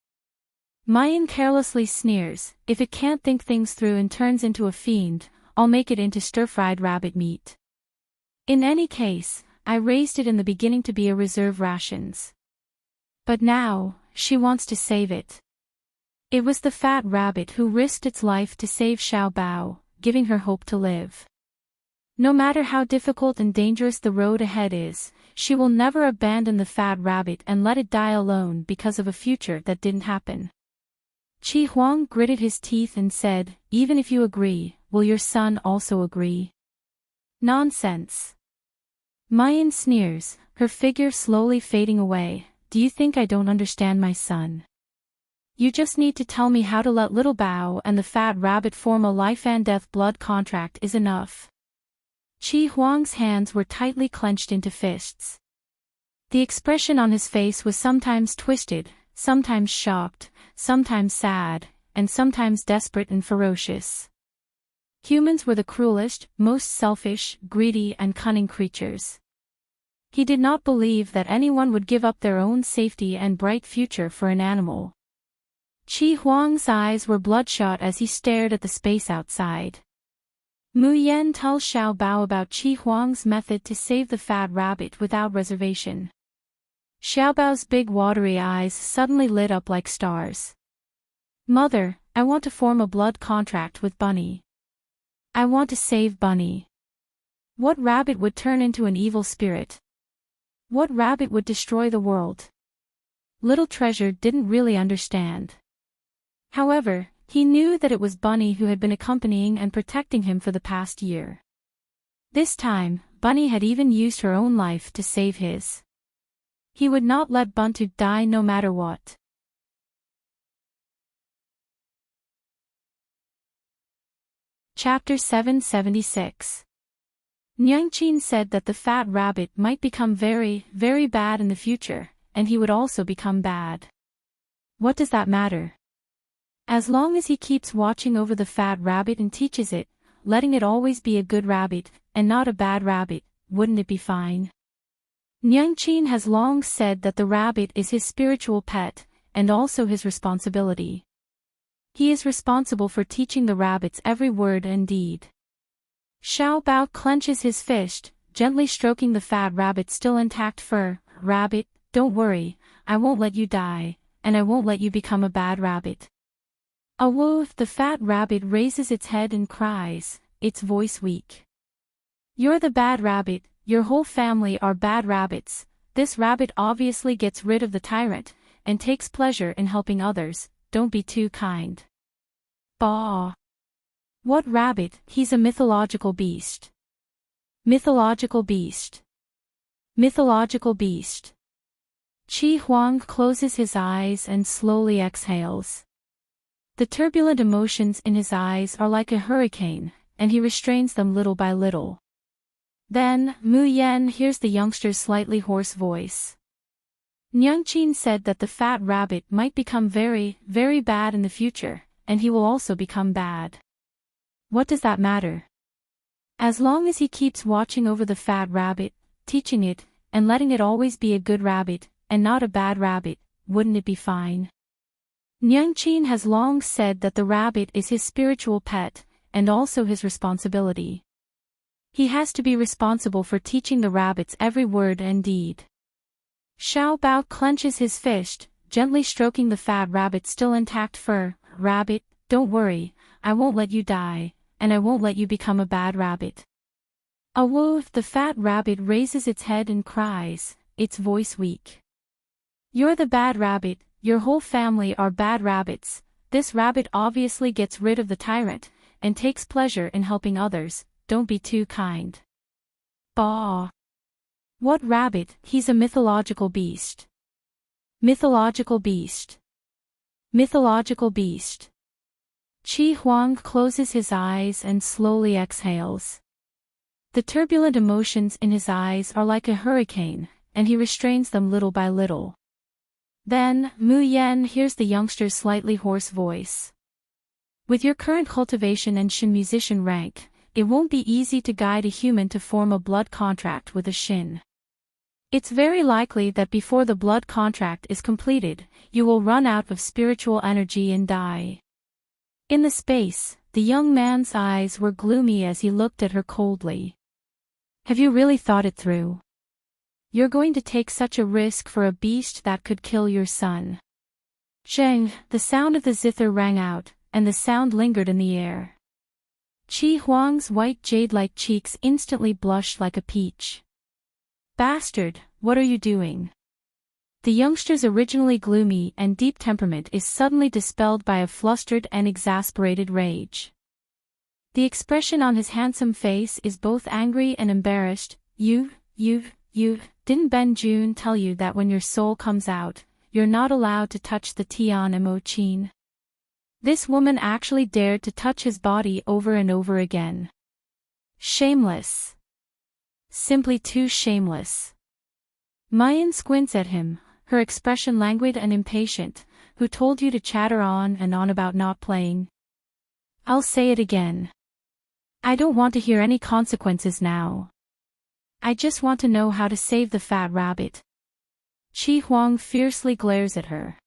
Mayan carelessly sneers, if it can't think things through and turns into a fiend, I'll make it into stir-fried rabbit meat. In any case, I raised it in the beginning to be a reserve rations. But now, she wants to save it. It was the fat rabbit who risked its life to save Xiao Bao, giving her hope to live. No matter how difficult and dangerous the road ahead is, she will never abandon the fat rabbit and let it die alone because of a future that didn't happen. Qi Huang gritted his teeth and said, even if you agree, will your son also agree? Nonsense. Mayan sneers, her figure slowly fading away. Do you think I don't understand my son? You just need to tell me how to let little Bao and the fat rabbit form a life and death blood contract is enough. Qi Huang's hands were tightly clenched into fists. The expression on his face was sometimes twisted, sometimes shocked, sometimes sad, and sometimes desperate and ferocious. Humans were the cruelest, most selfish, greedy and cunning creatures. He did not believe that anyone would give up their own safety and bright future for an animal. Qi Huang's eyes were bloodshot as he stared at the space outside. Mu Yan tells Xiao Bao about Qi Huang's method to save the fat rabbit without reservation. Xiao Bao's big watery eyes suddenly lit up like stars. Mother, I want to form a blood contract with Bunny. I want to save Bunny. What rabbit would turn into an evil spirit? What rabbit would destroy the world? Little Treasure didn't really understand. However, he knew that it was Bunny who had been accompanying and protecting him for the past year. This time, Bunny had even used her own life to save his. He would not let Buntu die no matter what. Chapter 776. Enchanting said that the fat rabbit might become very, very bad in the future, and he would also become bad. What does that matter? As long as he keeps watching over the fat rabbit and teaches it, letting it always be a good rabbit, and not a bad rabbit, wouldn't it be fine? Enchanting has long said that the rabbit is his spiritual pet, and also his responsibility. He is responsible for teaching the rabbits every word and deed. Xiao Bao clenches his fist, gently stroking the fat rabbit's still intact fur. Rabbit, don't worry, I won't let you die, and I won't let you become a bad rabbit. A wolf, the fat rabbit raises its head and cries, its voice weak. You're the bad rabbit, your whole family are bad rabbits. This rabbit obviously gets rid of the tyrant, and takes pleasure in helping others, don't be too kind. Bah! What rabbit? He's a mythological beast. Mythological beast. Mythological beast. Qi Huang closes his eyes and slowly exhales. The turbulent emotions in his eyes are like a hurricane, and he restrains them little by little. Then, Mu Yan hears the youngster's slightly hoarse voice. Enchanting said that the fat rabbit might become very, very bad in the future, and he will also become bad. What does that matter? As long as he keeps watching over the fat rabbit, teaching it, and letting it always be a good rabbit, and not a bad rabbit, wouldn't it be fine? Enchanting has long said that the rabbit is his spiritual pet, and also his responsibility. He has to be responsible for teaching the rabbits every word and deed. Xiao Bao clenches his fist, gently stroking the fat rabbit's still intact fur. Rabbit, don't worry, I won't let you die, and I won't let you become a bad rabbit. A wolf, the fat rabbit raises its head and cries, its voice weak. You're the bad rabbit, your whole family are bad rabbits. This rabbit obviously gets rid of the tyrant, and takes pleasure in helping others, don't be too kind. Bah! What rabbit? He's a mythological beast. Mythological beast. Mythological beast. Qi Huang closes his eyes and slowly exhales. The turbulent emotions in his eyes are like a hurricane, and he restrains them little by little. Then, Mu Yan hears the youngster's slightly hoarse voice. With your current cultivation and Shin musician rank, it won't be easy to guide a human to form a blood contract with a Shin. It's very likely that before the blood contract is completed, you will run out of spiritual energy and die. In the space, the young man's eyes were gloomy as he looked at her coldly. Have you really thought it through? You're going to take such a risk for a beast that could kill your son. Zheng, the sound of the zither rang out, and the sound lingered in the air. Qi Huang's white jade-like cheeks instantly blushed like a peach. Bastard, what are you doing? The youngster's originally gloomy and deep temperament is suddenly dispelled by a flustered and exasperated rage. The expression on his handsome face is both angry and embarrassed. You, didn't Ben Jun tell you that when your soul comes out, you're not allowed to touch the Tian Mo Qin? This woman actually dared to touch his body over and over again. Shameless. Simply too shameless. Mayan squints at him, her expression languid and impatient. Who told you to chatter on and on about not playing? I'll say it again. I don't want to hear any consequences now. I just want to know how to save the fat rabbit. Qi Huang fiercely glares at her.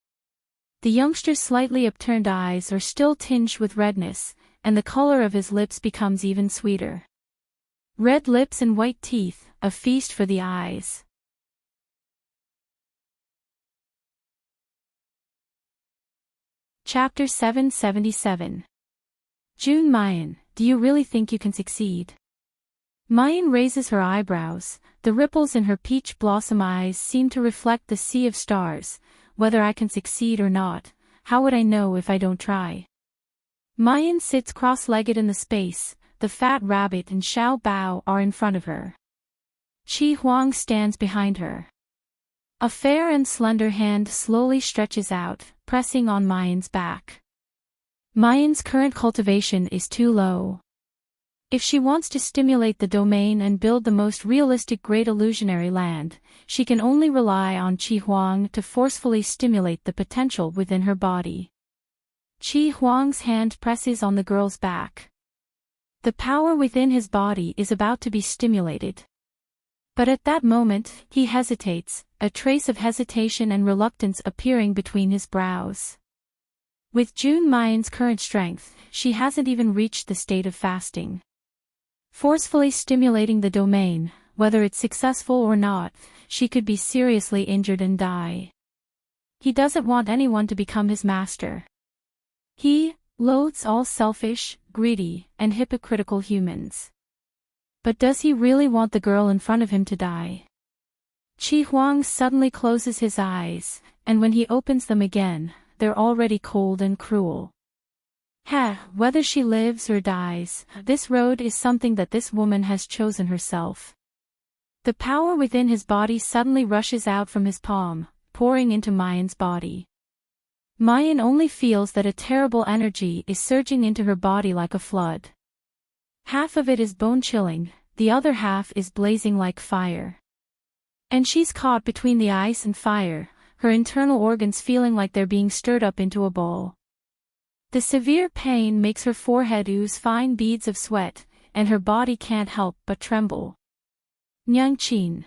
The youngster's slightly upturned eyes are still tinged with redness, and the color of his lips becomes even sweeter. Red lips and white teeth, a feast for the eyes. Chapter 777. June Mayan, do you really think you can succeed? Mayan raises her eyebrows, the ripples in her peach blossom eyes seem to reflect the sea of stars, whether I can succeed or not. How would I know if I don't try? Mayan sits cross-legged in the space, the fat rabbit and Xiao Bao are in front of her. Qi Huang stands behind her. A fair and slender hand slowly stretches out, pressing on Mayan's back. Mayan's current cultivation is too low. If she wants to stimulate the domain and build the most realistic great illusionary land, she can only rely on Qi Huang to forcefully stimulate the potential within her body. Qi Huang's hand presses on the girl's back. The power within his body is about to be stimulated. But at that moment, he hesitates, a trace of hesitation and reluctance appearing between his brows. With June Mayan's current strength, she hasn't even reached the state of fasting. Forcefully stimulating the domain, whether it's successful or not, she could be seriously injured and die. He doesn't want anyone to become his master. He loathes all selfish, greedy, and hypocritical humans. But does he really want the girl in front of him to die? Qi Huang suddenly closes his eyes, and when he opens them again, they're already cold and cruel. Whether she lives or dies, this road is something that this woman has chosen herself. The power within his body suddenly rushes out from his palm, pouring into Mayan's body. Mayan only feels that a terrible energy is surging into her body like a flood. Half of it is bone-chilling, the other half is blazing like fire. And she's caught between the ice and fire, her internal organs feeling like they're being stirred up into a ball. The severe pain makes her forehead ooze fine beads of sweat, and her body can't help but tremble. Nyangqin.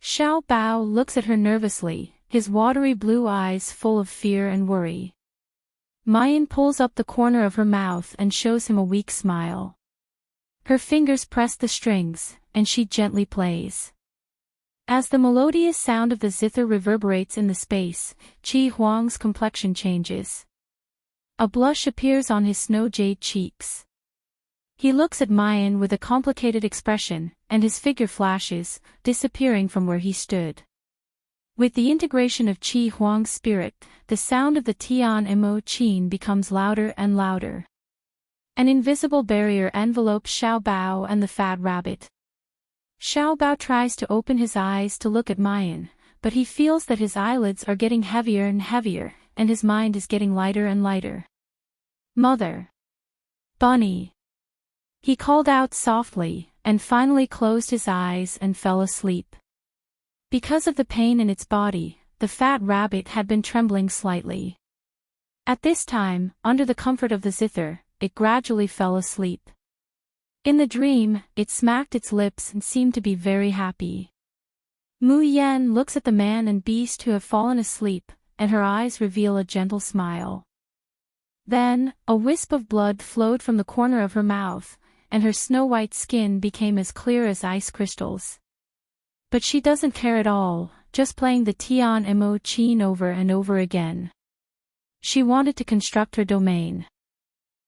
Xiao Bao looks at her nervously, his watery blue eyes full of fear and worry. Mayan pulls up the corner of her mouth and shows him a weak smile. Her fingers press the strings, and she gently plays. As the melodious sound of the zither reverberates in the space, Qi Huang's complexion changes. A blush appears on his snow-jade cheeks. He looks at Mayan with a complicated expression, and his figure flashes, disappearing from where he stood. With the integration of Qi Huang's spirit, the sound of the Tian Mo Qin becomes louder and louder. An invisible barrier envelopes Xiao Bao and the fat rabbit. Xiao Bao tries to open his eyes to look at Mayan, but he feels that his eyelids are getting heavier and heavier, and his mind is getting lighter and lighter. Mother. Bunny. He called out softly, and finally closed his eyes and fell asleep. Because of the pain in its body, the fat rabbit had been trembling slightly. At this time, under the comfort of the zither, it gradually fell asleep. In the dream, it smacked its lips and seemed to be very happy. Mu Yan looks at the man and beast who have fallen asleep, and her eyes reveal a gentle smile. Then, a wisp of blood flowed from the corner of her mouth, and her snow-white skin became as clear as ice crystals. But she doesn't care at all, just playing the Tian Mo Qin over and over again. She wanted to construct her domain.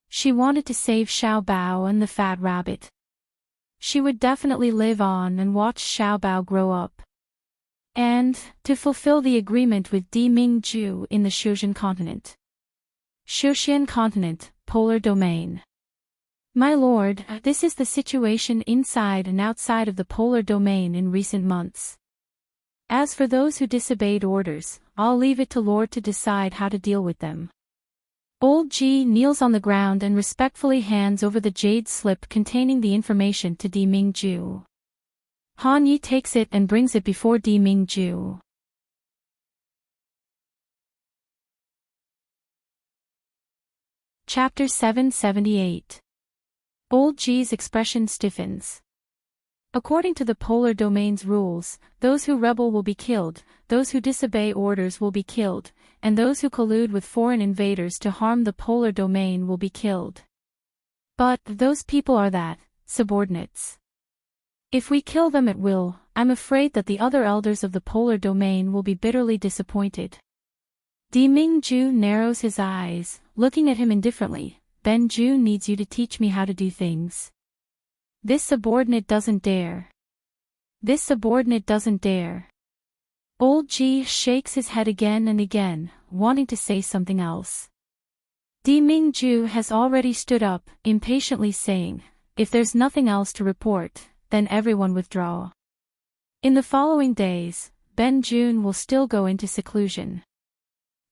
She wanted to save Xiao Bao and the fat rabbit. She would definitely live on and watch Xiao Bao grow up. And, to fulfill the agreement with Di Mingju in the Shushan continent. Shushan continent, polar domain. My lord, this is the situation inside and outside of the polar domain in recent months. As for those who disobeyed orders, I'll leave it to Lord to decide how to deal with them. Old Ji kneels on the ground and respectfully hands over the jade slip containing the information to Di Mingju. Han Yi takes it and brings it before Di Mingju. Chapter 778. Old Ji's expression stiffens. According to the polar domain's rules, those who rebel will be killed, those who disobey orders will be killed, and those who collude with foreign invaders to harm the polar domain will be killed. But those people are that, subordinates. If we kill them at will, I'm afraid that the other elders of the polar domain will be bitterly disappointed. Di Mingju narrows his eyes, looking at him indifferently. Benju needs you to teach me how to do things. This subordinate doesn't dare. This subordinate doesn't dare. Old G shakes his head again and again, wanting to say something else. Di Mingju has already stood up, impatiently saying, "If there's nothing else to report, then everyone withdraw." In the following days, Ben Jun will still go into seclusion.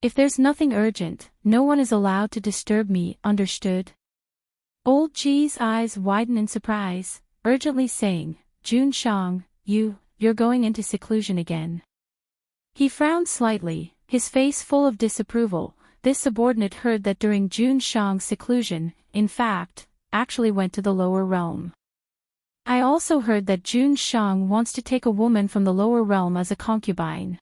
If there's nothing urgent, no one is allowed to disturb me, understood? Old G's eyes widen in surprise, urgently saying, "Jun Shang, you're going into seclusion again." He frowned slightly, his face full of disapproval. This subordinate heard that during Jun Shang's seclusion, in fact, actually went to the lower realm. I also heard that Jun Shang wants to take a woman from the lower realm as a concubine.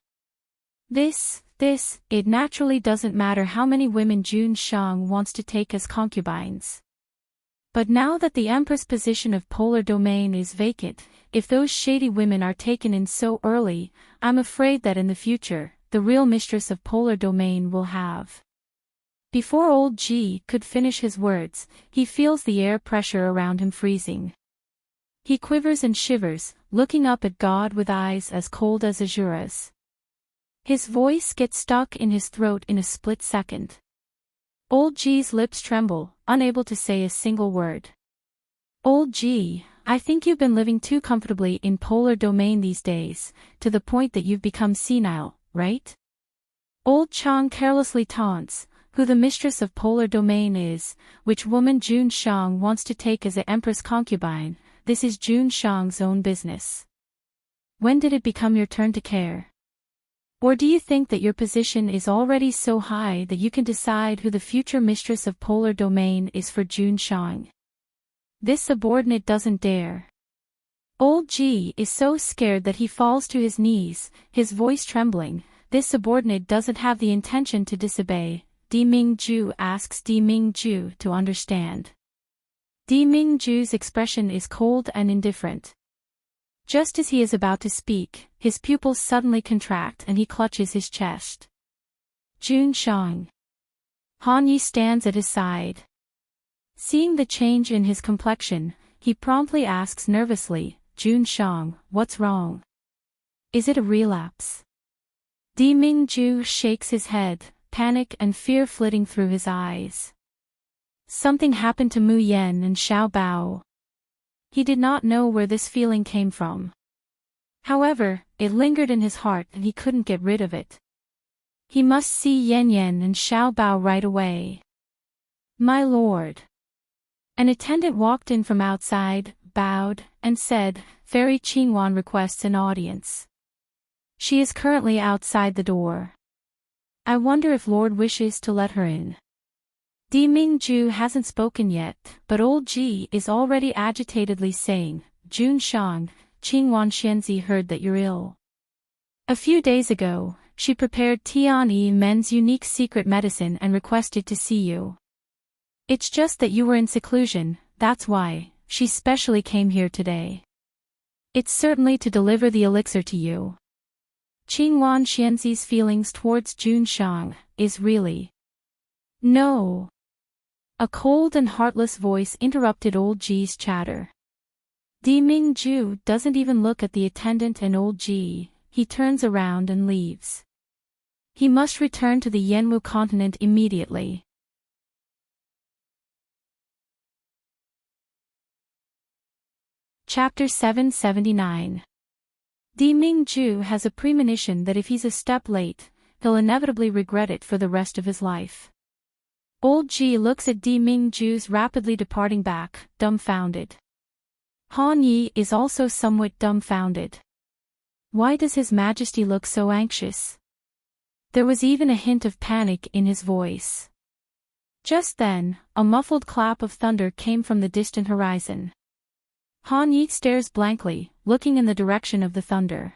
It naturally doesn't matter how many women Jun Shang wants to take as concubines. But now that the Empress position of Polar Domain is vacant, if those shady women are taken in so early, I'm afraid that in the future, the real mistress of Polar Domain will have. Before old G could finish his words, he feels the air pressure around him freezing. He quivers and shivers, looking up at God with eyes as cold as Azura's. His voice gets stuck in his throat in a split second. Old G's lips tremble, unable to say a single word. Old G, I think you've been living too comfortably in Polar Domain these days, to the point that you've become senile, right? Old Chang carelessly taunts, who the mistress of Polar Domain is, which woman Jun Shang wants to take as an empress concubine, this is Jun Shang's own business. When did it become your turn to care? Or do you think that your position is already so high that you can decide who the future mistress of Polar Domain is for Jun Shang? This subordinate doesn't dare. Old G is so scared that he falls to his knees, his voice trembling. This subordinate doesn't have the intention to disobey. Di Mingju asks Di Mingju to understand. Di Mingju's expression is cold and indifferent. Just as he is about to speak, his pupils suddenly contract and he clutches his chest. Jun Shang. Han Yi stands at his side. Seeing the change in his complexion, he promptly asks nervously, "Jun Shang, what's wrong? Is it a relapse?" Di Mingju shakes his head, panic and fear flitting through his eyes. Something happened to Mu Yen and Xiao Bao. He did not know where this feeling came from. However, it lingered in his heart and he couldn't get rid of it. He must see Yan Yan and Xiao Bao right away. "My lord." An attendant walked in from outside, bowed, and said, "Fairy Qingwan requests an audience. She is currently outside the door. I wonder if Lord wishes to let her in." Di Mingju hasn't spoken yet, but old Ji is already agitatedly saying, "Jun Shang, Qingwan Xianzi heard that you're ill. A few days ago, she prepared Tian Yi Men's unique secret medicine and requested to see you. It's just that you were in seclusion, that's why, she specially came here today. It's certainly to deliver the elixir to you." Qingwan Xianzi's feelings towards Jun Shang is really... No. A cold and heartless voice interrupted old Ji's chatter. Di Mingju doesn't even look at the attendant and old Ji, he turns around and leaves. He must return to the Yanwu continent immediately. Chapter 779. Di Mingju has a premonition that if he's a step late, he'll inevitably regret it for the rest of his life. Old Ji looks at Di Mingju's rapidly departing back, dumbfounded. Han Yi is also somewhat dumbfounded. Why does His Majesty look so anxious? There was even a hint of panic in his voice. Just then, a muffled clap of thunder came from the distant horizon. Han Yi stares blankly, looking in the direction of the thunder.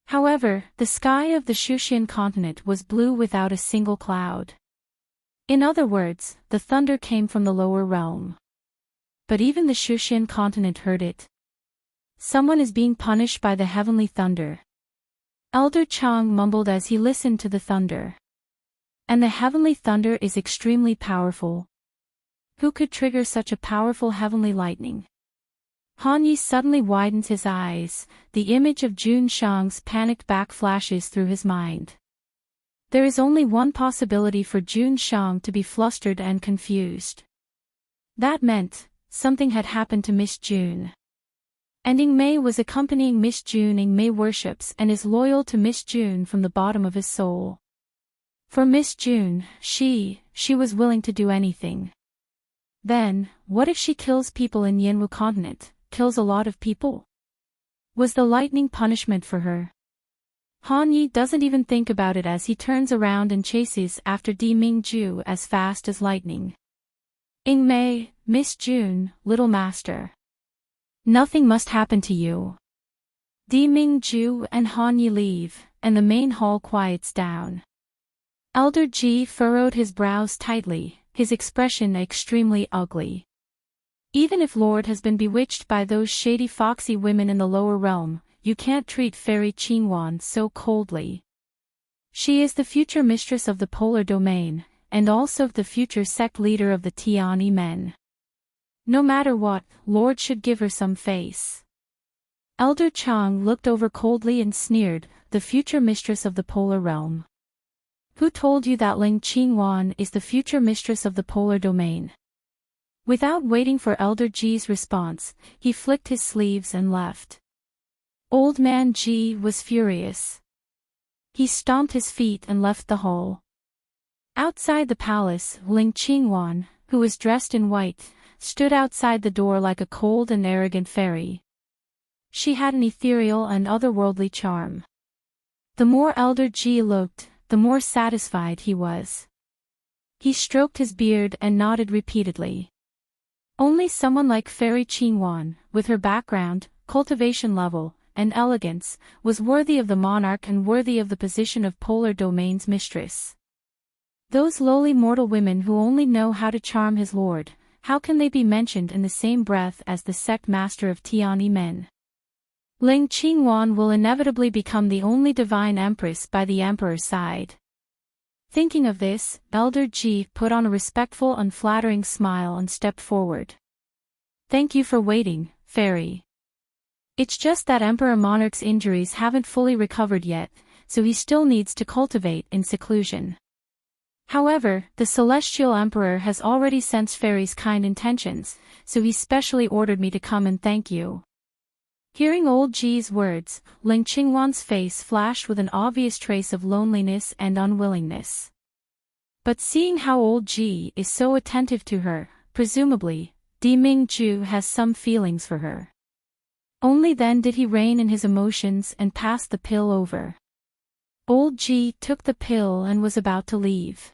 However, the sky of the Shushan continent was blue without a single cloud. In other words, the thunder came from the lower realm. But even the Shushan continent heard it. Someone is being punished by the heavenly thunder. Elder Chang mumbled as he listened to the thunder. And the heavenly thunder is extremely powerful. Who could trigger such a powerful heavenly lightning? Han Yi suddenly widens his eyes, the image of Jun Shang's panicked back flashes through his mind. There is only one possibility for Jun Shang to be flustered and confused. That meant, something had happened to Miss June. And Ing Mei was accompanying Miss June. Ing Mei worships and is loyal to Miss June from the bottom of his soul. For Miss June, she was willing to do anything. Then, what if she kills people in Yanwu continent, kills a lot of people? Was the lightning punishment for her? Han Yi doesn't even think about it as he turns around and chases after Di Mingju as fast as lightning. Ing Mei, Miss June, little master. Nothing must happen to you. Di Mingju and Han Yi leave, and the main hall quiets down. Elder Ji furrowed his brows tightly, his expression extremely ugly. Even if Lord has been bewitched by those shady foxy women in the lower realm, you can't treat Fairy Qingwan so coldly. She is the future mistress of the polar domain, and also the future sect leader of the Tiani men. No matter what, Lord should give her some face. Elder Chang looked over coldly and sneered, the future mistress of the polar realm. Who told you that Ling Qingwan is the future mistress of the polar domain? Without waiting for Elder Ji's response, he flicked his sleeves and left. Old man Ji was furious. He stomped his feet and left the hall. Outside the palace, Ling Qingwan, who was dressed in white, stood outside the door like a cold and arrogant fairy. She had an ethereal and otherworldly charm. The more Elder Ji looked, the more satisfied he was. He stroked his beard and nodded repeatedly. Only someone like Fairy Qingwan, with her background, cultivation level, and elegance, was worthy of the monarch and worthy of the position of polar domain's mistress. Those lowly mortal women who only know how to charm his lord, how can they be mentioned in the same breath as the sect master of Tiani men? Ling Qingwan will inevitably become the only divine empress by the emperor's side. Thinking of this, Elder Ji put on a respectful and flattering smile and stepped forward. Thank you for waiting, Fairy. It's just that Emperor Monarch's injuries haven't fully recovered yet, so he still needs to cultivate in seclusion. However, the Celestial Emperor has already sensed Fairy's kind intentions, so he specially ordered me to come and thank you. Hearing old Ji's words, Ling Qingwan's face flashed with an obvious trace of loneliness and unwillingness. But seeing how old Ji is so attentive to her, presumably, Di Mingju has some feelings for her. Only then did he rein in his emotions and pass the pill over. Old Ji took the pill and was about to leave.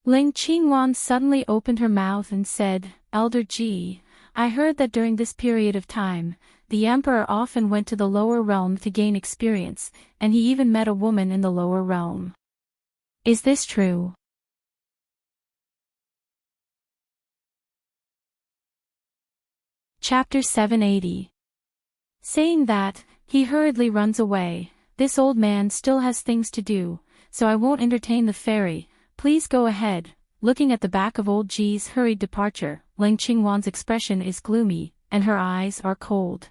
Ling Qingwan suddenly opened her mouth and said, Elder Ji, I heard that during this period of time, the emperor often went to the lower realm to gain experience, and he even met a woman in the lower realm. Is this true? Chapter 780. Saying that, he hurriedly runs away. This old man still has things to do, so I won't entertain the fairy. Please go ahead. Looking at the back of old Ji's hurried departure, Ling Qingwan's expression is gloomy, and her eyes are cold.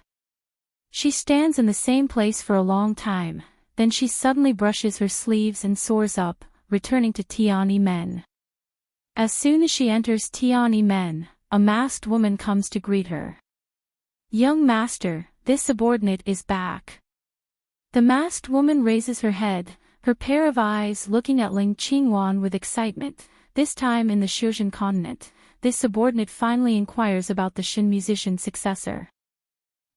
She stands in the same place for a long time, then she suddenly brushes her sleeves and soars up, returning to Tiani men. As soon as she enters Tiani men, a masked woman comes to greet her. Young master, this subordinate is back. The masked woman raises her head, her pair of eyes looking at Ling Qingwan with excitement. This time in the Shuzhen continent, this subordinate finally inquires about the Shin musician's successor.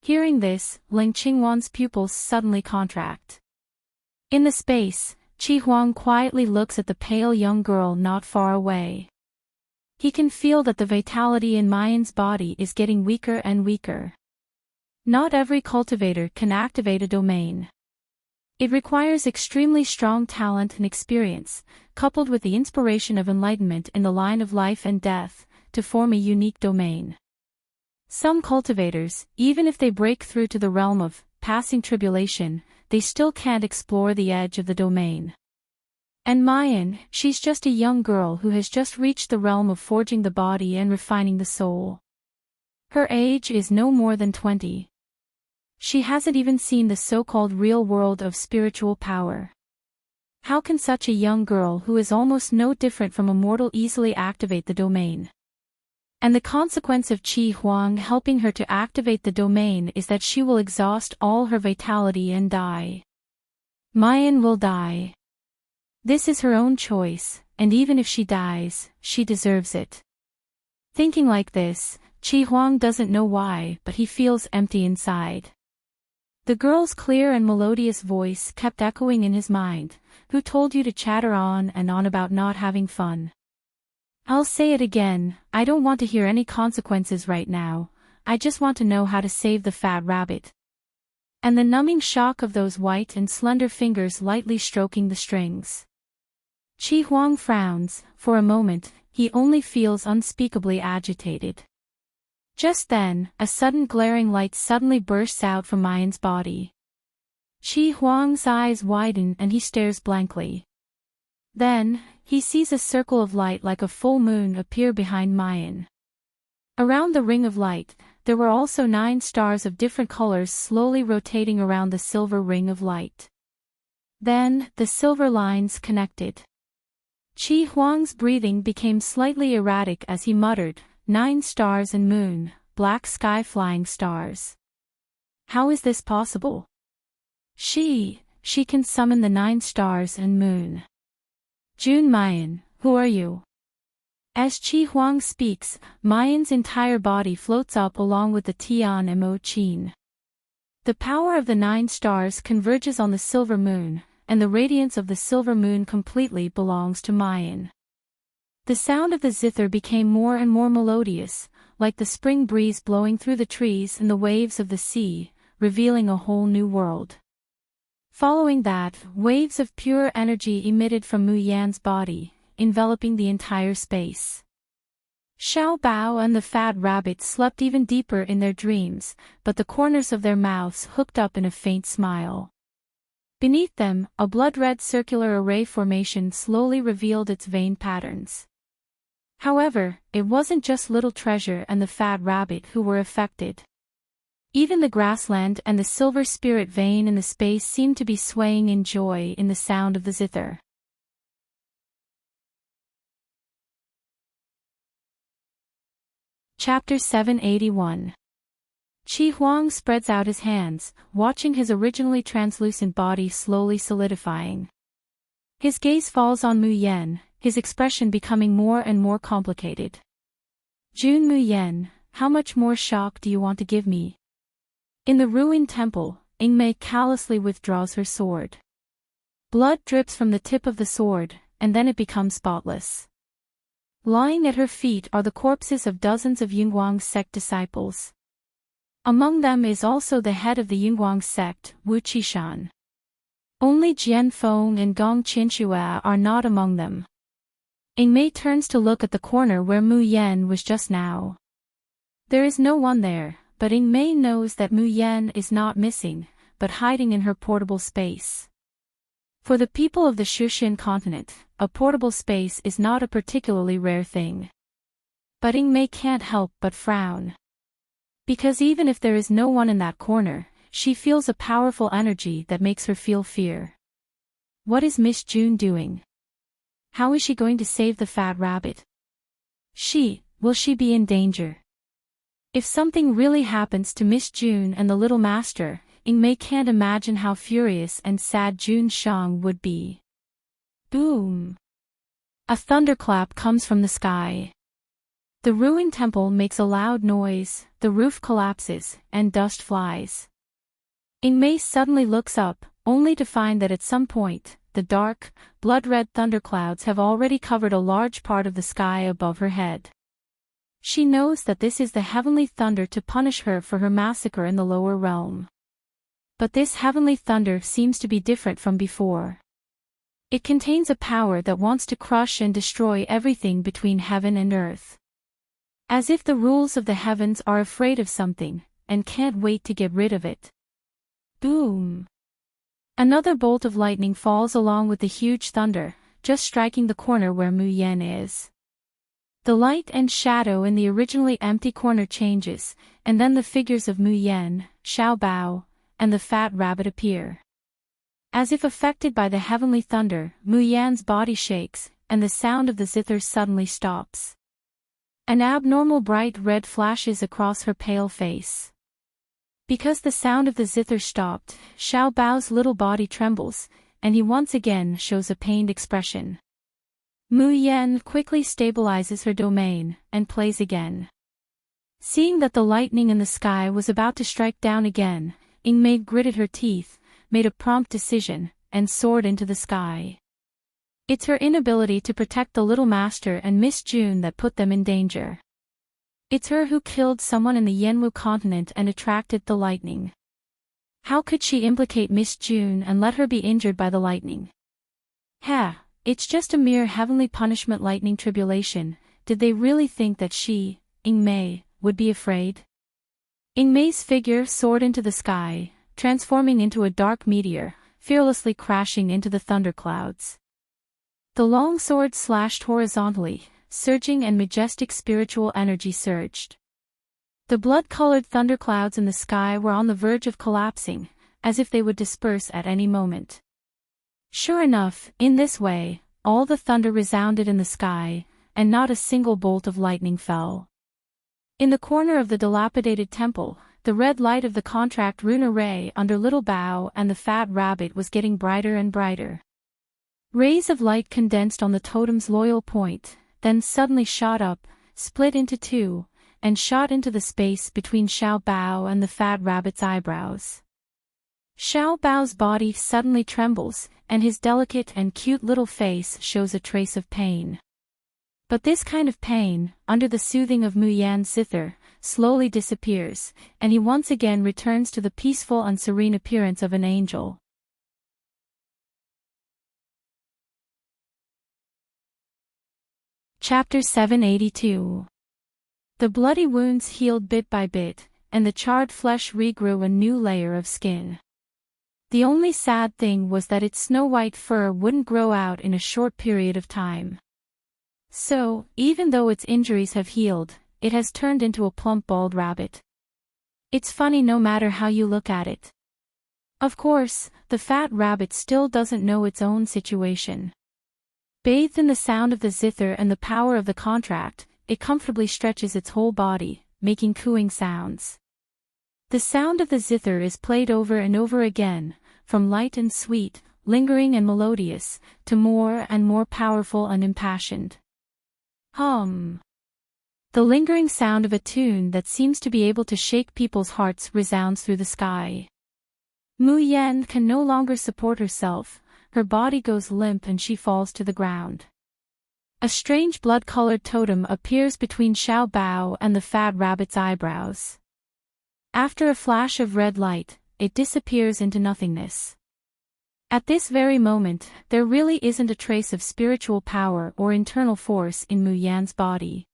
Hearing this, Ling Qingwan's pupils suddenly contract. In the space, Qi Huang quietly looks at the pale young girl not far away. He can feel that the vitality in Mayan's body is getting weaker and weaker. Not every cultivator can activate a domain. It requires extremely strong talent and experience, coupled with the inspiration of enlightenment in the line of life and death, to form a unique domain. Some cultivators, even if they break through to the realm of passing tribulation, they still can't explore the edge of the domain. And Mayan, she's just a young girl who has just reached the realm of forging the body and refining the soul. Her age is no more than 20. She hasn't even seen the so-called real world of spiritual power. How can such a young girl who is almost no different from a mortal easily activate the domain? And the consequence of Qi Huang helping her to activate the domain is that she will exhaust all her vitality and die. Mayan will die. This is her own choice, and even if she dies, she deserves it. Thinking like this, Qi Huang doesn't know why, but he feels empty inside. The girl's clear and melodious voice kept echoing in his mind. Who told you to chatter on and on about not having fun? I'll say it again, I don't want to hear any consequences right now, I just want to know how to save the fat rabbit. And the numbing shock of those white and slender fingers lightly stroking the strings. Qi Huang frowns. For a moment, he only feels unspeakably agitated. Just then, a sudden glaring light suddenly bursts out from Mayan's body. Qi Huang's eyes widen and he stares blankly. Then, he sees a circle of light like a full moon appear behind Mayan. Around the ring of light, there were also 9 stars of different colors slowly rotating around the silver ring of light. Then, the silver lines connected. Qi Huang's breathing became slightly erratic as he muttered, 9 stars and moon, black sky flying stars. How is this possible? She can summon the 9 stars and moon. Jun Mayan, who are you? As Qi Huang speaks, Mayan's entire body floats up along with the Tian Mo Qin. The power of the 9 stars converges on the silver moon, and the radiance of the silver moon completely belongs to Mayan. The sound of the zither became more and more melodious, like the spring breeze blowing through the trees and the waves of the sea, revealing a whole new world. Following that, waves of pure energy emitted from Mu Yan's body, enveloping the entire space. Xiao Bao and the fat rabbit slept even deeper in their dreams, but the corners of their mouths hooked up in a faint smile. Beneath them, a blood-red circular array formation slowly revealed its vein patterns. However, it wasn't just Little Treasure and the fat rabbit who were affected. Even the grassland and the silver spirit vein in the space seemed to be swaying in joy in the sound of the zither. Chapter 781. Qi Huang spreads out his hands, watching his originally translucent body slowly solidifying. His gaze falls on Mu Yan, his expression becoming more and more complicated. Jun Mu Yan, how much more shock do you want to give me? In the ruined temple, Yingmei callously withdraws her sword. Blood drips from the tip of the sword, and then it becomes spotless. Lying at her feet are the corpses of dozens of Yunguang sect disciples. Among them is also the head of the Yunguang sect, Wu Qishan. Only Jian Feng and Gong Qinshua are not among them. Yingmei turns to look at the corner where Mu Yan was just now. There is no one there, but Yingmei knows that Mu Yan is not missing, but hiding in her portable space. For the people of the Shushan continent, a portable space is not a particularly rare thing. But Yingmei can't help but frown. Because even if there is no one in that corner, she feels a powerful energy that makes her feel fear. What is Miss June doing? How is she going to save the fat rabbit? Will she be in danger? If something really happens to Miss June and the little master, Yingmei can't imagine how furious and sad Jun Shang would be. Boom! A thunderclap comes from the sky. The ruined temple makes a loud noise, the roof collapses, and dust flies. Yingmei suddenly looks up, only to find that at some point, the dark, blood-red thunderclouds have already covered a large part of the sky above her head. She knows that this is the heavenly thunder to punish her for her massacre in the lower realm. But this heavenly thunder seems to be different from before. It contains a power that wants to crush and destroy everything between heaven and earth. As if the rules of the heavens are afraid of something, and can't wait to get rid of it. Boom! Another bolt of lightning falls along with the huge thunder, just striking the corner where Mu Yan is. The light and shadow in the originally empty corner changes, and then the figures of Mu Yan, Xiao Bao, and the fat rabbit appear. As if affected by the heavenly thunder, Mu Yan's body shakes, and the sound of the zither suddenly stops. An abnormal bright red flashes across her pale face. Because the sound of the zither stopped, Xiao Bao's little body trembles, and he once again shows a pained expression. Mu Yan quickly stabilizes her domain, and plays again. Seeing that the lightning in the sky was about to strike down again, Ingmei gritted her teeth, made a prompt decision, and soared into the sky. It's her inability to protect the little master and Miss June that put them in danger. It's her who killed someone in the Yenwu continent and attracted the lightning. How could she implicate Miss June and let her be injured by the lightning? It's just a mere heavenly punishment lightning tribulation. Did they really think that she, Ingmei, would be afraid? Ingmei's figure soared into the sky, transforming into a dark meteor, fearlessly crashing into the thunderclouds. The long sword slashed horizontally, surging and majestic spiritual energy surged. The blood-colored thunderclouds in the sky were on the verge of collapsing, as if they would disperse at any moment. Sure enough, in this way, all the thunder resounded in the sky, and not a single bolt of lightning fell. In the corner of the dilapidated temple, the red light of the contract rune array under Little Bao and the fat rabbit was getting brighter and brighter. Rays of light condensed on the totem's loyal point, then suddenly shot up, split into two, and shot into the space between Xiao Bao and the fat rabbit's eyebrows. Xiao Bao's body suddenly trembles, and his delicate and cute little face shows a trace of pain. But this kind of pain, under the soothing of Mu Yan's zither, slowly disappears, and he once again returns to the peaceful and serene appearance of an angel. Chapter 782. The bloody wounds healed bit by bit, and the charred flesh regrew a new layer of skin. The only sad thing was that its snow-white fur wouldn't grow out in a short period of time. So, even though its injuries have healed, it has turned into a plump bald rabbit. It's funny no matter how you look at it. Of course, the fat rabbit still doesn't know its own situation. Bathed in the sound of the zither and the power of the contract, it comfortably stretches its whole body, making cooing sounds. The sound of the zither is played over and over again, from light and sweet, lingering and melodious, to more and more powerful and impassioned. Hum. The lingering sound of a tune that seems to be able to shake people's hearts resounds through the sky. Mu Yan can no longer support herself, her body goes limp and she falls to the ground. A strange blood-colored totem appears between Xiao Bao and the fat rabbit's eyebrows. After a flash of red light, it disappears into nothingness. At this very moment, there really isn't a trace of spiritual power or internal force in Mu Yan's body.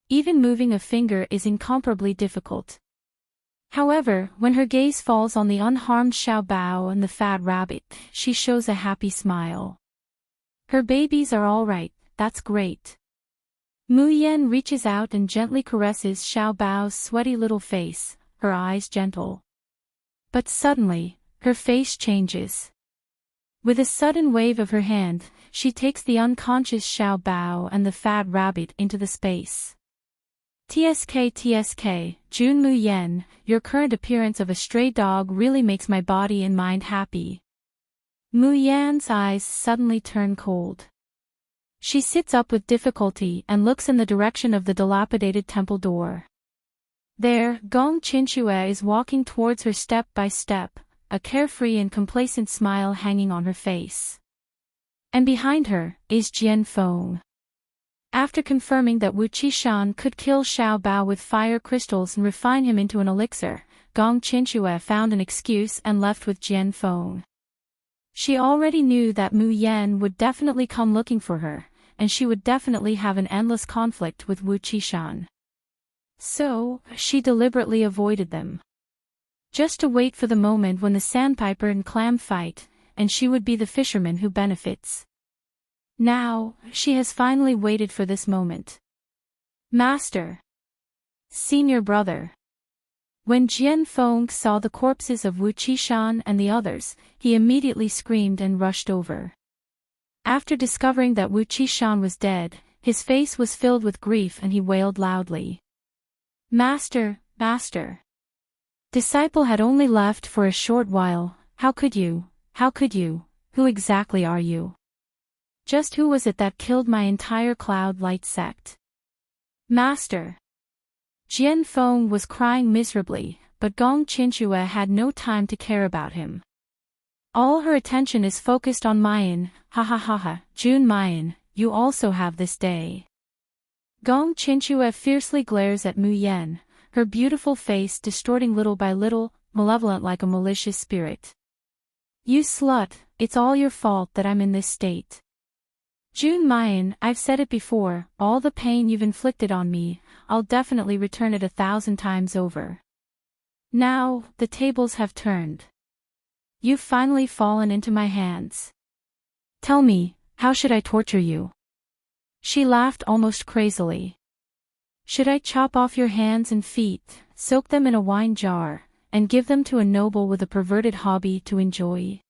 Even moving a finger is incomparably difficult. However, when her gaze falls on the unharmed Xiao Bao and the fat rabbit, she shows a happy smile. Her babies are all right, that's great. Mu Yan reaches out and gently caresses Xiao Bao's sweaty little face, her eyes gentle. But suddenly, her face changes. With a sudden wave of her hand, she takes the unconscious Xiao Bao and the fat rabbit into the space. TSK, June Mu Yan, your current appearance of a stray dog really makes my body and mind happy. Mu Yan's eyes suddenly turn cold. She sits up with difficulty and looks in the direction of the dilapidated temple door. There, Gong Qinxue is walking towards her step by step, a carefree and complacent smile hanging on her face. And behind her is Jian Feng. After confirming that Wu Qishan could kill Xiao Bao with fire crystals and refine him into an elixir, Gong Qinxue found an excuse and left with Jian Feng. She already knew that Mu Yan would definitely come looking for her, and she would definitely have an endless conflict with Wu Qishan. So, she deliberately avoided them. Just to wait for the moment when the sandpiper and clam fight, and she would be the fisherman who benefits. Now, she has finally waited for this moment. Master. Senior brother. When Jian Feng saw the corpses of Wu Qishan and the others, he immediately screamed and rushed over. After discovering that Wu Qishan was dead, his face was filled with grief and he wailed loudly. Master, Master. Disciple had only left for a short while. How could you? How could you? Who exactly are you? Just who was it that killed my entire Cloud Light sect? Master. Jian Feng was crying miserably, but Gong Qinxue had no time to care about him. All her attention is focused on Mayan. Ha ha ha ha, Jun Mayan, you also have this day. Gong Qinxue fiercely glares at Mu Yan, her beautiful face distorting little by little, malevolent like a malicious spirit. You slut, it's all your fault that I'm in this state. Jun Mayan, I've said it before, all the pain you've inflicted on me, I'll definitely return it 1,000 times over. Now, the tables have turned. You've finally fallen into my hands. Tell me, how should I torture you? She laughed almost crazily. Should I chop off your hands and feet, soak them in a wine jar, and give them to a noble with a perverted hobby to enjoy?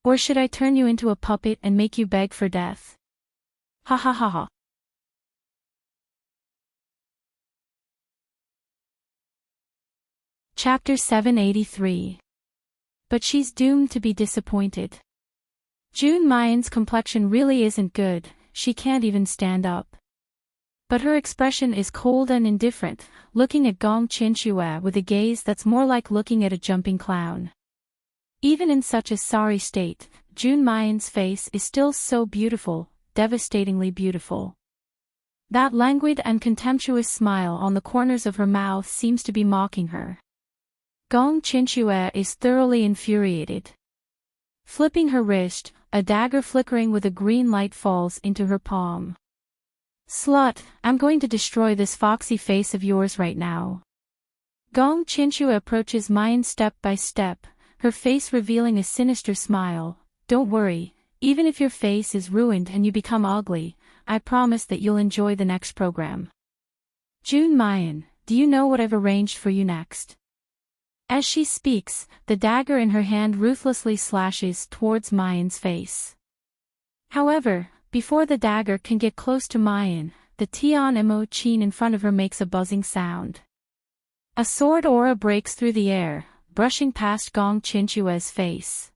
Or should I turn you into a puppet and make you beg for death? Ha ha ha ha. Chapter 783. But she's doomed to be disappointed. Jun Mayan's complexion really isn't good, she can't even stand up. But her expression is cold and indifferent, looking at Gong Qinxue with a gaze that's more like looking at a jumping clown. Even in such a sorry state, Jun Mayan's face is still so beautiful, devastatingly beautiful. That languid and contemptuous smile on the corners of her mouth seems to be mocking her. Gong Qinxue is thoroughly infuriated. Flipping her wrist, a dagger flickering with a green light falls into her palm. Slut, I'm going to destroy this foxy face of yours right now. Gong Qinxue approaches Mayan step by step, her face revealing a sinister smile. Don't worry, even if your face is ruined and you become ugly, I promise that you'll enjoy the next program. Jun Mayan, do you know what I've arranged for you next? As she speaks, the dagger in her hand ruthlessly slashes towards Mayan's face. However, before the dagger can get close to Mayan, the Tian Mo Qin in front of her makes a buzzing sound. A sword aura breaks through the air, brushing past Gong Qinxue's face.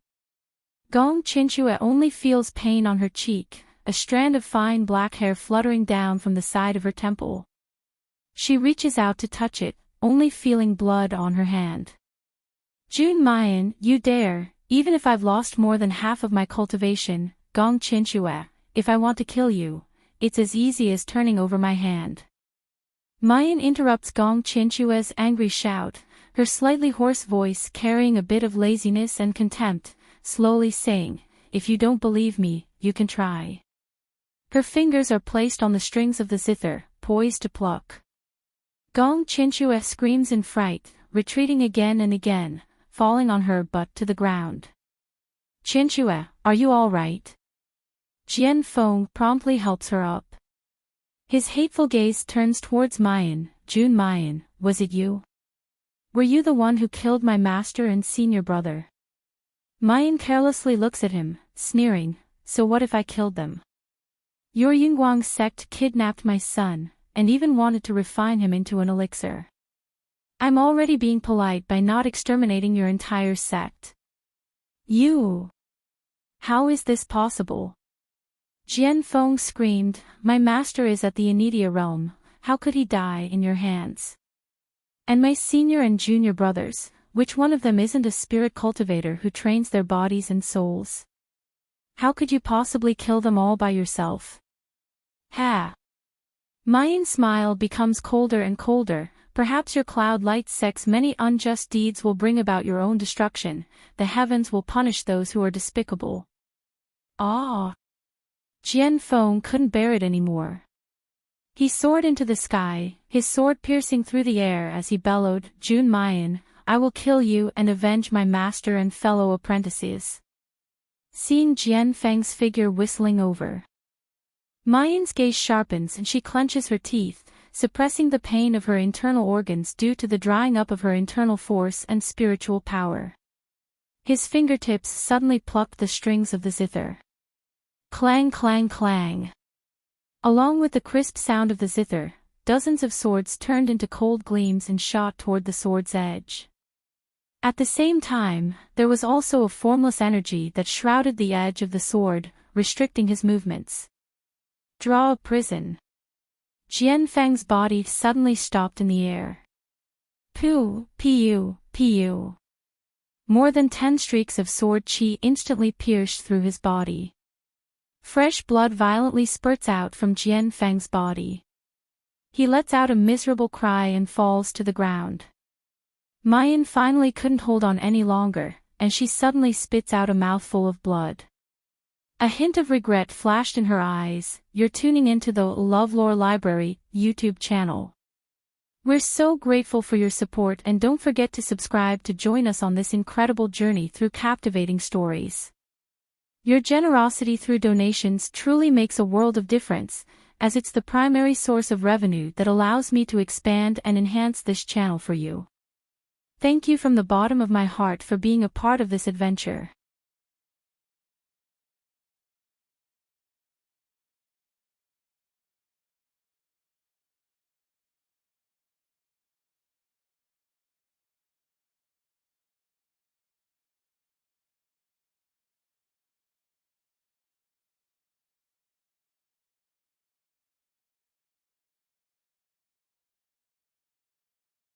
Gong Qinxue only feels pain on her cheek, a strand of fine black hair fluttering down from the side of her temple. She reaches out to touch it, only feeling blood on her hand. Jun Mayan, you dare, even if I've lost more than half of my cultivation, Gong Qinxue, if I want to kill you, it's as easy as turning over my hand. Mayan interrupts Gong Qinxue's angry shout, her slightly hoarse voice carrying a bit of laziness and contempt, slowly saying, if you don't believe me, you can try. Her fingers are placed on the strings of the zither, poised to pluck. Gong Qinxue screams in fright, retreating again and again, falling on her butt to the ground. Qinxue, are you all right? Jian Feng promptly helps her up. His hateful gaze turns towards Mayan. Jun Mayan, was it you? Were you the one who killed my master and senior brother? Mayan carelessly looks at him, sneering, so what if I killed them? Your Yingguang sect kidnapped my son, and even wanted to refine him into an elixir. I'm already being polite by not exterminating your entire sect. You! How is this possible? Jian Feng screamed, my master is at the Enidia realm, how could he die in your hands? And my senior and junior brothers, which one of them isn't a spirit cultivator who trains their bodies and souls? How could you possibly kill them all by yourself? Ha! Mayan's smile becomes colder and colder. Perhaps your Cloud Light sect's many unjust deeds will bring about your own destruction, the heavens will punish those who are despicable. Ah! Jian Feng couldn't bear it anymore. He soared into the sky, his sword piercing through the air as he bellowed, Jun Mayan, I will kill you and avenge my master and fellow apprentices. Seeing Jian Feng's figure whistling over, Mayan's gaze sharpens and she clenches her teeth, suppressing the pain of her internal organs due to the drying up of her internal force and spiritual power. His fingertips suddenly plucked the strings of the zither. Clang, clang, clang. Along with the crisp sound of the zither, dozens of swords turned into cold gleams and shot toward the sword's edge. At the same time, there was also a formless energy that shrouded the edge of the sword, restricting his movements. Draw a prison. Jian Feng's body suddenly stopped in the air. Pu, pu, pu. More than 10 streaks of sword qi instantly pierced through his body. Fresh blood violently spurts out from Jian Feng's body. He lets out a miserable cry and falls to the ground. Mayan finally couldn't hold on any longer, and she suddenly spits out a mouthful of blood. A hint of regret flashed in her eyes. You're tuning into the LoveLore Library YouTube channel. We're so grateful for your support, and don't forget to subscribe to join us on this incredible journey through captivating stories. Your generosity through donations truly makes a world of difference, as it's the primary source of revenue that allows me to expand and enhance this channel for you. Thank you from the bottom of my heart for being a part of this adventure.